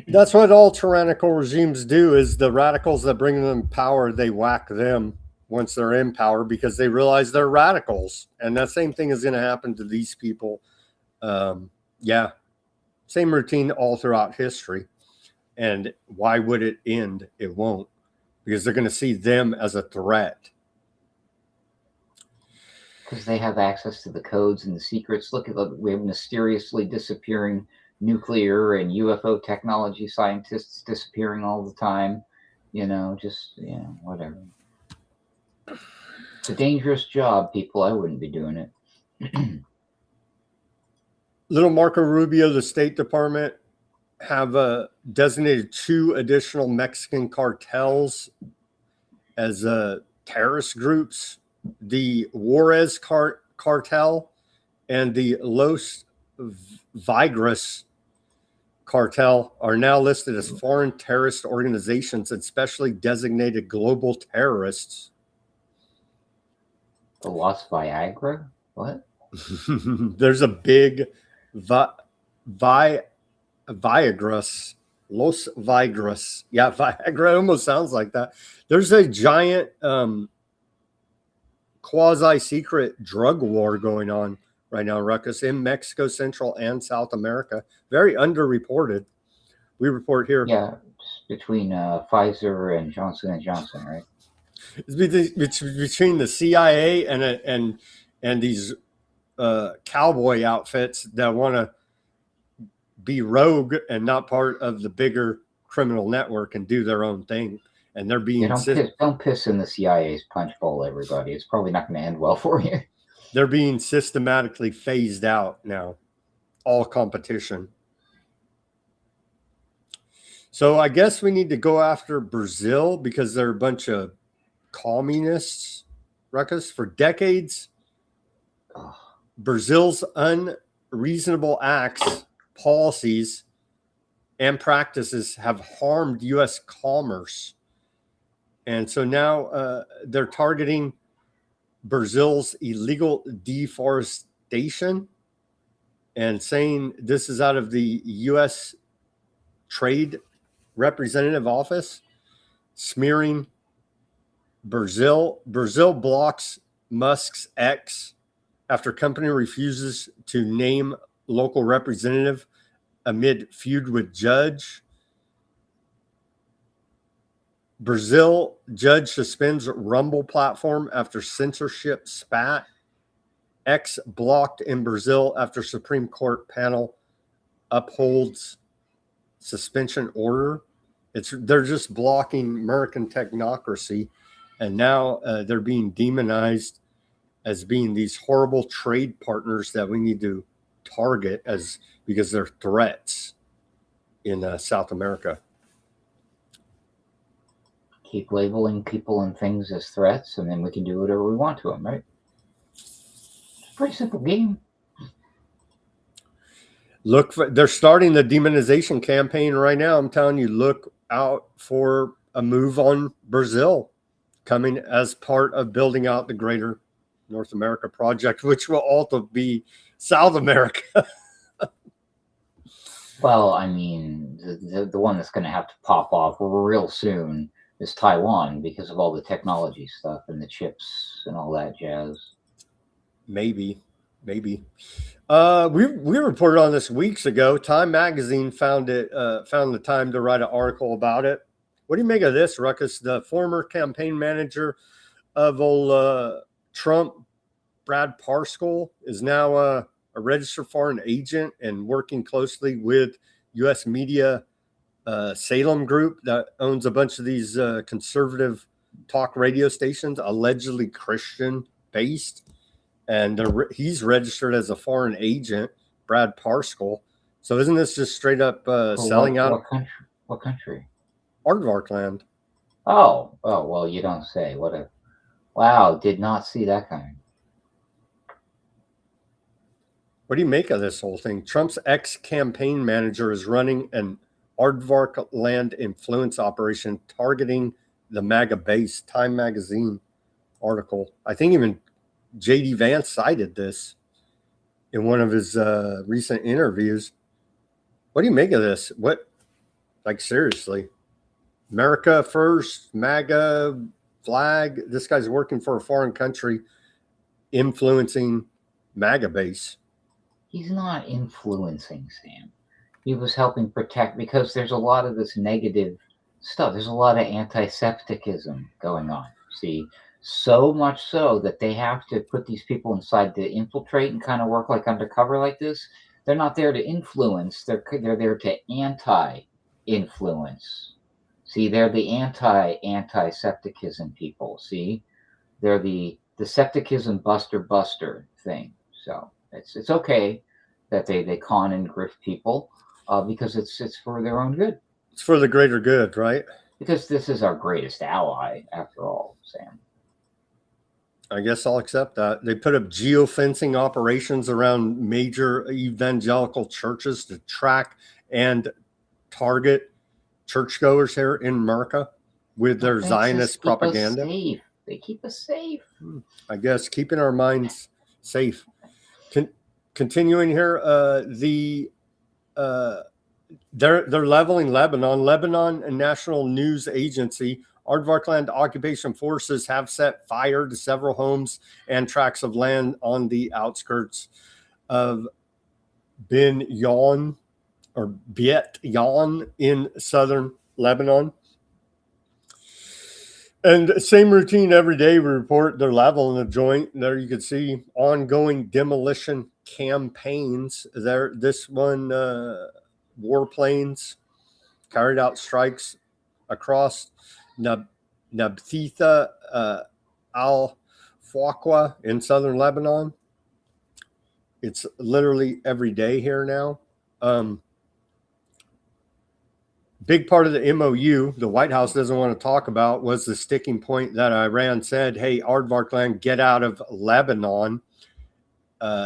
That's what all tyrannical regimes do, is the radicals that bring them power, they whack them once they're in power because they realize they're radicals. And that same thing is going to happen to these people. Yeah, same routine all throughout history. And why would it end? It won't, because they're going to see them as a threat. Because they have access to the codes and the secrets. Look at we have mysteriously disappearing nuclear and UFO technology scientists disappearing all the time. Whatever. It's a dangerous job, people. I wouldn't be doing it. Little Marco Rubio, the State Department, have designated 2 additional Mexican cartels as terrorist groups. The Juarez cartel and the Los Vigres cartel are now listed as foreign terrorist organizations and specially designated global terrorists. The Los Viagra? What? There's a big Viagras. Los Vigres. Yeah, Viagra almost sounds like that. There's a giant quasi-secret drug war going on right now, Ruckus, in Mexico, Central and South America. Very underreported. We report here. Yeah, between Pfizer and Johnson & Johnson, right? It's between the CIA and these cowboy outfits that want to be rogue and not part of the bigger criminal network and do their own thing. And they're being don't piss in the CIA's punch bowl, everybody. It's probably not going to end well for you. They're being systematically phased out now. All competition. So I guess we need to go after Brazil because they're a bunch of communists, Ruckus. For decades, Brazil's unreasonable acts, policies, and practices have harmed U.S. commerce. And so now they're targeting Brazil's illegal deforestation and saying this is out of the U.S. Trade Representative Office, smearing Brazil. Brazil blocks Musk's X after company refuses to name local representative amid feud with judge. Brazil judge suspends Rumble platform after censorship spat. X blocked in Brazil after Supreme Court panel upholds suspension order. They're just blocking American technocracy, and now they're being demonized as being these horrible trade partners that we need to target because they're threats in South America. Keep labeling people and things as threats, and then we can do whatever we want to them, right? It's a pretty simple game. They're starting the demonization campaign right now. I'm telling you, look out for a move on Brazil coming as part of building out the greater North America project, which will also be South America. Well, I mean, the one that's going to have to pop off real soon is Taiwan because of all the technology stuff and the chips and all that jazz. Maybe. We reported on this weeks ago. Time Magazine found the time to write an article about it. What do you make of this, Ruckus? The former campaign manager of old Trump, Brad Parscale, is now a registered foreign agent and working closely with U.S. media Salem Group that owns a bunch of these conservative talk radio stations, allegedly Christian based. And he's registered as a foreign agent, Brad Parscale. So isn't this just straight up selling out? What country? Aardvark land. Oh, well, you don't say. Wow, did not see that coming. What do you make of this whole thing? Trump's ex-campaign manager is running an Aardvark land influence operation targeting the MAGA base. Time Magazine article. I think even J.D. Vance cited this in one of his recent interviews. What do you make of this? Seriously? America first, MAGA flag. This guy's working for a foreign country, influencing MAGA base. He's not influencing, Sam. He was helping protect, because there's a lot of this negative stuff. There's a lot of anti-Septicism going on. See, so much so that they have to put these people inside to infiltrate and kind of work like undercover like this. They're not there to influence. They're there to anti-influence. See, they're the anti-Septicism people. See, they're the Septicism buster thing. So it's okay that they con and grift people because it's for their own good. It's for the greater good, right? Because this is our greatest ally, after all, Sam. I guess I'll accept that. They put up geofencing operations around major evangelical churches to track and target churchgoers here in America with their Zionist propaganda. They keep us safe. I guess keeping our minds safe. Continuing here, they're leveling Lebanon. Lebanon National News Agency, Aardvark land occupation forces have set fire to several homes and tracts of land on the outskirts of Bin Yan or Biet Yan in southern Lebanon. And same routine every day. We report they're leveling the joint. There you can see ongoing demolition campaigns. This one, warplanes carried out strikes across Nabtitha al-Fawqa in southern Lebanon. It's literally every day here now. Big part of the MOU, the White House doesn't want to talk about, was the sticking point that Iran said, hey, Aardvark land, get out of Lebanon.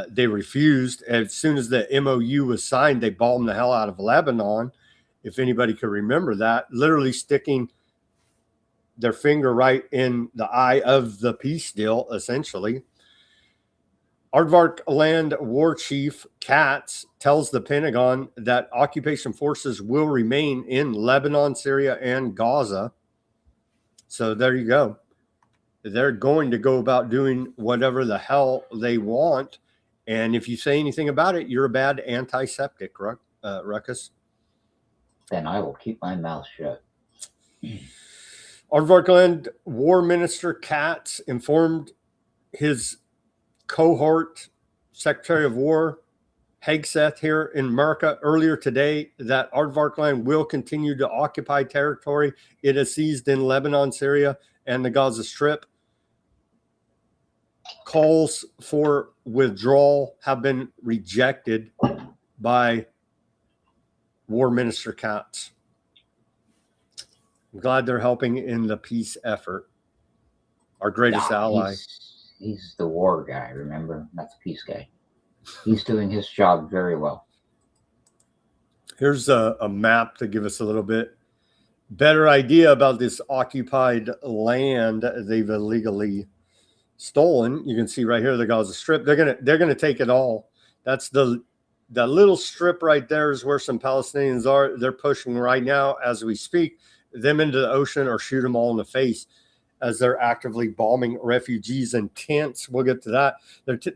They refused. As soon as the MOU was signed, they bombed the hell out of Lebanon. If anybody could remember that, literally sticking their finger right in the eye of the peace deal, essentially. Aardvark land war chief Katz tells the Pentagon that occupation forces will remain in Lebanon, Syria, and Gaza. So there you go. They're going to go about doing whatever the hell they want. And if you say anything about it, you're a bad anti-septic, Ruckus. Then I will keep my mouth shut. Aardvark land war minister Katz informed his cohort Secretary of War Hegseth here in America earlier today that Aardvark land will continue to occupy territory it has seized in Lebanon, Syria, and the Gaza Strip. Calls for withdrawal have been rejected by War Minister Katz. I'm glad they're helping in the peace effort. Our greatest ally. He's the war guy, remember? Not the peace guy. He's doing his job very well. Here's a map to give us a little bit better idea about this occupied land they've illegally stolen. You can see right here the Gaza Strip. They're gonna take it all. That's the little strip right there is where some Palestinians are. They're pushing right now as we speak them into the ocean or shoot them all in the face as they're actively bombing refugees in tents. We'll get to that.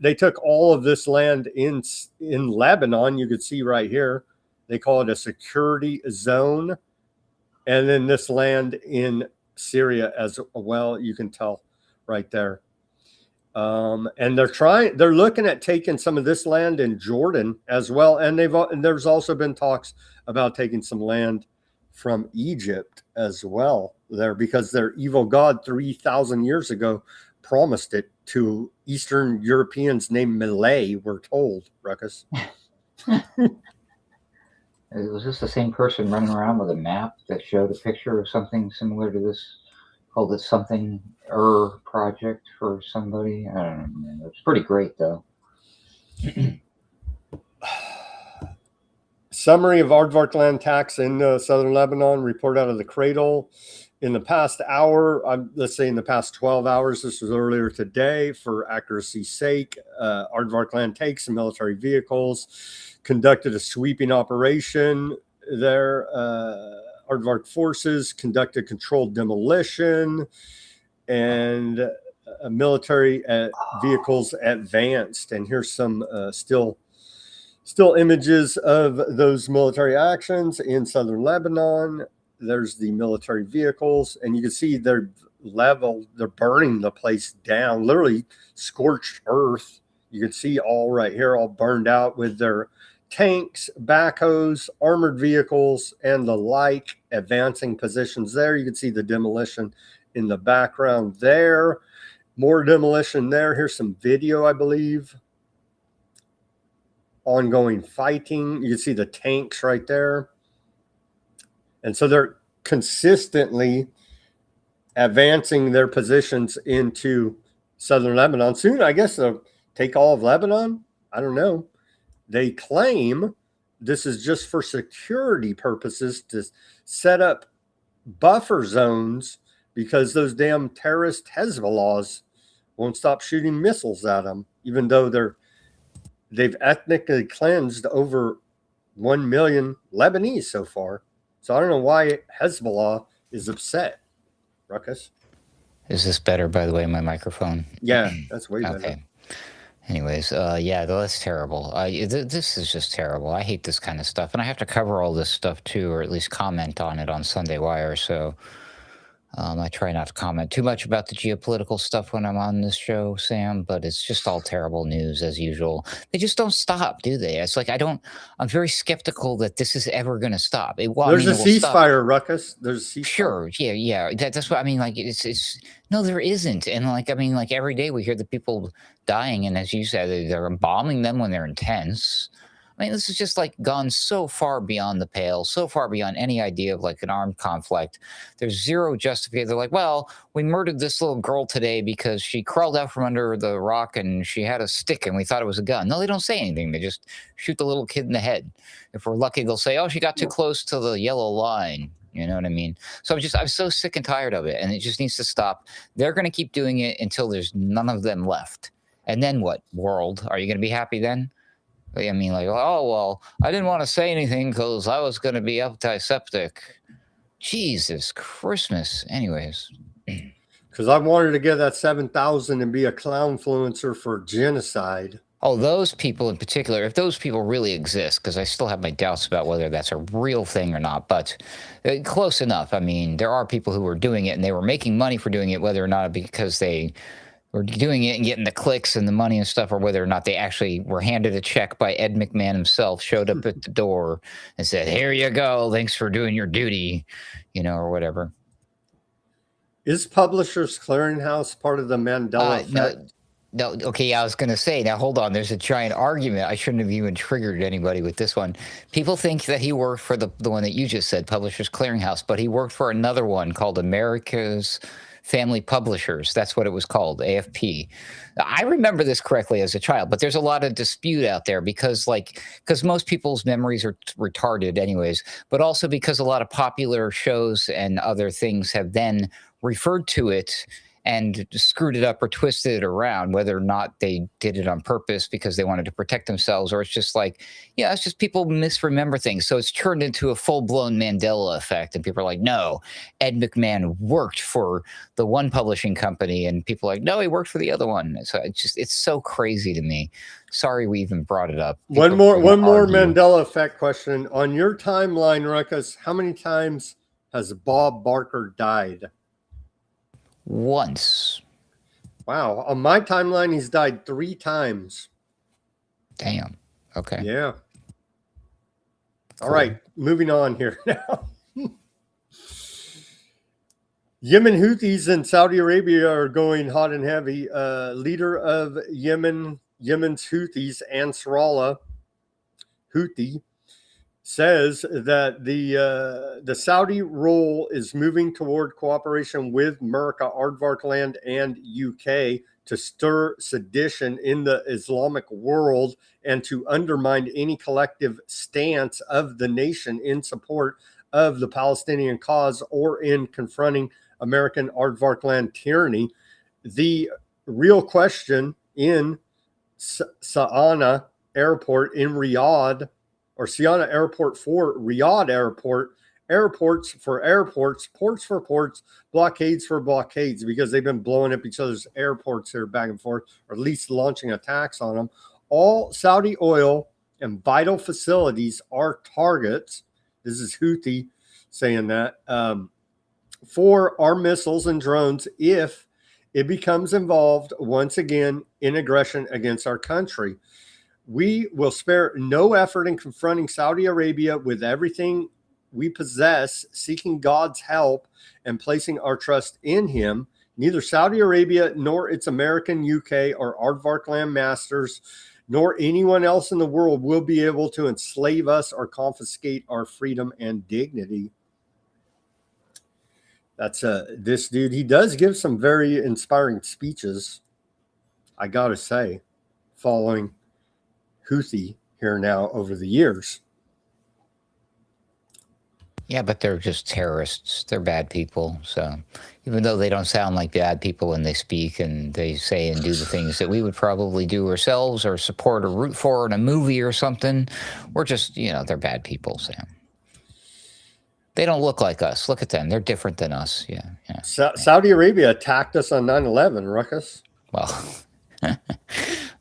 They took all of this land in Lebanon. You could see right here. They call it a security zone. And then this land in Syria as well. You can tell right there. And they're looking at taking some of this land in Jordan as well. And there's also been talks about taking some land from Egypt as well there, because their evil god 3,000 years ago promised it to Eastern Europeans named Malay, we're told, Ruckus. Was this the same person running around with a map that showed a picture of something similar to this? Called it something project for somebody? I don't know, man. It's pretty great though. Summary of aardvark land attacks in southern Lebanon. Report out of the cradle. In the past hour, let's say in the past 12 hours, this was earlier today for accuracy's sake, aardvark land takes and military vehicles conducted a sweeping operation there. Aardvark forces conducted controlled demolition, and military vehicles advanced. And here's some still images of those military actions in southern Lebanon. There's the military vehicles, and you can see they're burning the place down, literally scorched earth. You can see all right here, all burned out with their tanks, backhoes, armored vehicles, and the like, advancing positions there. You can see the demolition in the background there. More demolition there. Here's some video, I believe. Ongoing fighting. You can see the tanks right there. And so they're consistently advancing their positions into southern Lebanon. Soon, I guess they'll take all of Lebanon. I don't know. They claim this is just for security purposes to set up buffer zones because those damn terrorist Hezbollahs won't stop shooting missiles at them, even though they've ethnically cleansed over 1 million Lebanese so far. So I don't know why Hezbollah is upset. Ruckus? Is this better, by the way, my microphone? Yeah, that's way better. Okay. Anyways, yeah, that's terrible. This is just terrible. I hate this kind of stuff. And I have to cover all this stuff, too, or at least comment on it on Sunday Wire. So I try not to comment too much about the geopolitical stuff when I'm on this show, Sam, but it's just all terrible news as usual. They just don't stop, do they? It's like I'm very skeptical that this is ever going to stop. There's a ceasefire, Ruckus. There's a ceasefire. Sure, yeah. That's what I mean. Like, it's no, there isn't. And like every day we hear the people dying, and as you said, they're bombing them when they're intense. I mean, this is just like gone so far beyond the pale, so far beyond any idea of like an armed conflict. There's zero justification. They're like, well, we murdered this little girl today because she crawled out from under the rock and she had a stick and we thought it was a gun. No, they don't say anything. They just shoot the little kid in the head. If we're lucky, they'll say, oh, she got too close to the yellow line. You know what I mean? So I'm so sick and tired of it, and it just needs to stop. They're going to keep doing it until there's none of them left. And then what, world? Are you going to be happy then? I mean, like, oh, well, I didn't want to say anything because I was going to be antiseptic. Jesus Christmas. Anyways. Because I wanted to get that 7,000 and be a clown influencer for genocide. Oh, those people in particular, if those people really exist, because I still have my doubts about whether that's a real thing or not, but close enough. I mean, there are people who were doing it and they were making money for doing it, whether or not because they were doing it and getting the clicks and the money and stuff, or whether or not they actually were handed a check by Ed McMahon himself, showed up at the door and said, here you go, thanks for doing your duty, or whatever. Is Publishers Clearinghouse part of the Mandela effect? No, okay, I was going to say, now hold on, there's a giant argument. I shouldn't have even triggered anybody with this one. People think that he worked for the one that you just said, Publishers Clearinghouse, but he worked for another one called America's Family Publishers. That's what it was called, AFP. I remember this correctly as a child, but there's a lot of dispute out there because most people's memories are retarded anyways, but also because a lot of popular shows and other things have then referred to it and screwed it up or twisted it around, whether or not they did it on purpose because they wanted to protect themselves, or it's just like, yeah, it's just people misremember things. So it's turned into a full-blown Mandela effect. And people are like, no, Ed McMahon worked for the one publishing company. And people are like, no, he worked for the other one. So it's so crazy to me. Sorry we even brought it up. One more Mandela effect question. On your timeline, Ruckus, how many times has Bob Barker died? Once. Wow. On my timeline, he's died 3 times. Damn. Okay. Yeah. Cool. All right. Moving on here now. Yemen Houthis in Saudi Arabia are going hot and heavy. Leader of Yemen's Houthis, Ansarallah Houthi, says that the Saudi role is moving toward cooperation with America, Aardvarkland, and UK to stir sedition in the Islamic world and to undermine any collective stance of the nation in support of the Palestinian cause or in confronting American Aardvarkland tyranny. The real question in Sa'ana Airport in Riyadh, or Siana Airport for Riyadh Airport, airports for airports, ports for ports, blockades for blockades, because they've been blowing up each other's airports here back and forth, or at least launching attacks on them. All Saudi oil and vital facilities are targets. This is Houthi saying that, for our missiles and drones if it becomes involved once again in aggression against our country. We will spare no effort in confronting Saudi Arabia with everything we possess, seeking God's help and placing our trust in him. Neither Saudi Arabia nor its American, UK, or Aardvarkland masters, nor anyone else in the world will be able to enslave us or confiscate our freedom and dignity. That's this dude. He does give some very inspiring speeches, I gotta say, following Houthi here now over the years. Yeah, but they're just terrorists. They're bad people. So even though they don't sound like bad people when they speak and they say and do the things that we would probably do ourselves or support or root for in a movie or something, we're just, they're bad people, Sam. They don't look like us. Look at them. They're different than us. Yeah. Saudi Arabia attacked us on 9/11, Ruckus. Well,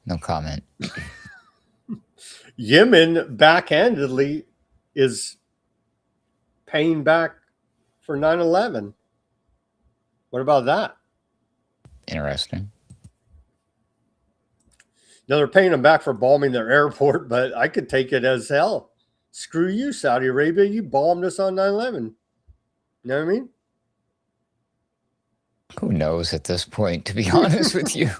no comment. Yemen backhandedly is paying back for 9/11. What about that? Interesting. Now they're paying them back for bombing their airport, but I could take it as hell. Screw you, Saudi Arabia. You bombed us on 9/11. You know what I mean? Who knows at this point, to be honest with you?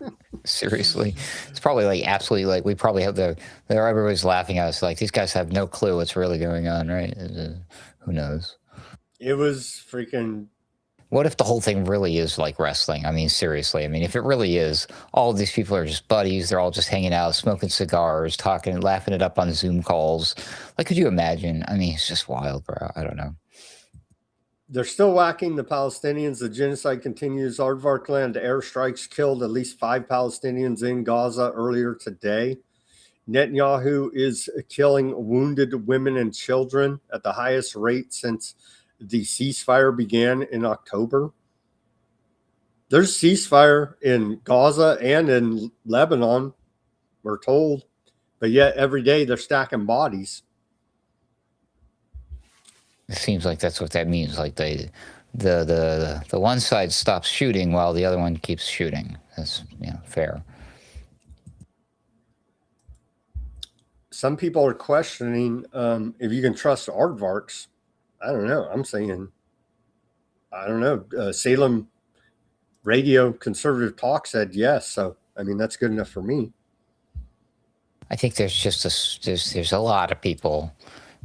Seriously. It's probably like absolutely like we probably have everybody's laughing at us like these guys have no clue what's really going on, right? Who knows? It was freaking. What if the whole thing really is like wrestling? I mean, seriously. I mean, if it really is, all of these people are just buddies. They're all just hanging out, smoking cigars, talking, laughing it up on Zoom calls. Like, could you imagine? I mean, it's just wild, bro. I don't know. They're still whacking the Palestinians. The genocide continues. Aardvarkland airstrikes killed at least 5 Palestinians in Gaza earlier today. Netanyahu is killing wounded women and children at the highest rate since the ceasefire began in October. There's ceasefire in Gaza and in Lebanon, we're told, but yet every day they're stacking bodies. It seems like that's what that means. Like the one side stops shooting while the other one keeps shooting. That's fair. Some people are questioning if you can trust aardvarks. I don't know. I'm saying, I don't know. Salem Radio Conservative Talk said yes. So, I mean, that's good enough for me. I think there's just there's a lot of people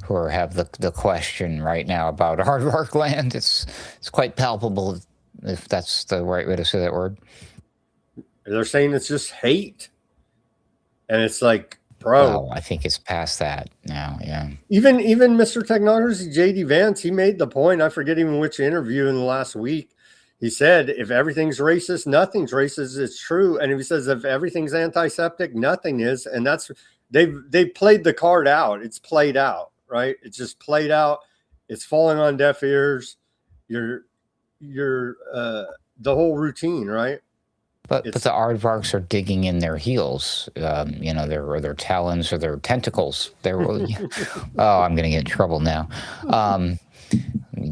who have the question right now about Aardvarkland. It's quite palpable, if that's the right way to say that word. They're saying it's just hate. And it's like, bro. Wow, I think it's past that now, yeah. Even Mr. Technology, J.D. Vance, he made the point, I forget even which interview in the last week. He said, if everything's racist, nothing's racist. It's true. And if he says, if everything's antiseptic, nothing is. And that's, they've played the card out. It's played out, right? It's just played out. It's falling on deaf ears. You're the whole routine, right? But the aardvarks are digging in their heels, their talons or their tentacles. I'm going to get in trouble now.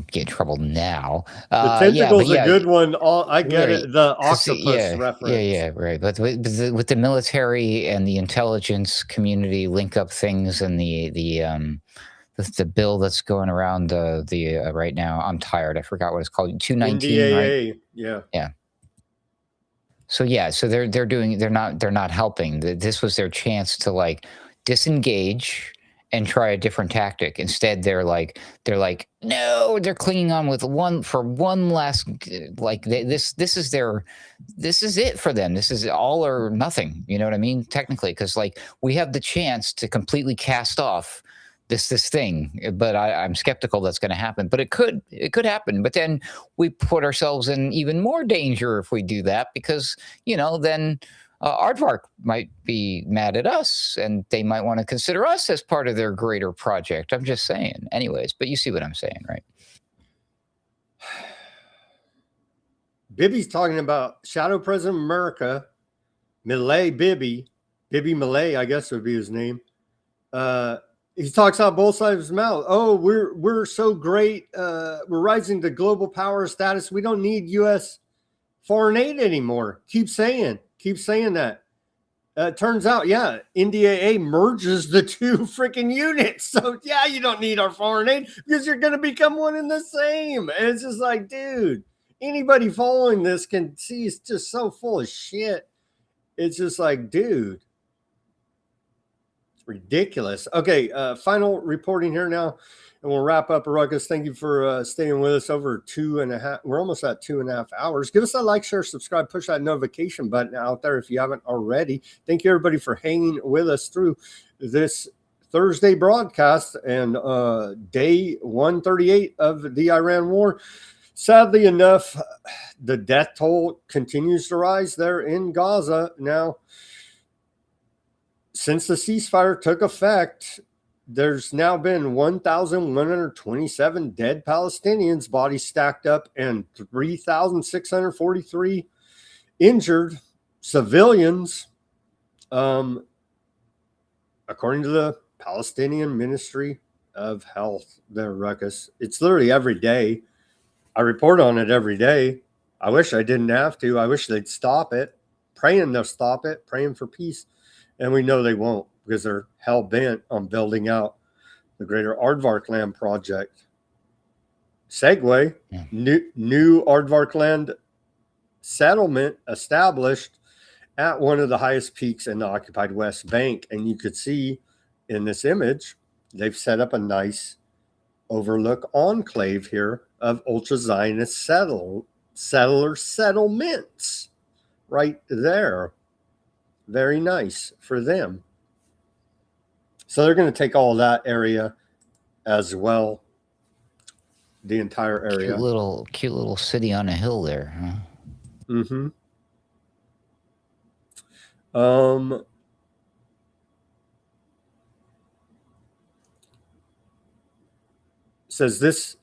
Get in trouble now. The tentacle's a good one. I get it. The octopus reference. Yeah, right. But with the military and the intelligence community link up things, and the bill that's going around right now. I'm tired. I forgot what it's called. 219, NDAA, right? Yeah. So they're not helping. This was their chance to like disengage and try a different tactic. Instead, they're like no, they're clinging on with one last, like this is it for them. This is all or nothing. You know what I mean? Technically, because like we have the chance to completely cast off this thing, but I'm skeptical that's going to happen. But it could happen. But then we put ourselves in even more danger if we do that, because then Aardvark might be mad at us, and they might want to consider us as part of their greater project. I'm just saying. Anyways, but you see what I'm saying, right? Bibby's talking about Shadow President of America, Bibby Millet, I guess would be his name. He talks out both sides of his mouth. Oh, we're so great. We're rising to global power status. We don't need U.S. foreign aid anymore. Keep saying that. Turns out, NDAA merges the two freaking units. So, you don't need our foreign aid because you're going to become one and the same. And it's just like, dude, anybody following this can see it's just so full of shit. It's just like, dude. Ridiculous. Okay, final reporting here now, and we'll wrap up. Ruckus, thank you for staying with us over 2.5. We're almost at 2.5 hours. Give us a like, share, subscribe, push that notification button out there if you haven't already. Thank you, everybody, for hanging with us through this Thursday broadcast and day 138 of the Iran war. Sadly enough, the death toll continues to rise there in Gaza now. Since the ceasefire took effect, there's now been 1,127 dead Palestinians, bodies stacked up, and 3,643 injured civilians, according to the Palestinian Ministry of Health. There, Ruckus. It's literally every day. I report on it every day. I wish I didn't have to. I wish they'd stop it. Praying they'll stop it. Praying for peace. And we know they won't, because they're hell-bent on building out the greater Aardvark land project. Segue, new Aardvark land settlement established at one of the highest peaks in the occupied West Bank. And you could see in this image, they've set up a nice overlook enclave here of ultra-Zionist settler settlements right there. Very nice for them. So they're going to take all that area as well. The entire area. Cute little city on a hill there, huh? Mm-hmm. Says this.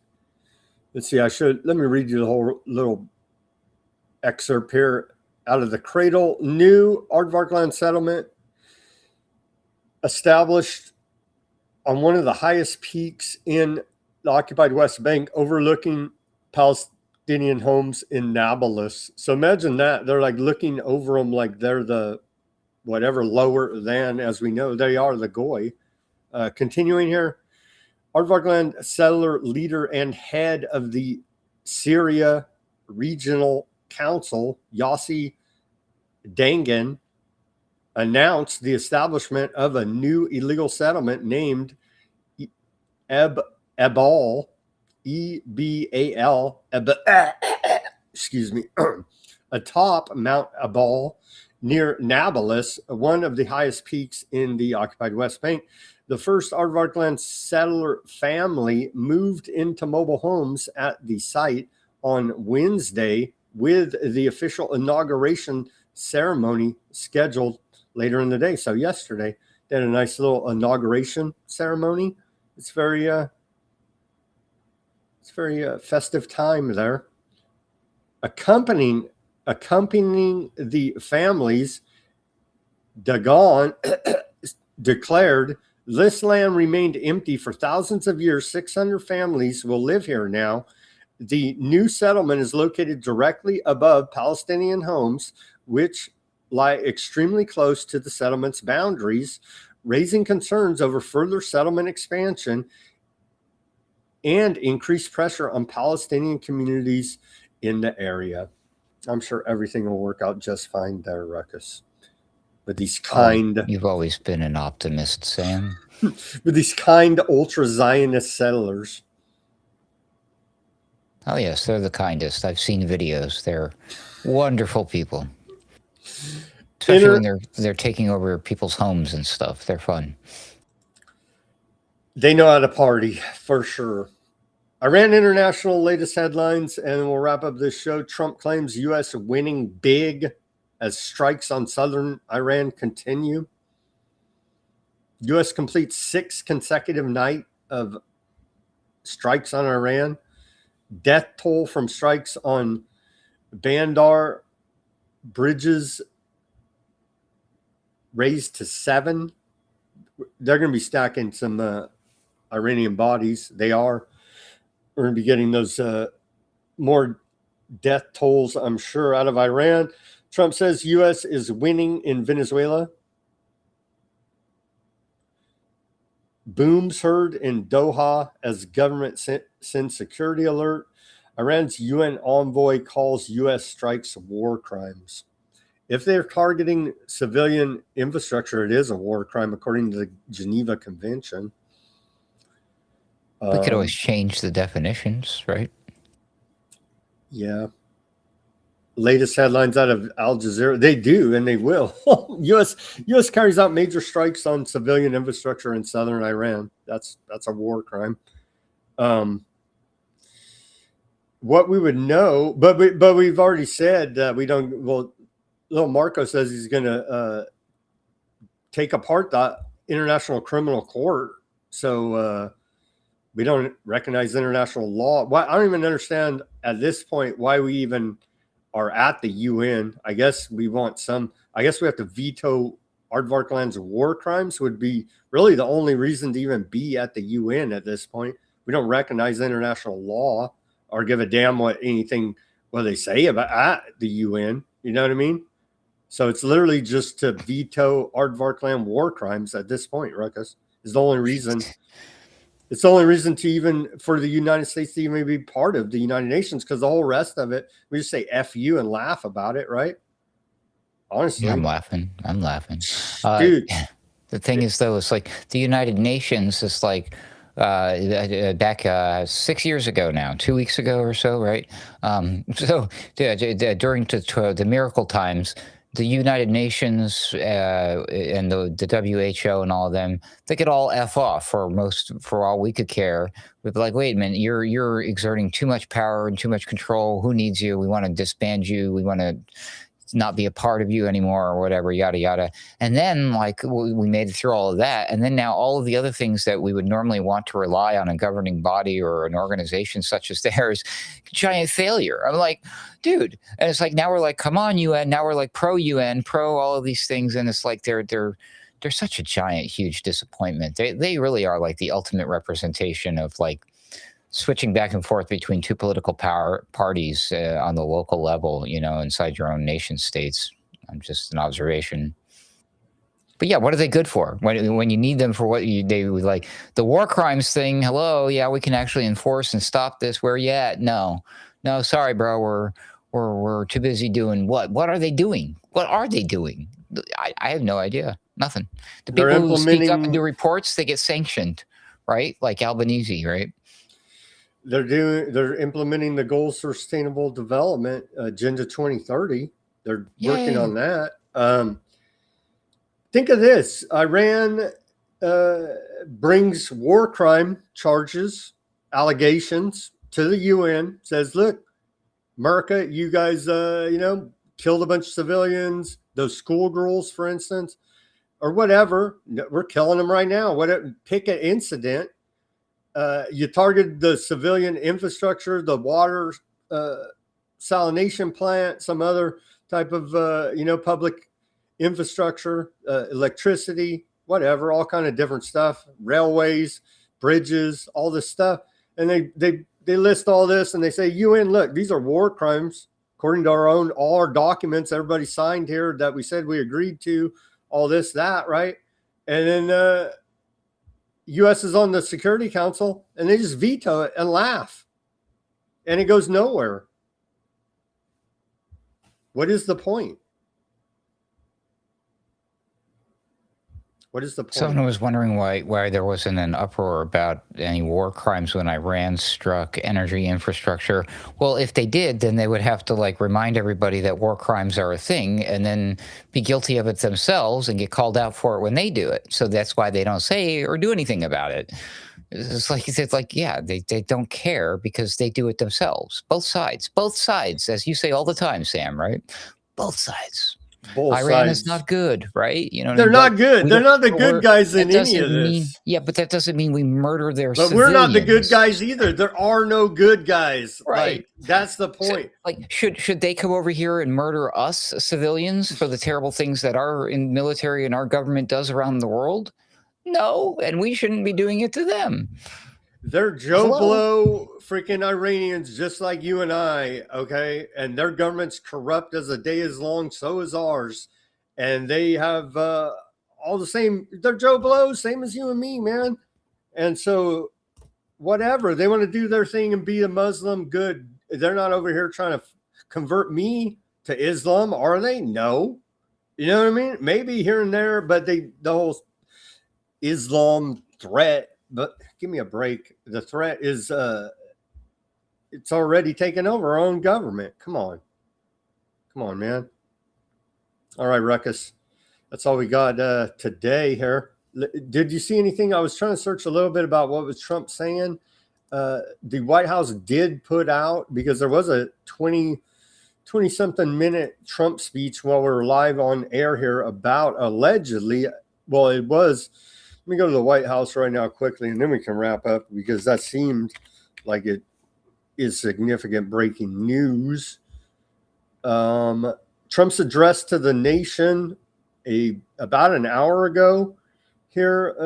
Let's see. Let me read you the whole little excerpt here. Out of the cradle, new Aardvark land settlement established on one of the highest peaks in the occupied West Bank, overlooking Palestinian homes in Nablus. So imagine that. They're like looking over them like they're the whatever lower than, as we know, they are the Goy. Continuing here, Aardvark land settler leader and head of the Syria Regional Council, Yossi Dangan, announced the establishment of a new illegal settlement named Ebal, E-B-A-L, excuse me, atop Mount Ebal near Nablus, one of the highest peaks in the occupied West Bank. The first Aardvark land settler family moved into mobile homes at the site on Wednesday with the official inauguration ceremony scheduled later in the day. So yesterday, they had a nice little inauguration ceremony. It's very festive time there. Accompanying the families, Dagon declared, this land remained empty for thousands of years. 600 families will live here now. The new settlement is located directly above Palestinian homes, which lie extremely close to the settlement's boundaries, raising concerns over further settlement expansion and increased pressure on Palestinian communities in the area. I'm sure everything will work out just fine there, Ruckus. With these kind... You've always been an optimist, Sam. With these kind ultra-Zionist settlers. Oh, yes, they're the kindest. I've seen videos. They're wonderful people. Especially when they're taking over people's homes and stuff. They're fun. They know how to party, for sure. Iran International latest headlines, and we'll wrap up this show. Trump claims U.S. winning big as strikes on southern Iran continue. U.S. completes 6th consecutive night of strikes on Iran. Death toll from strikes on Bandar bridges raised to 7. They're going to be stacking some Iranian bodies. They are. We're going to be getting those more death tolls, I'm sure, out of Iran. Trump says U.S. is winning in Venezuela. Booms heard in Doha as government sends security alert. Iran's UN envoy calls U.S. strikes war crimes. If they're targeting civilian infrastructure, it is a war crime according to the Geneva Convention. We could always change the definitions, right? Yeah. Latest headlines out of Al Jazeera. They do, and they will. U.S. carries out major strikes on civilian infrastructure in southern Iran. That's a war crime. What we would know, but we've already said that we don't. Well, little Marco says he's going to take apart the International Criminal Court. So we don't recognize international law. Why, I don't even understand at this point why we even are at the UN. I guess we want some. I guess we have to veto Aardvarkland's war crimes. Would be really the only reason to even be at the UN at this point. We don't recognize international law or give a damn what they say about at the UN. You know what I mean? So it's literally just to veto Aardvarkland war crimes at this point. Ruckus is the only reason. It's the only reason to even for the United States to even be part of the United Nations, because the whole rest of it, we just say F you and laugh about it, right? Honestly. I'm laughing. Dude. The thing is, though, it's like the United Nations is like back 6 years ago now, 2 weeks ago or so, right? So during the miracle times, the United Nations and the WHO and all of them, they could all F off for all we could care. We'd be like, wait a minute, you're exerting too much power and too much control. Who needs you? We want to disband you. We want to not be a part of you anymore or whatever, yada, yada. And then like we made it through all of that. And then now all of the other things that we would normally want to rely on a governing body or an organization such as theirs, giant failure. I'm like, dude. And it's like, now we're like, come on, UN. Now we're like pro-UN, pro all of these things. And it's like, they're such a giant, huge disappointment. They really are like the ultimate representation of like switching back and forth between two political parties on the local level, inside your own nation states. Just an observation. But yeah, what are they good for? When you need them for what they would like the war crimes thing. Hello, yeah, we can actually enforce and stop this. Where you at? No, sorry, bro. We're too busy doing what? What are they doing? What are they doing? I have no idea. Nothing. The people who speak up and do reports, they get sanctioned, right? Like Albanese, right? They're implementing the goals for sustainable development, Agenda 2030. They're working on that. Think of this. Iran brings war crime charges, allegations to the UN, says, look, America, you guys, killed a bunch of civilians, those schoolgirls, for instance, or whatever. We're killing them right now. Pick an incident. You targeted the civilian infrastructure, the water salination plant, some other type of, public infrastructure, electricity, whatever, all kind of different stuff, railways, bridges, all this stuff. And they list all this and they say, UN, look, these are war crimes according to all our documents, everybody signed here that we said we agreed to, all this, that, right? And then US is on the Security Council and they just veto it and laugh. And it goes nowhere. What is the point? What is the point? Someone was wondering why there wasn't an uproar about any war crimes when Iran struck energy infrastructure. Well, if they did, then they would have to remind everybody that war crimes are a thing and then be guilty of it themselves and get called out for it when they do it. So that's why they don't say or do anything about it. It's like, yeah, they don't care because they do it themselves. Both sides, as you say all the time, Sam, right? Both sides. Iran is not good, right? They're not good. They're not the good guys in any of this. But that doesn't mean we murder their civilians. But we're not the good guys either. There are no good guys. Right. That's the point. Should they come over here and murder us civilians for the terrible things that our military and our government does around the world? No, and we shouldn't be doing it to them. They're Joe Blow freaking Iranians just like you and I, okay? And their government's corrupt as the day is long, so is ours. And they have all the same, they're Joe Blow, same as you and me, man. And so whatever, they want to do their thing and be a Muslim, good. They're not over here trying to convert me to Islam, are they? No. You know what I mean? Maybe here and there, but the whole Islam threat, but give me a break. The threat is it's already taken over our own government. Come on, man. All right, Ruckus, that's all we got today here. Did you see anything? I was trying to search a little bit about what was Trump saying. The White House did put out, because there was a 20 something minute Trump speech while we were live on air here about allegedly, well, it was. Let me go to the White House right now quickly, and then we can wrap up, because that seemed like it is significant breaking news. Trump's address to the nation about an hour ago here.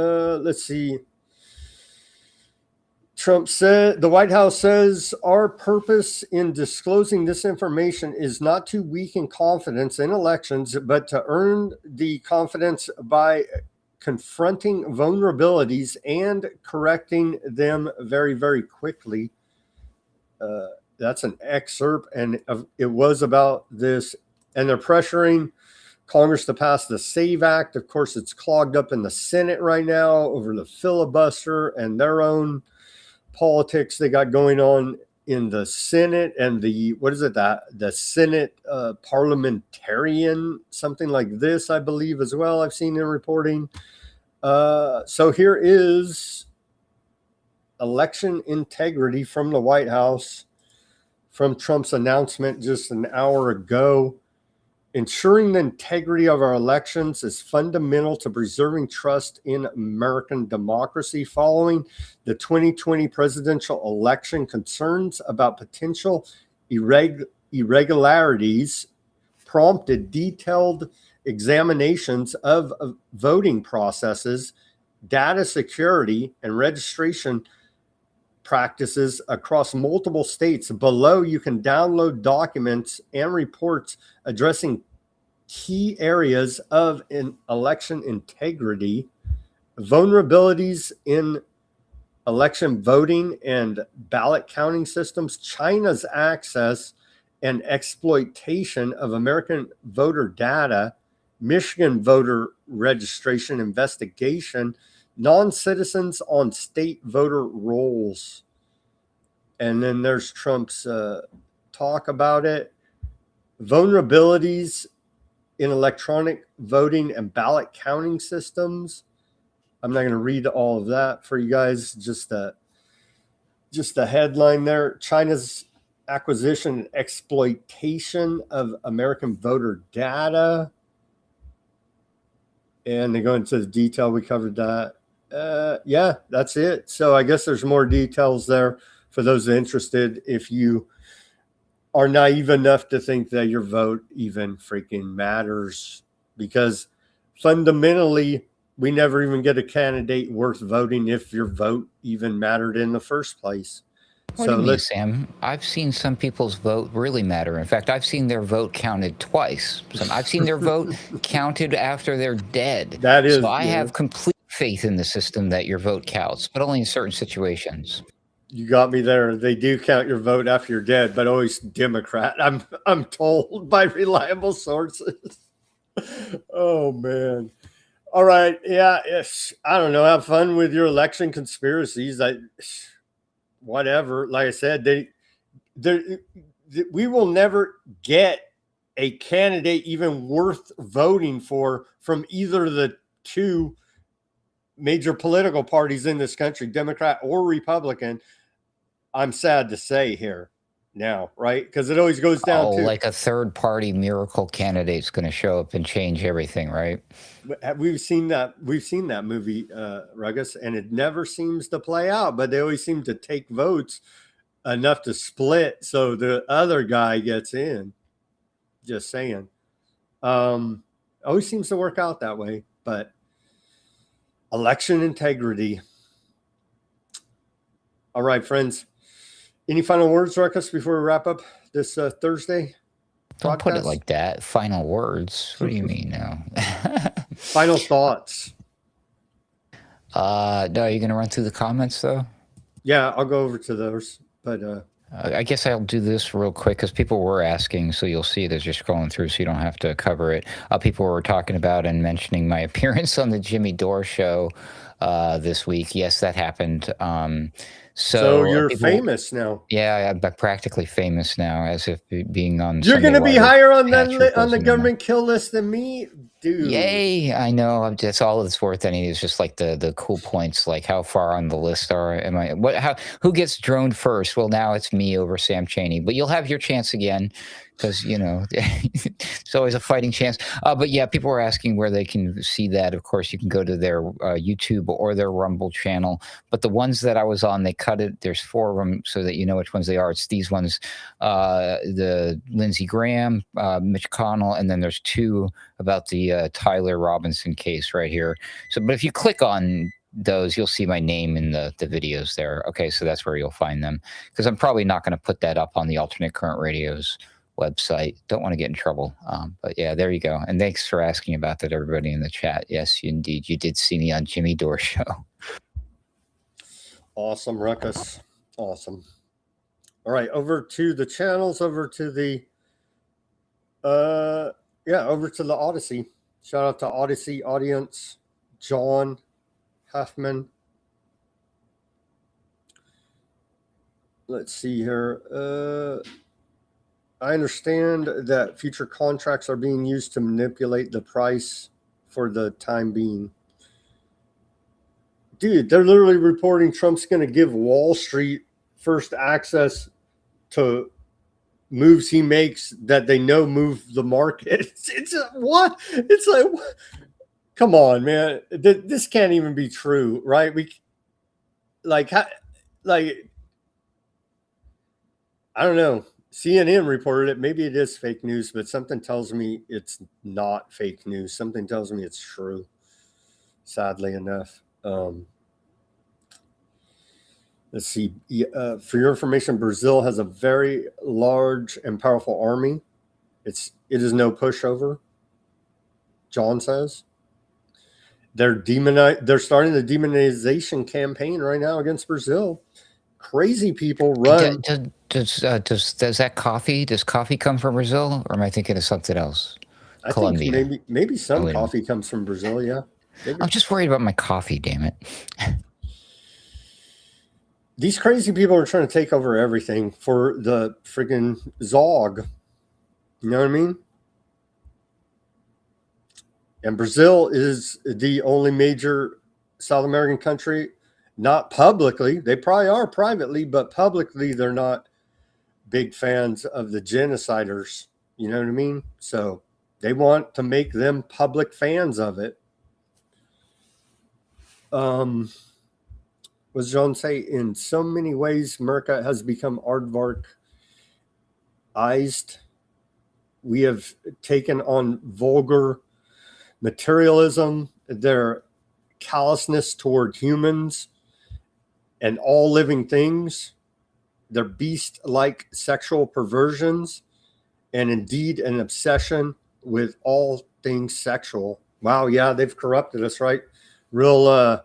Let's see. Trump said, the White House says, our purpose in disclosing this information is not to weaken confidence in elections, but to earn the confidence by confronting vulnerabilities and correcting them very, very quickly. That's an excerpt, and it was about this. And they're pressuring Congress to pass the SAVE Act. Of course, it's clogged up in the Senate right now over the filibuster and their own politics they got going on in the Senate and the Senate parliamentarian, something like this, I believe, as well. I've seen in reporting. So here is election integrity from the White House, from Trump's announcement just an hour ago. Ensuring the integrity of our elections is fundamental to preserving trust in American democracy. Following the 2020 presidential election, concerns about potential irregularities prompted detailed examinations of voting processes, data security, and registration practices across multiple states. Below, you can download documents and reports addressing key areas of election integrity, vulnerabilities in election voting and ballot counting systems, China's access and exploitation of American voter data, Michigan voter registration investigation, non-citizens on state voter rolls. And then there's Trump's talk about it. Vulnerabilities in electronic voting and ballot counting systems. I'm not going to read all of that for you guys. Just the headline there. China's acquisition and exploitation of American voter data. And they go into the detail. We covered that. Yeah, that's it. So I guess there's more details there for those interested. If you are naive enough to think that your vote even freaking matters, because fundamentally, we never even get a candidate worth voting if your vote even mattered in the first place. What do you mean, Sam? I've seen some people's vote really matter. In fact, I've seen their vote counted twice. I've seen their vote counted after they're dead. That is, so I have complete faith in the system that your vote counts, but only in certain situations. You got me there. They do count your vote after you're dead, but always Democrat. I'm told by reliable sources. Oh man. All right. Yeah. I don't know. Have fun with your election conspiracies. Whatever. Like I said, we will never get a candidate even worth voting for from either of the two major political parties in this country, Democrat or Republican. I'm sad to say here now, right? Because it always goes down to like a third party miracle candidate's going to show up and change everything, right? We've seen that movie, Ruggles, and it never seems to play out, but they always seem to take votes enough to split so the other guy gets in. Just saying. Always seems to work out that way, but election integrity. All right, friends. Any final words, Ruckus, before we wrap up this Thursday? Don't put it like that. Final words. What do you mean now? Final thoughts. No, are you going to run through the comments, though? Yeah, I'll go over to those. But I guess I'll do this real quick because people were asking, so you'll see it as you're scrolling through, so you don't have to cover it. People were talking about and mentioning my appearance on the Jimmy Dore show this week. Yes, that happened. So you're famous now. Yeah, I'm practically famous now, as if being on. You're going to be higher on the government kill list than me, dude. Yay! I know. That's all it's worth. Any is just like the cool points, like how far on the list am I? Who gets droned first? Well, now it's me over Sam Chaney, but you'll have your chance again. Because, it's always a fighting chance. But yeah, people were asking where they can see that. Of course, you can go to their YouTube or their Rumble channel. But the ones that I was on, they cut it. There's 4 of them so that you know which ones they are. It's these ones, the Lindsey Graham, Mitch McConnell, and then there's 2 about the Tyler Robinson case right here. But if you click on those, you'll see my name in the videos there. Okay, so that's where you'll find them. Because I'm probably not going to put that up on the Alternate Current Radio's website. Don't want to get in trouble. But yeah, there you go. And thanks for asking about that, everybody in the chat. Yes, indeed. You did see me on Jimmy Dore show. Awesome, Ruckus. Awesome. All right, over to the channels, over to the Odysee. Shout out to Odysee audience, John Huffman. Let's see here. I understand that future contracts are being used to manipulate the price for the time being. Dude, they're literally reporting Trump's going to give Wall Street first access to moves he makes that they know move the market. What? It's like, come on, man. This can't even be true, right? I don't know. CNN reported it. Maybe it is fake news, but something tells me it's not fake news. Something tells me it's true, sadly enough. Let's see. For your information, Brazil has a very large and powerful army. It is no pushover, John says. They're starting the demonization campaign right now against Brazil. Crazy people run. Does that coffee? Does coffee come from Brazil, or am I thinking of something else? I Colombia. think maybe some coffee comes from Brazil. Yeah. Maybe. I'm just worried about my coffee. Damn it. These crazy people are trying to take over everything for the freaking Zog. You know what I mean? And Brazil is the only major South American country, not publicly. They probably are privately, but publicly they're not big fans of the genociders. You know what I mean? So they want to make them public fans of it. What does John say? In so many ways, America has become aardvarkized. We have taken on vulgar materialism, their callousness toward humans and all living things, their beast-like sexual perversions, and indeed an obsession with all things sexual. Wow, yeah, they've corrupted us, right? Real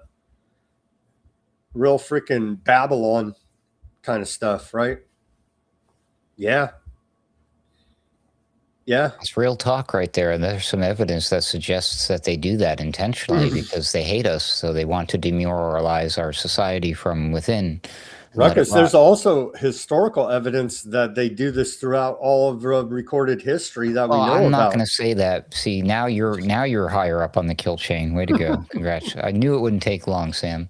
freaking Babylon kind of stuff, right? Yeah. Yeah. It's real talk right there. And there's some evidence that suggests that they do that intentionally because they hate us. So they want to demoralize our society from within. Ruckus, there's also historical evidence that they do this throughout all of recorded history that we know about. I'm not going to say that. See, now you're higher up on the kill chain. Way to go. Congrats. I knew it wouldn't take long, Sam.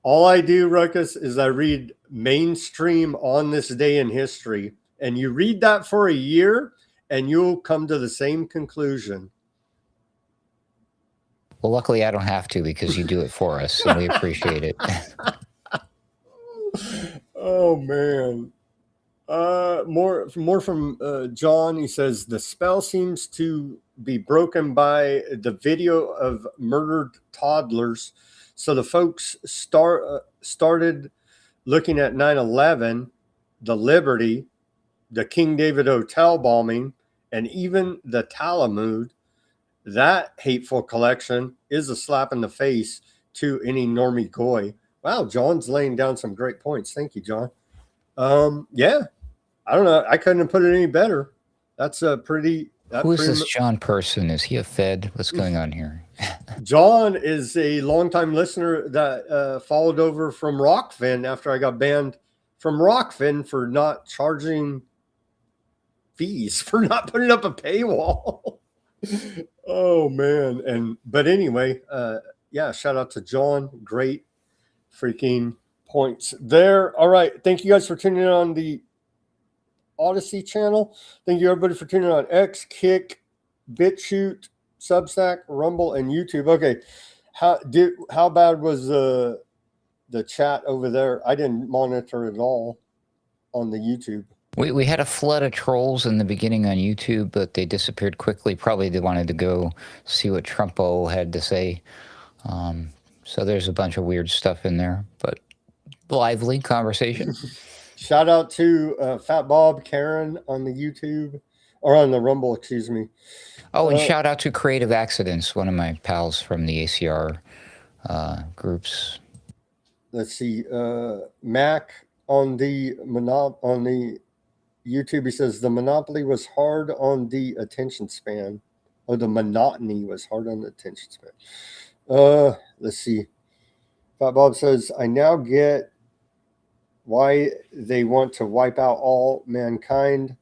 All I do, Ruckus, is I read mainstream on this day in history, and you read that for a year, and you'll come to the same conclusion. Well, luckily I don't have to because you do it for us, and we appreciate it. Oh, man. More from John. He says, the spell seems to be broken by the video of murdered toddlers. So the folks started looking at 9/11, the Liberty, the King David Hotel bombing, and even the Talmud. That hateful collection is a slap in the face to any normie goy. Wow, John's laying down some great points. Thank you, John. Yeah, I don't know. I couldn't have put it any better. That's a pretty... Who is this John person? Is he a Fed? What's going on here? John is a longtime listener that followed over from Rockfin after I got banned from Rockfin for not charging fees, for not putting up a paywall. Oh, man. But anyway, yeah, shout out to John. Great freaking points there. All right. Thank you guys for tuning in on the Odysee channel. Thank you everybody for tuning in on X, Kick, Bitchute, Substack, Rumble, and YouTube. Okay. How bad was the chat over there? I didn't monitor it all on the YouTube. We had a flood of trolls in the beginning on YouTube, but they disappeared quickly. Probably they wanted to go see what Trumpo had to say. So there's a bunch of weird stuff in there, but lively conversation. Shout out to Fat Bob, Karen on the YouTube, or on the Rumble, excuse me. Oh, and shout out to Creative Accidents, one of my pals from the ACR groups. Let's see, Mac on the YouTube, he says the monopoly was hard on the attention span. Oh, the monotony was hard on the attention span. Let's see. Fat Bob says, I now get why they want to wipe out all mankind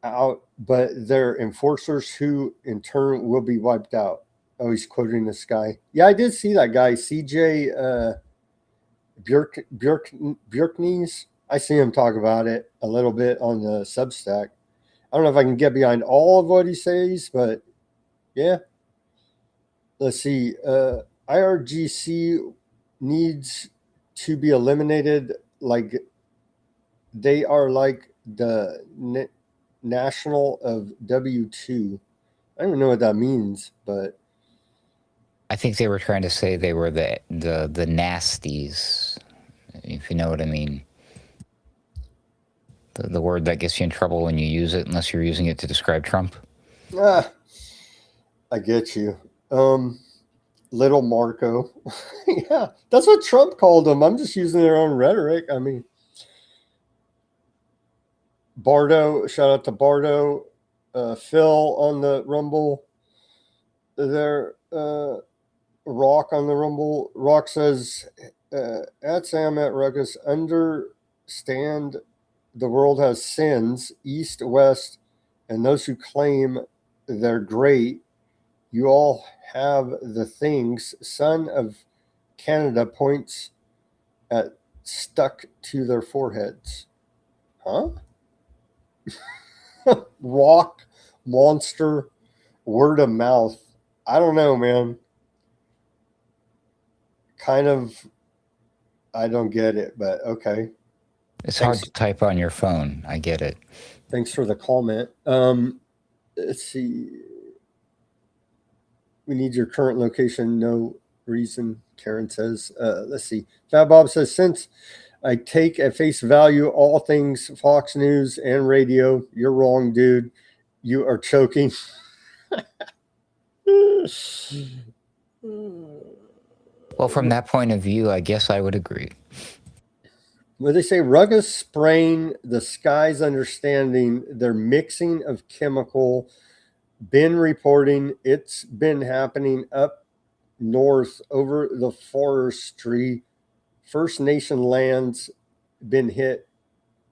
out, but they're enforcers who in turn will be wiped out. Oh, he's quoting this guy. Yeah, I did see that guy, CJ Björknes. I see him talk about it a little bit on the Substack. I don't know if I can get behind all of what he says, but yeah. Let's see. IRGC needs to be eliminated. Like they are like the national of W2. I don't even know what that means, but I think they were trying to say they were the nasties, if you know what I mean. The word that gets you in trouble when you use it, unless you're using it to describe Trump. I get you. Little Marco. Yeah, that's what Trump called them. I'm just using their own rhetoric. I mean, Bardo, shout out to Bardo. Phil on the Rumble. There, Rock on the Rumble. Rock says, at Sam at Ruckus, understand the world has sins, east, west, and those who claim they're great. You all have the things. Son of Canada points at stuck to their foreheads. Huh? Rock monster word of mouth. I don't know, man. Kind of, I don't get it, but okay. It's Thanks. hard to type on your phone. I get it. Thanks for the comment. Let's see. We need your current location. No reason, Karen says. Let's see. Fat Bob says, since I take at face value all things Fox News and radio, you're wrong, dude. You are choking. Well, from that point of view, I guess I would agree. Well, they say rugged spraying the skies understanding their mixing of chemical. Been reporting it's been happening up north over the forestry. First Nation lands been hit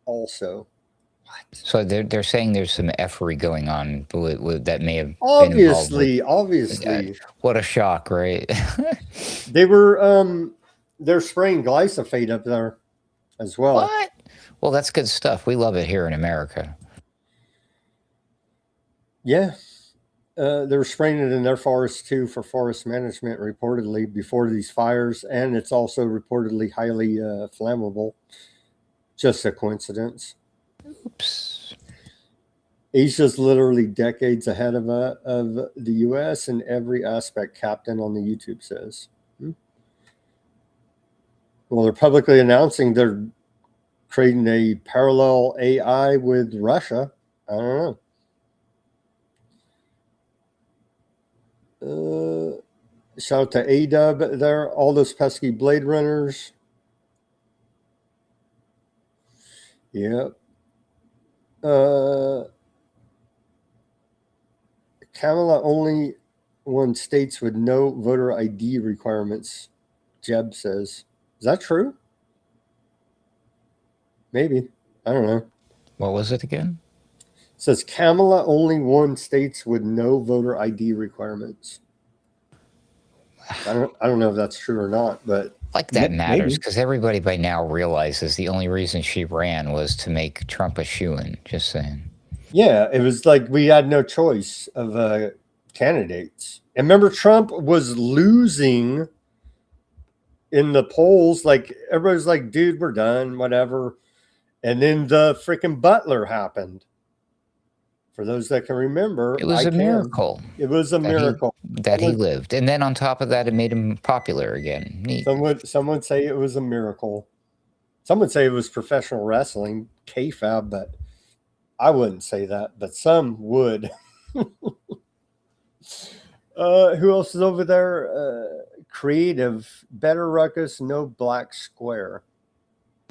also. What? So they're saying there's some effery going on that may have Obviously, been involved with, obviously. what a shock, right? They were they're spraying glyphosate up there as well. What? Well, that's good stuff. We love it here in America. Yeah. They were spraying it in their forests too for forest management reportedly before these fires, and it's also reportedly highly flammable. Just a coincidence. Oops. Asia's literally decades ahead of the U.S. in every aspect, Captain on the YouTube says. Well, they're publicly announcing they're creating a parallel AI with Russia. I don't know. Shout out to A-Dub there. All those pesky Blade Runners. Yep. Kamala only won states with no voter ID requirements, Jeb says. Is that true? Maybe. I don't know. What was it again? It says Kamala only won states with no voter ID requirements. I don't know if that's true or not, but like that matters because everybody by now realizes the only reason she ran was to make Trump a shoo-in. Just saying. Yeah, it was like we had no choice of candidates. And remember, Trump was losing in the polls. Like everybody's like, dude, we're done, whatever. And then the freaking Butler happened. For those that can remember, it was a miracle. It was a miracle that he lived, and then on top of that, it made him popular again. Neat. Some would say it was a miracle. Some would say it was professional wrestling, kayfabe, but I wouldn't say that. But some would. Who else is over there? Creative, better ruckus, no black square.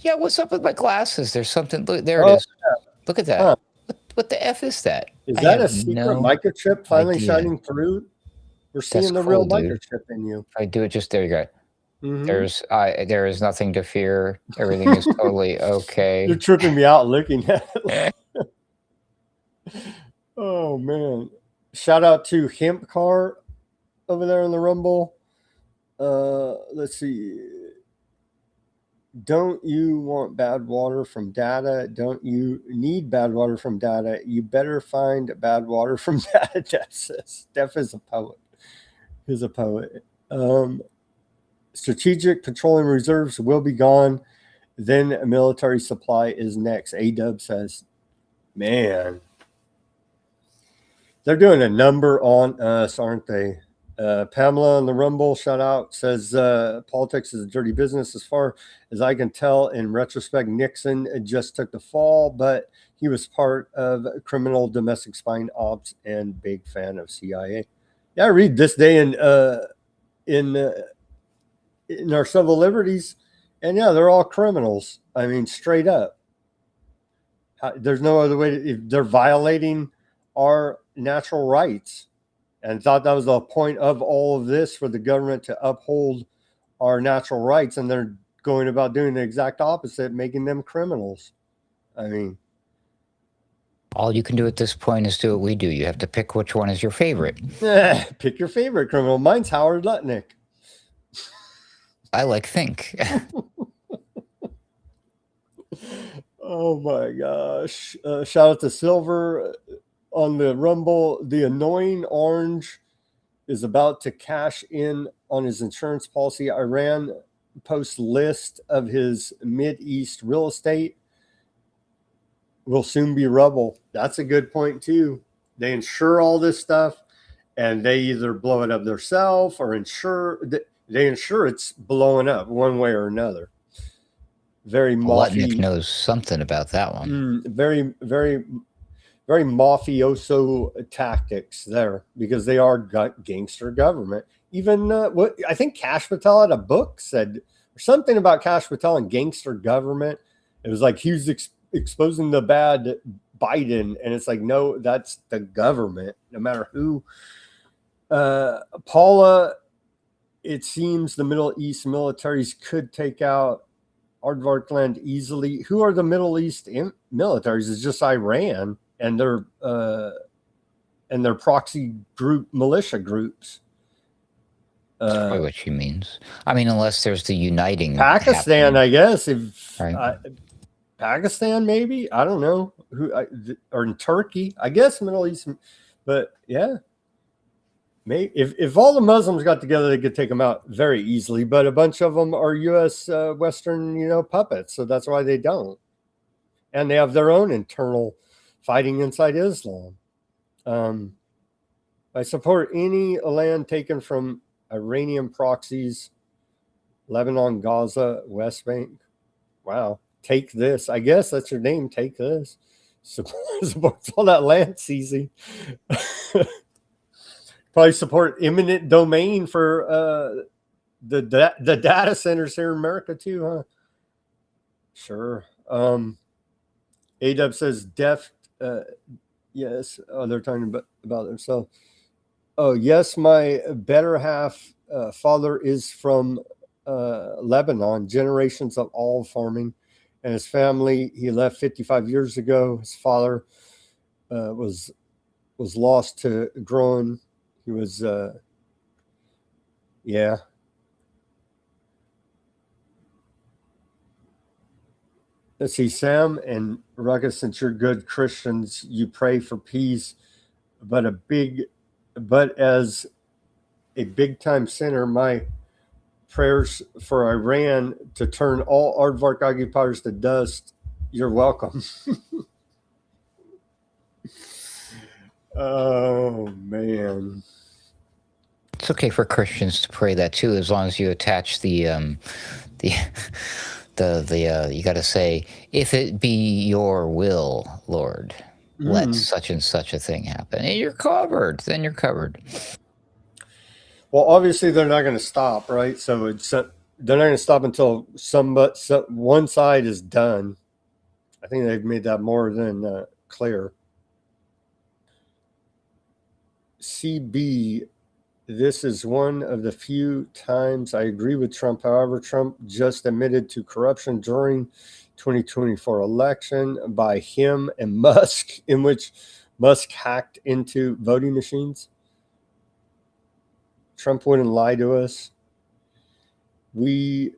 Yeah, what's up with my glasses? There's something. Look, there it is. Yeah. Look at that. Huh. What the F is that? Is that a secret microchip finally shining through? We're seeing the real microchip in you. If I do it just there, you go. Mm-hmm. There is nothing to fear. Everything is totally okay. You're tripping me out looking at it. Oh man! Shout out to Hemp Car over there in the Rumble. Let's see. Don't you want bad water from data? Don't you need bad water from data? You better find bad water from data. Steph is a poet. He's a poet. Strategic petroleum reserves will be gone. Then a military supply is next. A-Dub says, man, they're doing a number on us, aren't they? Pamela on the Rumble, shout out, says politics is a dirty business. As far as I can tell, in retrospect, Nixon just took the fall, but he was part of criminal domestic spying ops and big fan of CIA. Yeah, I read this day in our civil liberties, and yeah, they're all criminals. I mean, straight up. There's no other way if they're violating our natural rights. And thought that was the point of all of this, for the government to uphold our natural rights. And they're going about doing the exact opposite, making them criminals. I mean, all you can do at this point is do what we do. You have to pick which one is your favorite. Pick your favorite criminal. Mine's Howard Lutnick. I like Think. Oh my gosh. Shout out to Silver on the Rumble. The annoying orange is about to cash in on his insurance policy. Iran posts list of his Mideast real estate. Will soon be rubble. That's a good point too. They insure all this stuff and they either blow it up themselves or they insure it's blowing up one way or another. Very Lutnick knows something about that one. Very, very, very mafioso tactics there because they are gangster government. Even what I think Cash Patel had a book said something about Cash Patel and gangster government. It was like he was exposing the bad Biden, and it's like, no, that's the government, no matter who. Paula, it seems the Middle East militaries could take out Aardvark land easily. Who are the Middle East militaries? It's just Iran and their proxy group militia groups. That's probably what she means. I mean, unless there's the uniting Pakistan, happening. I guess. If Right. Pakistan, maybe, I don't know or in Turkey, I guess Middle East, but yeah. Maybe if all the Muslims got together, they could take them out very easily. But a bunch of them are U.S. Western, puppets, so that's why they don't. And they have their own internal fighting inside Islam. I support any land taken from Iranian proxies, Lebanon, Gaza, West Bank. Wow, take this. I guess that's your name. Take this. Supports all that land seizing. Probably support eminent domain for the data centers here in America too, huh? Sure. AW says yes. Oh, they're talking about themselves. Oh, yes, my better half father is from Lebanon, generations of olive farming, and his family, he left 55 years ago. His father was lost to growing. He was, yeah. Let's see, Sam and Ruckus, since you're good Christians, you pray for peace, but as a big time sinner, my prayers for Iran to turn all Aardvark occupiers to dust. You're welcome. Oh man. It's okay for Christians to pray that too, as long as you attach the you got to say, if it be your will, Lord, let such and such a thing happen. And you're covered. Then you're covered. Well, obviously they're not going to stop, right? So they're not going to stop until one side is done. I think they've made that more than clear. CB, this is one of the few times I agree with Trump. However, Trump just admitted to corruption during 2024 election by him and Musk, in which Musk hacked into voting machines. Trump wouldn't lie to us. We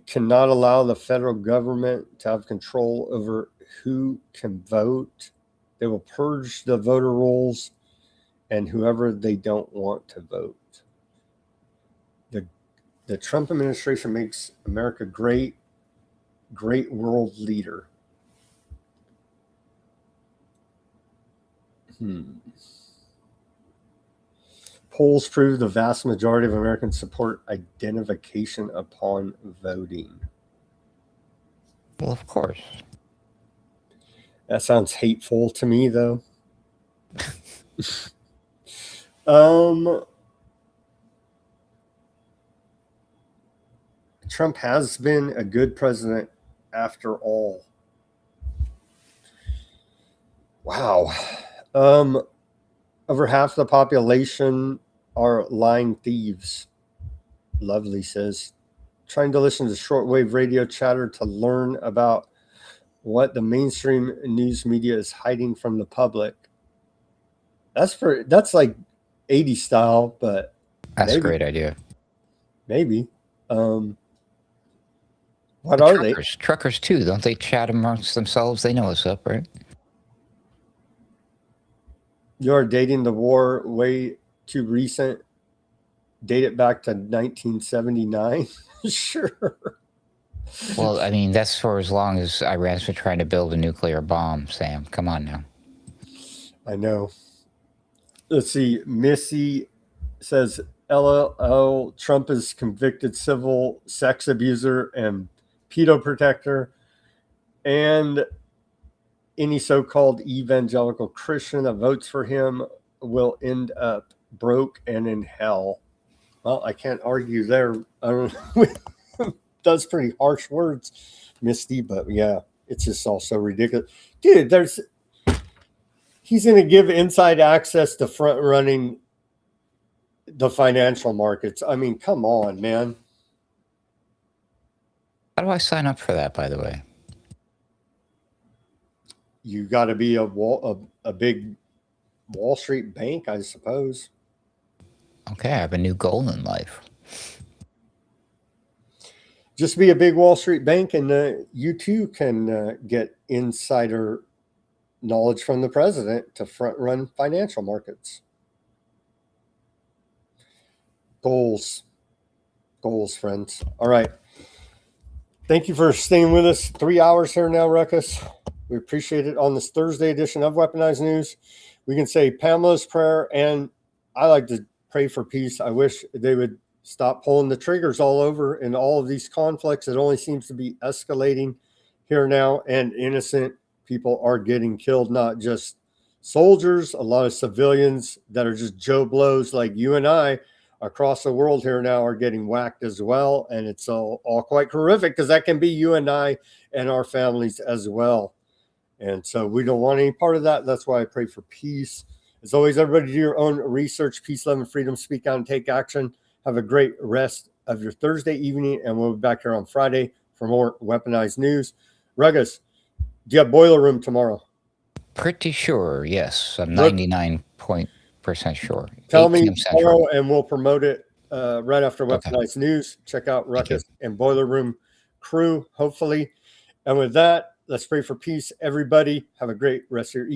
cannot allow the federal government to have control over who can vote. They will purge the voter rolls and whoever they don't want to vote. The Trump administration makes America great world leader. Polls prove the vast majority of Americans support identification upon voting. Well, of course. That sounds hateful to me, though. Trump has been a good president after all. Wow. Over half the population are lying thieves. Lovely says, trying to listen to shortwave radio chatter to learn about what the mainstream news media is hiding from the public. That's like 80s style, but that's a great idea. Maybe. What The are they? truckers too. Don't they chat amongst themselves? They know what's up, right? What are they? Truckers too. Don't they chat amongst themselves? They know what's up, right? You're dating the war way too recent. Date it back to 1979. Sure. Well, I mean, that's for as long as Iran's been trying to build a nuclear bomb, Sam. Come on now. I know. Let's see. Missy says, LOL, Trump is convicted civil sex abuser and pedo protector. And any so-called evangelical Christian that votes for him will end up broke and in hell. Well, I can't argue there. I don't know. That's pretty harsh words, Misty, but yeah, it's just all so ridiculous. Dude, he's going to give inside access to front running the financial markets. I mean, come on, man. How do I sign up for that, by the way? You got to be a big Wall Street bank, I suppose. Okay, I have a new goal in life. Just be a big Wall Street bank, and you too can get insider knowledge from the president to front run financial markets. Goals, friends. All right. Thank you for staying with us. 3 hours here now, Ruckus. We appreciate it on this Thursday edition of Weaponized News. We can say Pamela's prayer, and I like to pray for peace. I wish they would stop pulling the triggers all over in all of these conflicts. It only seems to be escalating here now, and innocent people are getting killed, not just soldiers, a lot of civilians that are just Joe Blows like you and I across the world here now are getting whacked as well. And it's all quite horrific because that can be you and I and our families as well. And so we don't want any part of that. That's why I pray for peace. As always, everybody do your own research, peace, love, and freedom, speak out and take action. Have a great rest of your Thursday evening, and we'll be back here on Friday for more Weaponized News. Ruckus, do you have Boiler Room tomorrow? Pretty sure, yes. I'm 99% sure. Tell me tomorrow, and we'll promote it right after Weaponized News. Check out Ruckus and Boiler Room crew, hopefully. And with that, let's pray for peace, everybody. Have a great rest of your evening.